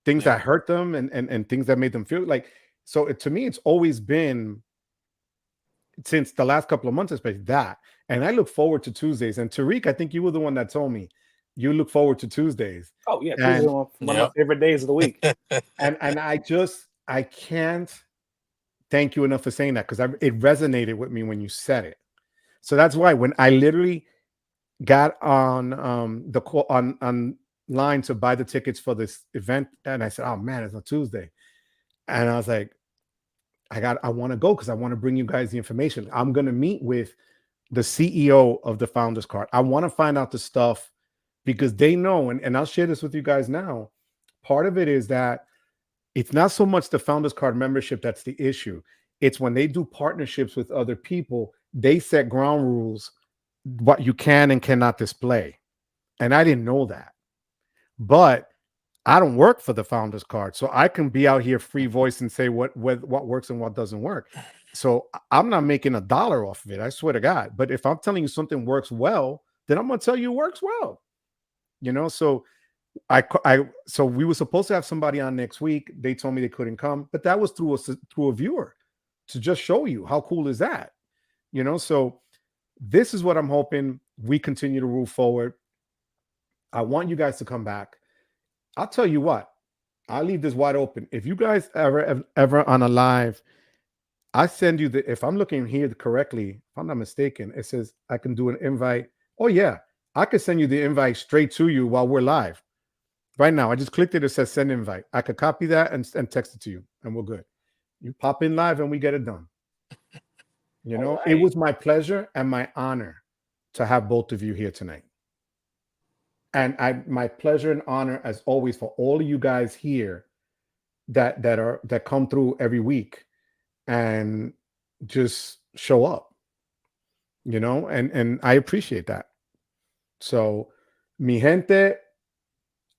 Speaker 1: things
Speaker 3: Yeah.
Speaker 1: that hurt them and things that made them feel like. So to me, it's always been since the last couple of months, especially that. And I look forward to Tuesdays. And Tariq, I think you were the one that told me you look forward to Tuesdays.
Speaker 2: Oh yeah, Tuesday
Speaker 1: And
Speaker 2: one of my
Speaker 3: Yep.
Speaker 2: favorite days of the week.
Speaker 1: and I can't thank you enough for saying that because it resonated with me when you said it. So that's why when I literally got on the call on line to buy the tickets for this event, and I said, "Oh man, it's on Tuesday," and I was like, I want to go because I want to bring you guys the information. I'm going to meet with the CEO of the Founders Card. I want to find out the stuff because they know, and I'll share this with you guys now. Part of it is that it's not so much the Founders Card membership that's the issue. It's when they do partnerships with other people, they set ground rules, what you can and cannot display. And I didn't know that. But I don't work for the Founders Card, so I can be out here free voice and say what works and what doesn't work. So I'm not making a dollar off of it. I swear to God. But if I'm telling you something works well, then I'm going to tell you it works well. So so we were supposed to have somebody on next week. They told me they couldn't come, but that was through a viewer to just show you how cool is that. So this is what I'm hoping we continue to move forward. I want you guys to come back. I'll tell you what, I'll leave this wide open. If you guys ever on a live, I send you if I'm looking here correctly, if I'm not mistaken, it says I can do an invite. Oh yeah, I could send you the invite straight to you while we're live. Right now, I just clicked it. It says send invite. I could copy that and text it to you, and we're good. You pop in live and we get it done.
Speaker 2: Right.
Speaker 1: It was my pleasure and my honor to have both of you here tonight. And my pleasure and honor, as always, for all of you guys here that come through every week and just show up, and I appreciate that. So, mi gente,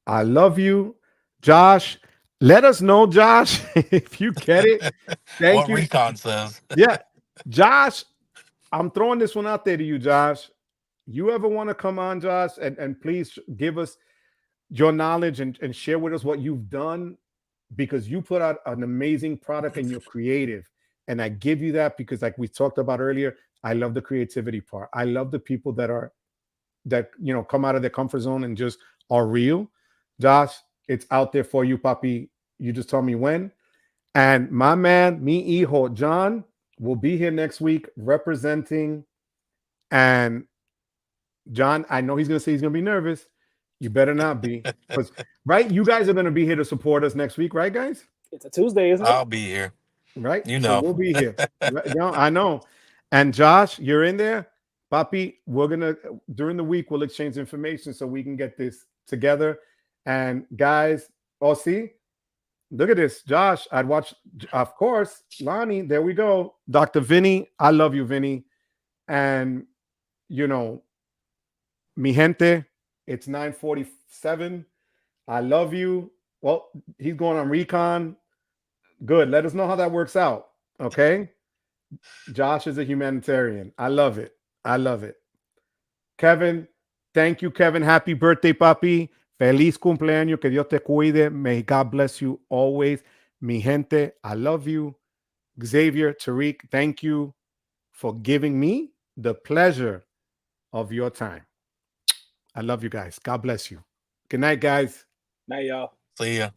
Speaker 1: I love you. Josh, let us know, Josh, if you get it. Thank
Speaker 3: What
Speaker 1: you.
Speaker 3: Recon says.
Speaker 1: Yeah. Josh, I'm throwing this one out there to you, Josh. You ever want to come on, Josh, and please give us your knowledge and share with us what you've done, because you put out an amazing product and you're creative. And I give you that because, like we talked about earlier, I love the creativity part. I love the people that come out of their comfort zone and just are real. Josh, it's out there for you, Papi. You just tell me when. And my man, mi hijo John, will be here next week representing. And John, I know he's gonna say he's gonna be nervous. You better not be, because right, you guys are gonna be here to support us next week, right, guys?
Speaker 2: It's a Tuesday, isn't it?
Speaker 3: I'll be here.
Speaker 1: Right,
Speaker 3: You
Speaker 1: so
Speaker 3: know.
Speaker 1: we'll be here. Right? I know. And Josh, you're in there, Papi. We're gonna during the week we'll exchange information so we can get this together. And guys, see, look at this, Josh. I'd watch, of course, Lonnie. There we go, Dr. Vinny. I love you, Vinny. And mi gente, it's 9:47. I love you. Well, he's going on recon. Good. Let us know how that works out. Okay. Josh is a humanitarian. I love it. I love it. Kevin, thank you, Kevin. Happy birthday, papi. Feliz cumpleaños. Que Dios te cuide. May God bless you always. Mi gente, I love you. Xavier, Tariq, thank you for giving me the pleasure of your time. I love you guys. God bless you. Good night, guys.
Speaker 2: Night, y'all.
Speaker 3: See ya.